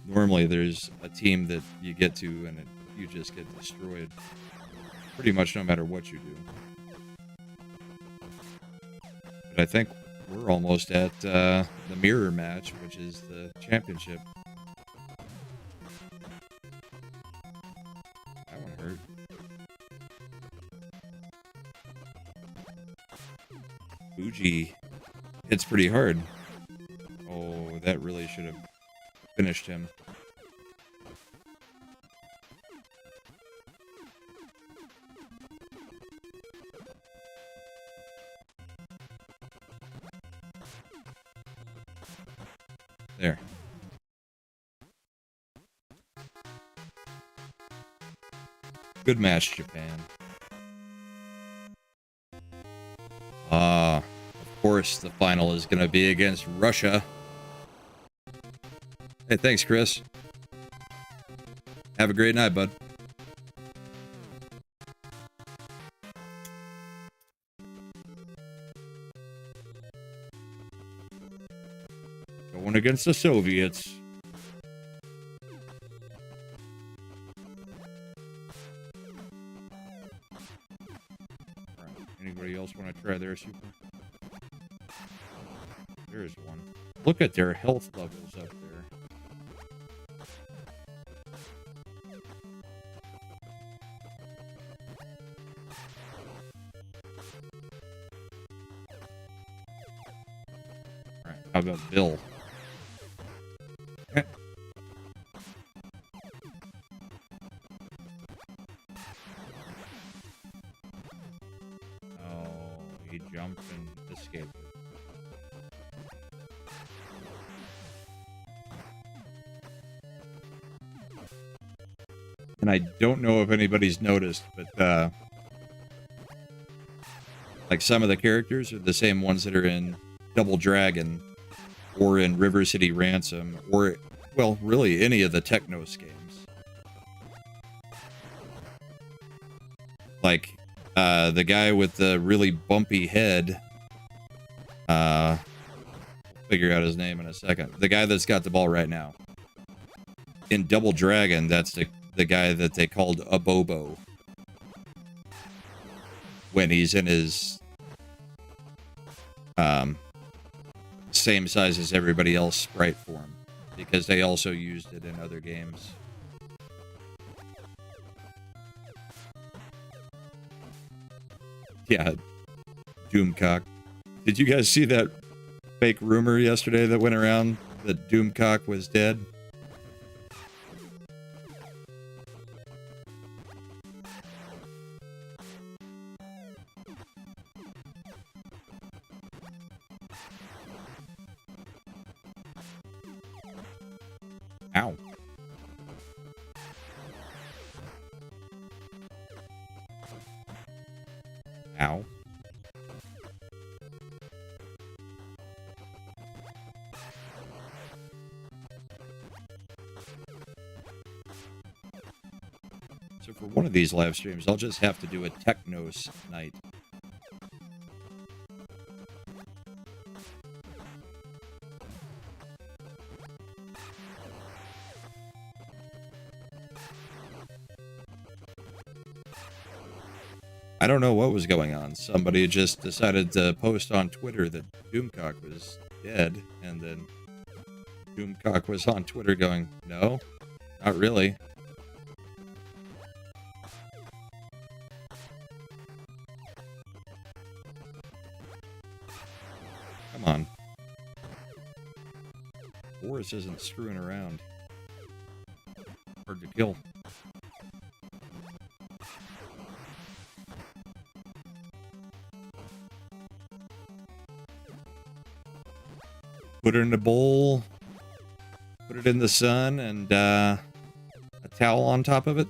Normally there's a team that you get to and you just get destroyed pretty much no matter what you do. But I think we're almost at the mirror match, which is the championship. Fuji hits pretty hard. Oh, that really should have finished him. There. Good match, Japan. Of course, the final is going to be against Russia. Hey, thanks, Chris. Have a great night, bud. Going against the Soviets. Anybody else want to try their super? There's one. Look at their health levels up there. Alright, how about Bill? He jumped and escaped. And I don't know if anybody's noticed, but like some of the characters are the same ones that are in Double Dragon or in River City Ransom or, well, really any of the Technos games. Like the guy with the really bumpy head, figure out his name in a second. The guy that's got the ball right now. In Double Dragon, that's the guy that they called a Bobo. When he's in his same size as everybody else sprite form. Because they also used it in other games. Yeah, Doomcock. Did you guys see that fake rumor yesterday that went around that Doomcock was dead? Ow. Ow. So for one of these live streams, I'll just have to do a Technos night. I don't know what was going on. Somebody just decided to post on Twitter that Doomcock was dead, and then Doomcock was on Twitter going, no, not really. Come on. Boris isn't screwing around. Hard to kill. Put it in a bowl, put it in the sun, and a towel on top of it.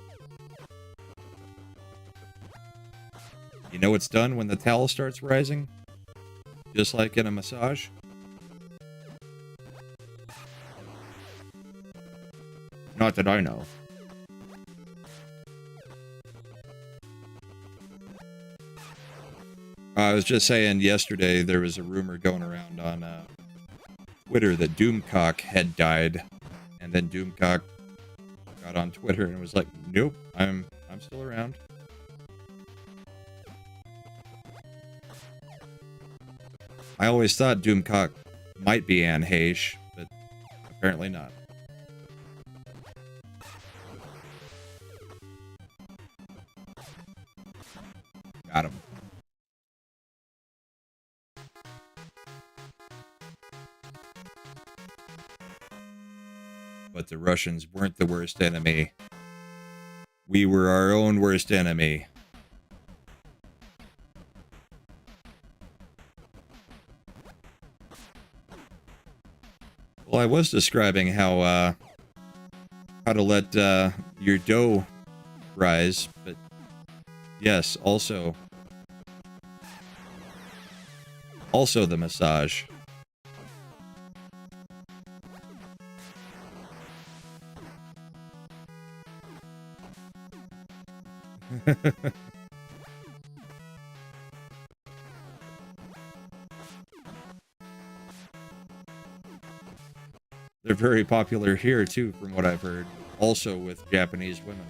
You know it's done when the towel starts rising? Just like in a massage. Not that I know. I was just saying yesterday there was a rumor going around on Twitter that Doomcock had died, and then Doomcock got on Twitter and was like, "Nope, I'm still around." I always thought Doomcock might be Anne Heche, but apparently not. Got him. But the Russians weren't the worst enemy. We were our own worst enemy. Well, I was describing how to let your dough rise, but yes, also the massage. They're very popular here too, from what I've heard. Also with Japanese women.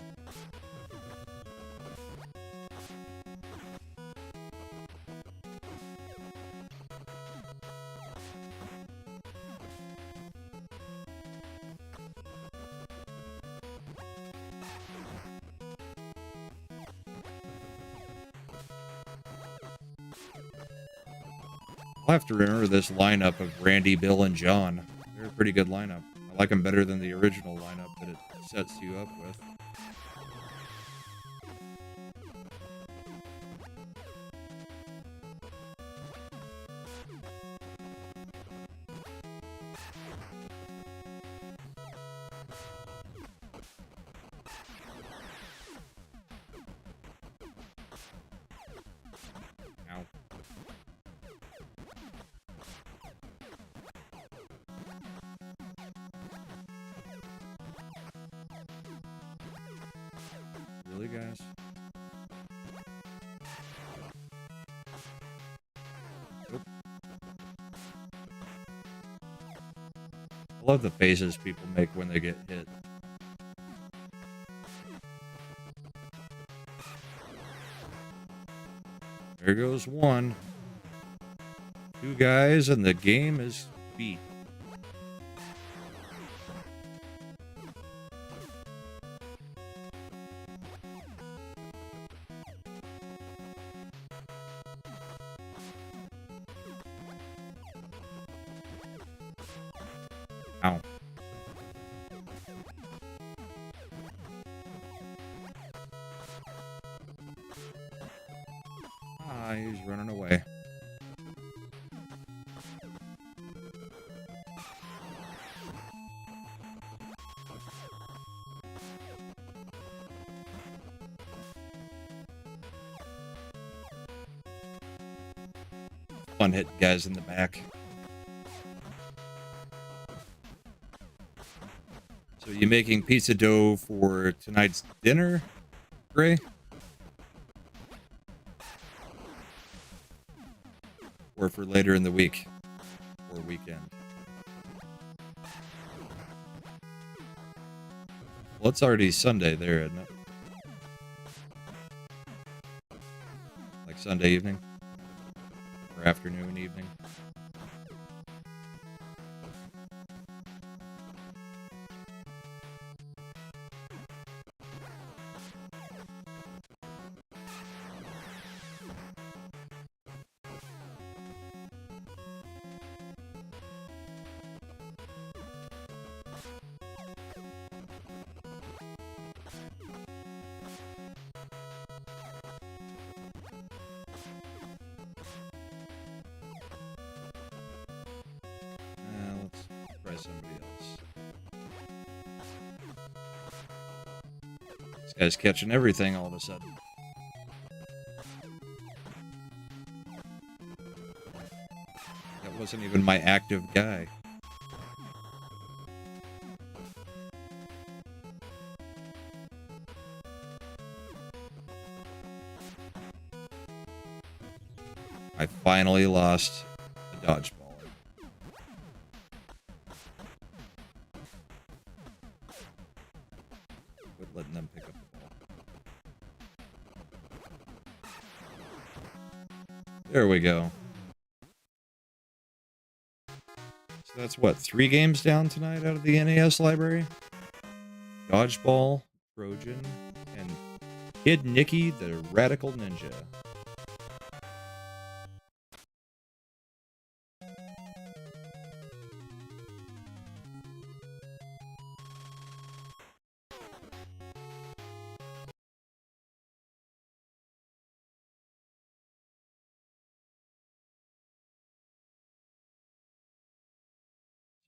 I'll have to remember this lineup of Randy, Bill, and John. They're a pretty good lineup. I like them better than the original lineup that it sets you up with. Ow. Really, guys? Oop. I love the faces people make when they get hit. There goes one. Two guys, and the game is beat. Ow. Ah, he's running away. Fun hitting guys in the back. So you making pizza dough for tonight's dinner, Gray? Or for later in the week? Or weekend? Well, it's already Sunday there, isn't it? Like Sunday evening? Or afternoon, evening? Let's try somebody else. This guy's catching everything all of a sudden. That wasn't even my active guy. I finally lost the dodgeball. Quit letting them pick up the ball. There we go. So that's what, 3 games down tonight out of the NES library? Dodgeball, Trojan, and Kid Niki the Radical Ninja.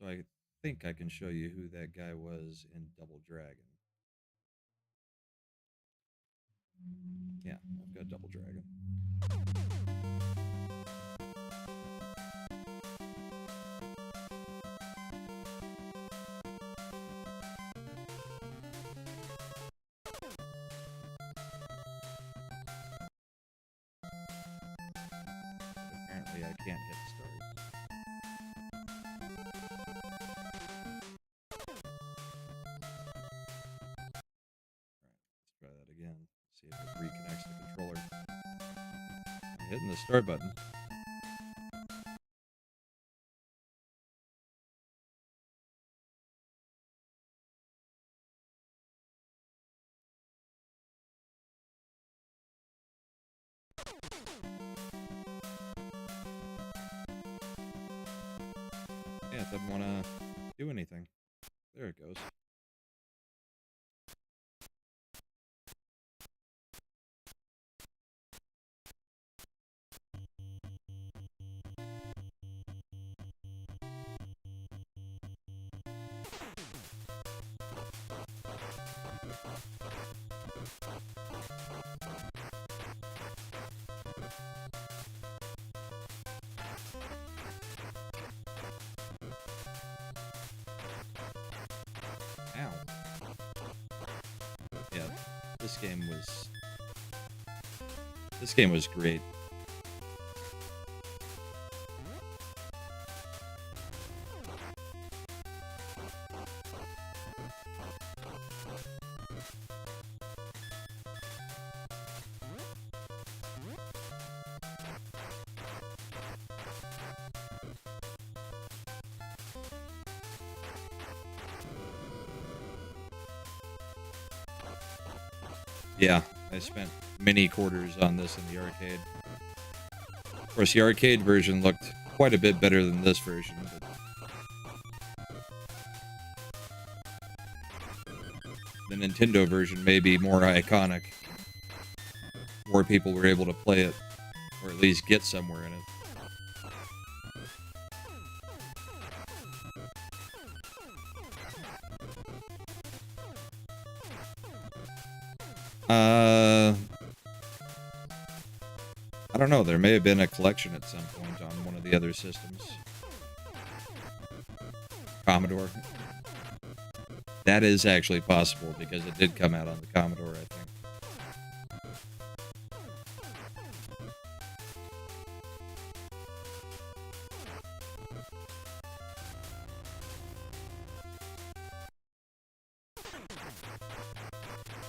So I think I can show you who that guy was in Double Dragon. Yeah, I've got Double Dragon. Apparently I can't hit start. Alright, let's try that again. See if it reconnects the controller. I'm hitting the start button. Yeah, it doesn't want to do anything. There it goes. Ow. Yeah, this game was great. Yeah, I spent many quarters on this in the arcade. Of course, the arcade version looked quite a bit better than this version, but the Nintendo version may be more iconic. More people were able to play it, or at least get somewhere in it. I don't know. There may have been a collection at some point on one of the other systems. Commodore. That is actually possible because it did come out on the Commodore, I think.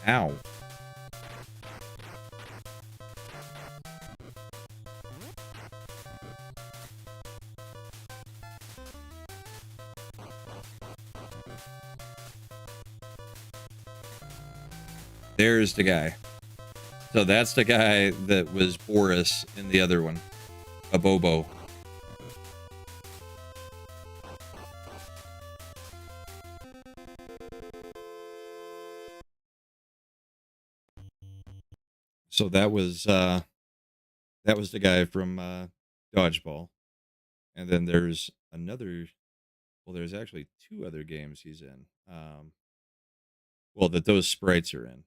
Ow. There's the guy. So that's the guy that was Boris in the other one. A Bobo. So that was the guy from Dodgeball. And then there's another, well, there's actually two other games he's in. Well, that those sprites are in.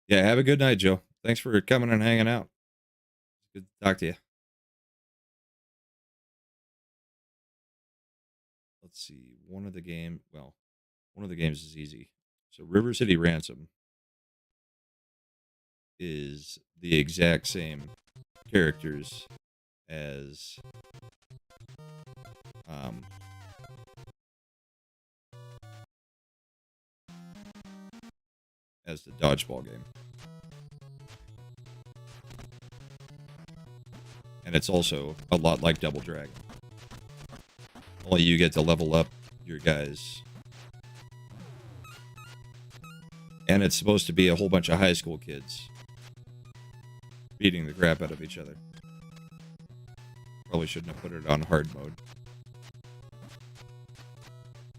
Yeah, have a good night, Joe. Thanks for coming and hanging out. Good to talk to you. Let's see. One of the games is easy. So River City Ransom is the exact same characters as the dodgeball game. And it's also a lot like Double Dragon. Only you get to level up your guys. And it's supposed to be a whole bunch of high school kids beating the crap out of each other. Probably shouldn't have put it on hard mode.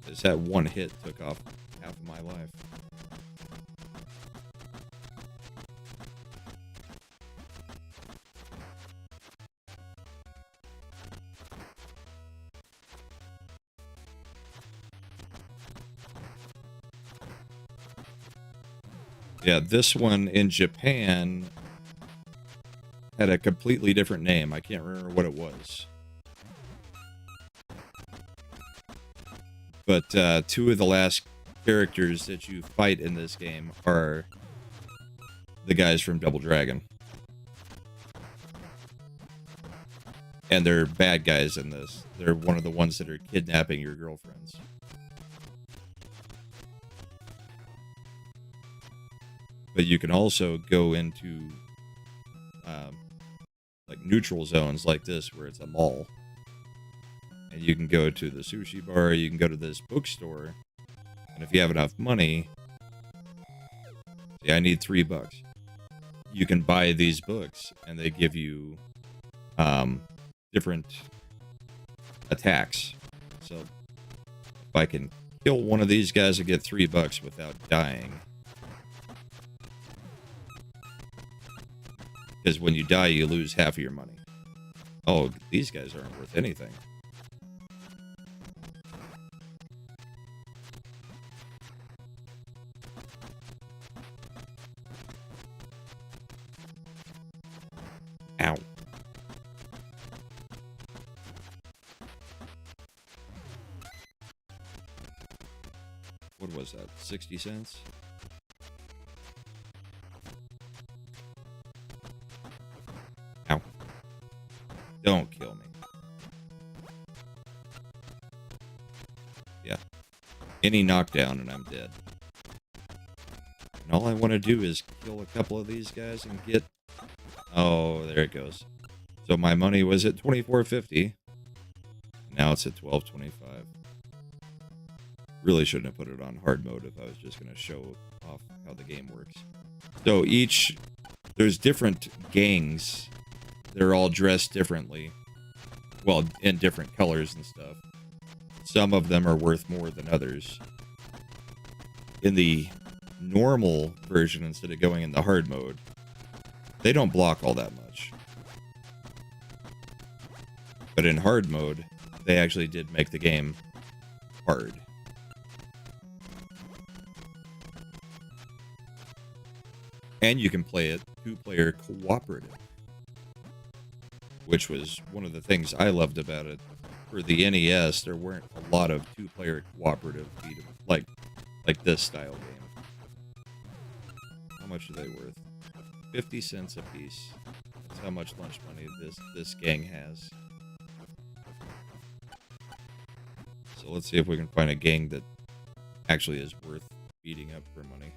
Because that one hit took off half of my life. Yeah, this one in Japan had a completely different name. I can't remember what it was. But two of the last characters that you fight in this game are the guys from Double Dragon. And they're bad guys in this. They're one of the ones that are kidnapping your girlfriends. But you can also go into like neutral zones like this where it's a mall. And you can go to the sushi bar, you can go to this bookstore, and if you have enough money, see, I need $3. You can buy these books, and they give you different attacks. So if I can kill one of these guys and get $3 without dying, because when you die, you lose half of your money. Oh, these guys aren't worth anything. Ow. What was that? 60 cents? Ow. Don't kill me. Yeah. Any knockdown and I'm dead. And all I want to do is kill a couple of these guys and get... Oh, there it goes. So my money was at $24.50. Now it's at $12.25. Really shouldn't have put it on hard mode if I was just going to show off how the game works. So there's different gangs. They're all dressed differently. Well, in different colors and stuff. Some of them are worth more than others. In the normal version, instead of going in the hard mode, they don't block all that much. But in hard mode, they actually did make the game hard. And you can play it 2-player cooperative, which was one of the things I loved about it. For the NES, there weren't a lot of 2-player cooperative like this style game. How much are they worth? 50 cents a piece. That's how much lunch money this gang has. So let's see if we can find a gang that actually is worth beating up for money.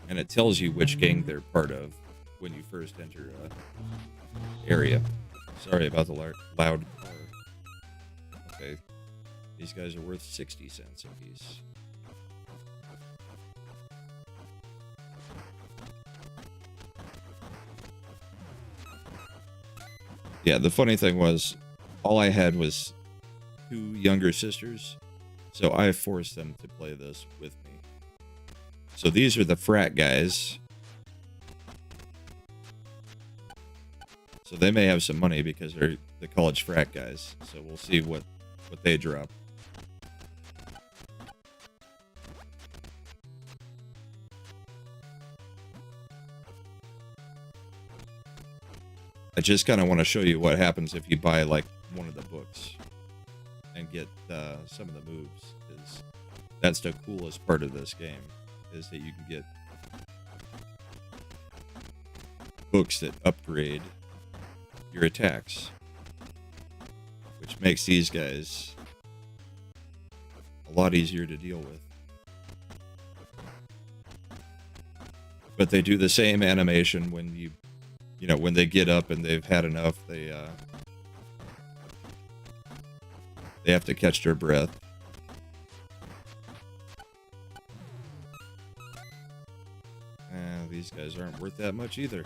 And it tells you which gang they're part of when you first enter an area. Sorry about the loud car. Okay. These guys are worth 60 cents a piece. Yeah, the funny thing was, all I had was 2 younger sisters, so I forced them to play this with me. So these are the frat guys. So they may have some money because they're the college frat guys. So we'll see what they drop. I just kind of want to show you what happens if you buy like one of the books and get some of the moves, because that's the coolest part of this game, is that you can get books that upgrade your attacks, which makes these guys a lot easier to deal with. But they do the same animation when when they get up and they've had enough, they have to catch their breath. These guys aren't worth that much either.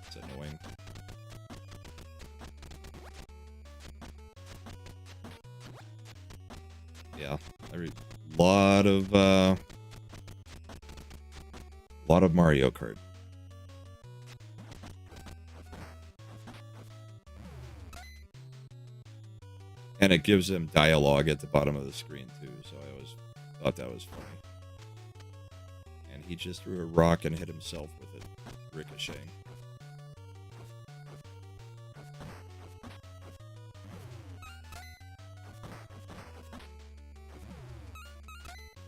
It's annoying. Yeah, lot of Mario Kart. And it gives them dialogue at the bottom of the screen too, so I always Thought that was funny. And he just threw a rock and hit himself with it, ricocheting.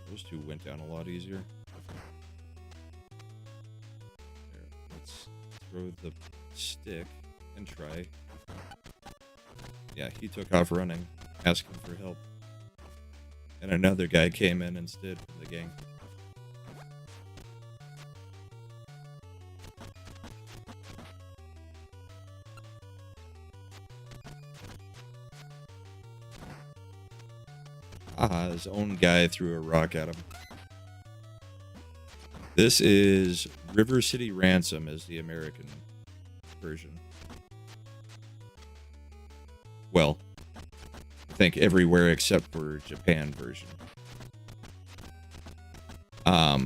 Those two went down a lot easier. There, let's throw the stick and try. Yeah, he took off running, asking for help. And another guy came in instead from the gang. His own guy threw a rock at him. This is River City Ransom is the American version. Well, I think everywhere except for Japan version. I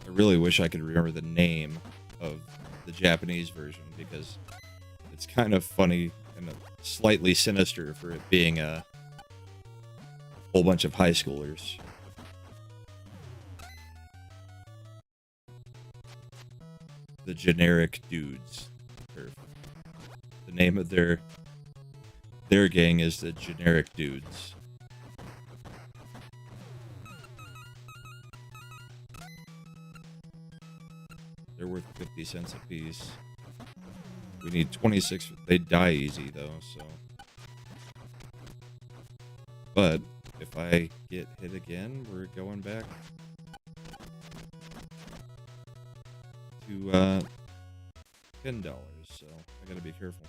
really wish I could remember the name of the Japanese version because it's kind of funny and slightly sinister for it being a whole bunch of high schoolers. The generic dudes. The name of their gang is the generic dudes. They're worth 50 cents a piece. We need 26. They die easy though, so. But if I get hit again, we're going back to $10. So I gotta be careful.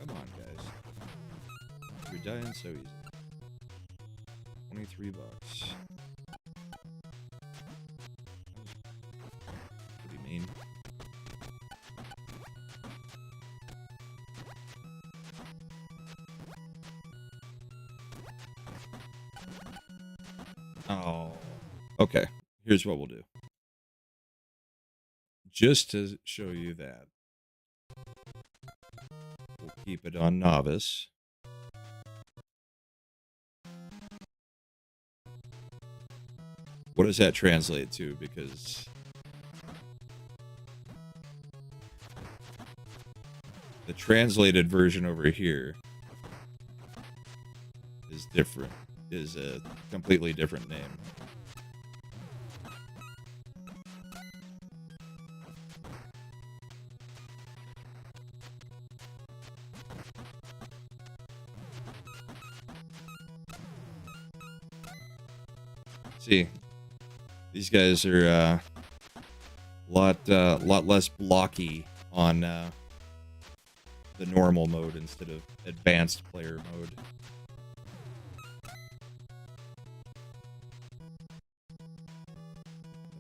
Come on, guys. You're dying so easy. 23 bucks. Pretty mean. Oh. Okay. Here's what we'll do. Just to show you that. We'll keep it on novice. What does that translate to? Because the translated version over here is different, is a completely different name. See, these guys are a lot less blocky on the normal mode instead of advanced player mode.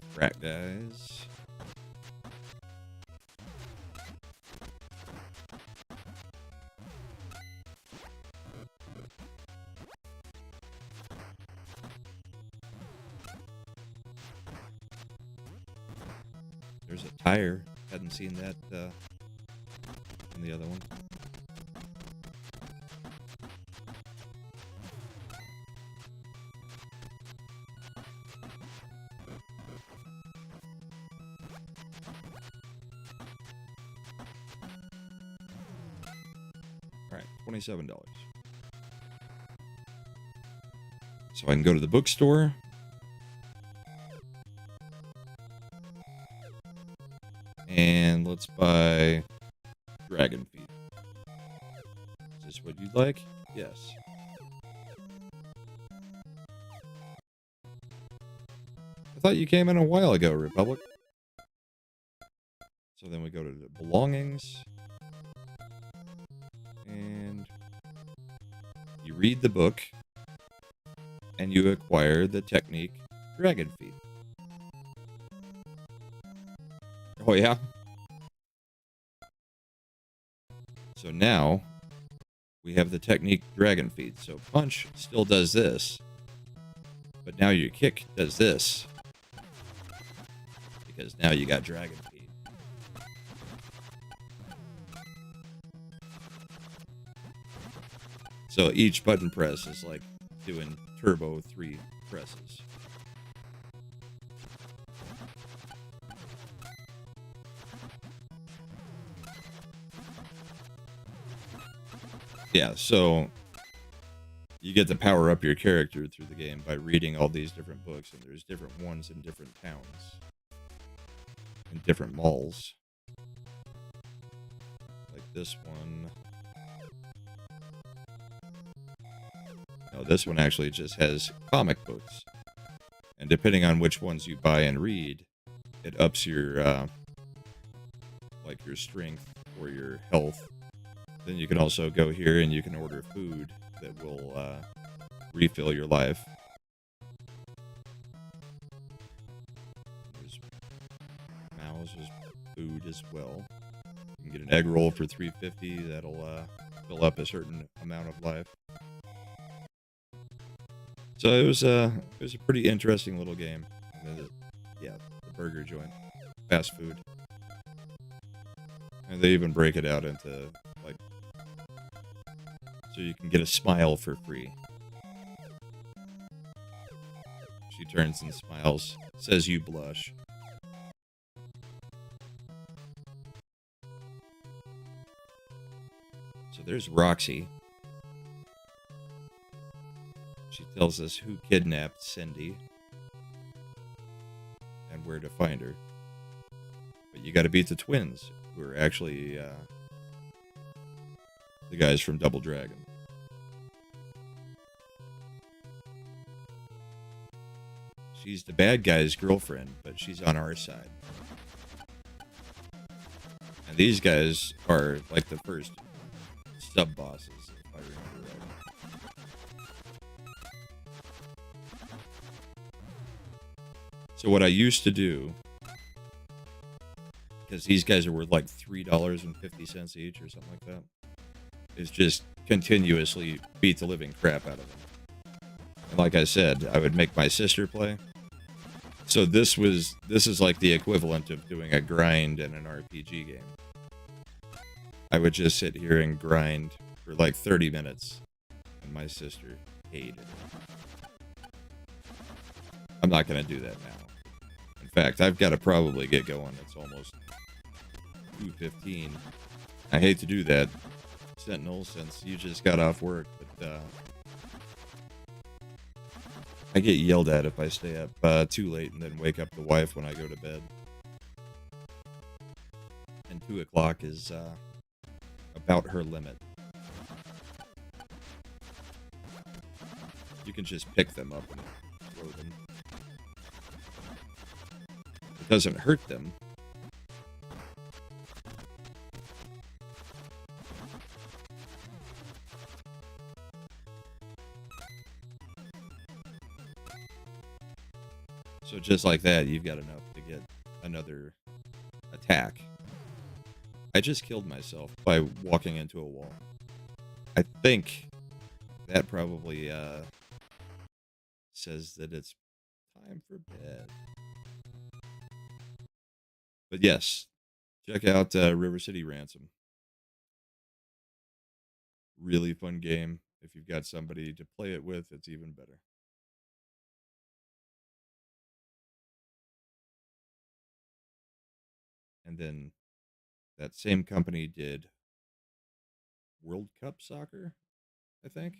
The frat guys. There's a tire. Hadn't seen that in the other one. All right, $27. So I can go to the bookstore. And let's buy Dragon Feet. Is this what you'd like? Yes. I thought you came in a while ago, Republic. So then we go to the belongings. And you read the book. and you acquire the technique Dragon Feet. Oh, yeah? So now we have the technique Dragon Feet. So punch still does this, but now your kick does this, because now you got Dragon Feet. So each button press is like doing turbo 3 presses. Yeah, so you get to power up your character through the game by reading all these different books, and there's different ones in different towns and different malls. Like this one. No, this one actually just has comic books. And depending on which ones you buy and read, it ups your like your strength or your health. Then you can also go here and you can order food that will refill your life. There's Mau's food as well. You can get an egg roll for $3.50. That'll fill up a certain amount of life. So it was a pretty interesting little game. Yeah, the burger joint, fast food, and they even break it out into like, so you can get a smile for free. She turns and smiles, says you blush. So there's Roxy. She tells us who kidnapped Cindy and where to find her. But you gotta beat the twins, who are actually the guys from Double Dragon. She's the bad guy's girlfriend, but she's on our side. And these guys are like the first sub-bosses, if I remember right. So what I used to do, because these guys are worth like $3.50 each or something like that, is just continuously beat the living crap out of them. And like I said, I would make my sister play. So this is like the equivalent of doing a grind in an RPG game. I would just sit here and grind for like 30 minutes, and my sister hated it. I'm not going to do that now. In fact, I've got to probably get going. It's almost 2:15. I hate to do that, Sentinel, since you just got off work, but I get yelled at if I stay up too late and then wake up the wife when I go to bed. And 2 o'clock is about her limit. You can just pick them up and throw them. It doesn't hurt them. So just like that, you've got enough to get another attack. I just killed myself by walking into a wall. I think that probably says that it's time for bed. But yes, check out River City Ransom. Really fun game. If you've got somebody to play it with, it's even better. And then that same company did World Cup Soccer, I think,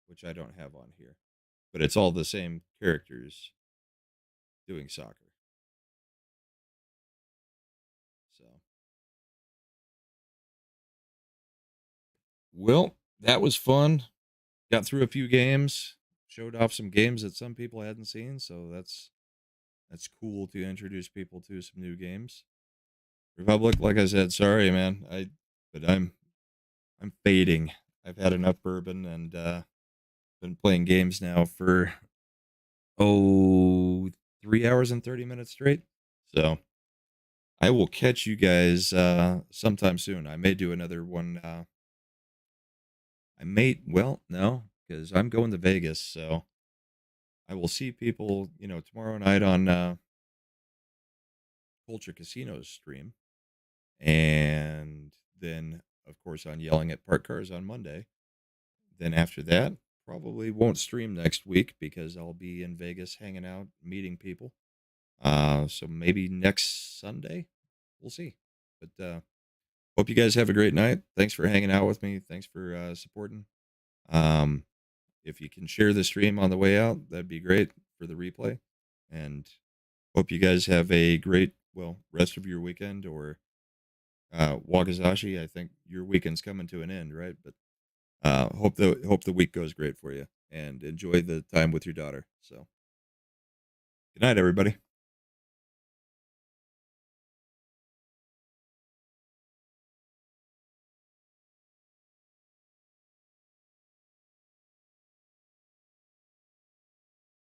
which I don't have on here. But it's all the same characters doing soccer. So, well, that was fun. Got through a few games, showed off some games that some people hadn't seen, so that's cool to introduce people to some new games. Republic, like I said, sorry, man. But I'm fading. I've had enough bourbon, and Been playing games now for 3 hours and 30 minutes straight. So I will catch you guys sometime soon. I may do another one. No, because I'm going to Vegas, so I will see people, tomorrow night on Culture Casino's stream, and then of course on Yelling at Park Cars on Monday. Then after that, probably won't stream next week because I'll be in Vegas hanging out, meeting people. So maybe next Sunday, we'll see. But hope you guys have a great night. Thanks for hanging out with me. Thanks for supporting. Um, if you can share the stream on the way out, that'd be great for the replay. And hope you guys have a great, rest of your weekend, or Wakazashi. I think your weekend's coming to an end, right? But hope the week goes great for you, and enjoy the time with your daughter. So good night, everybody.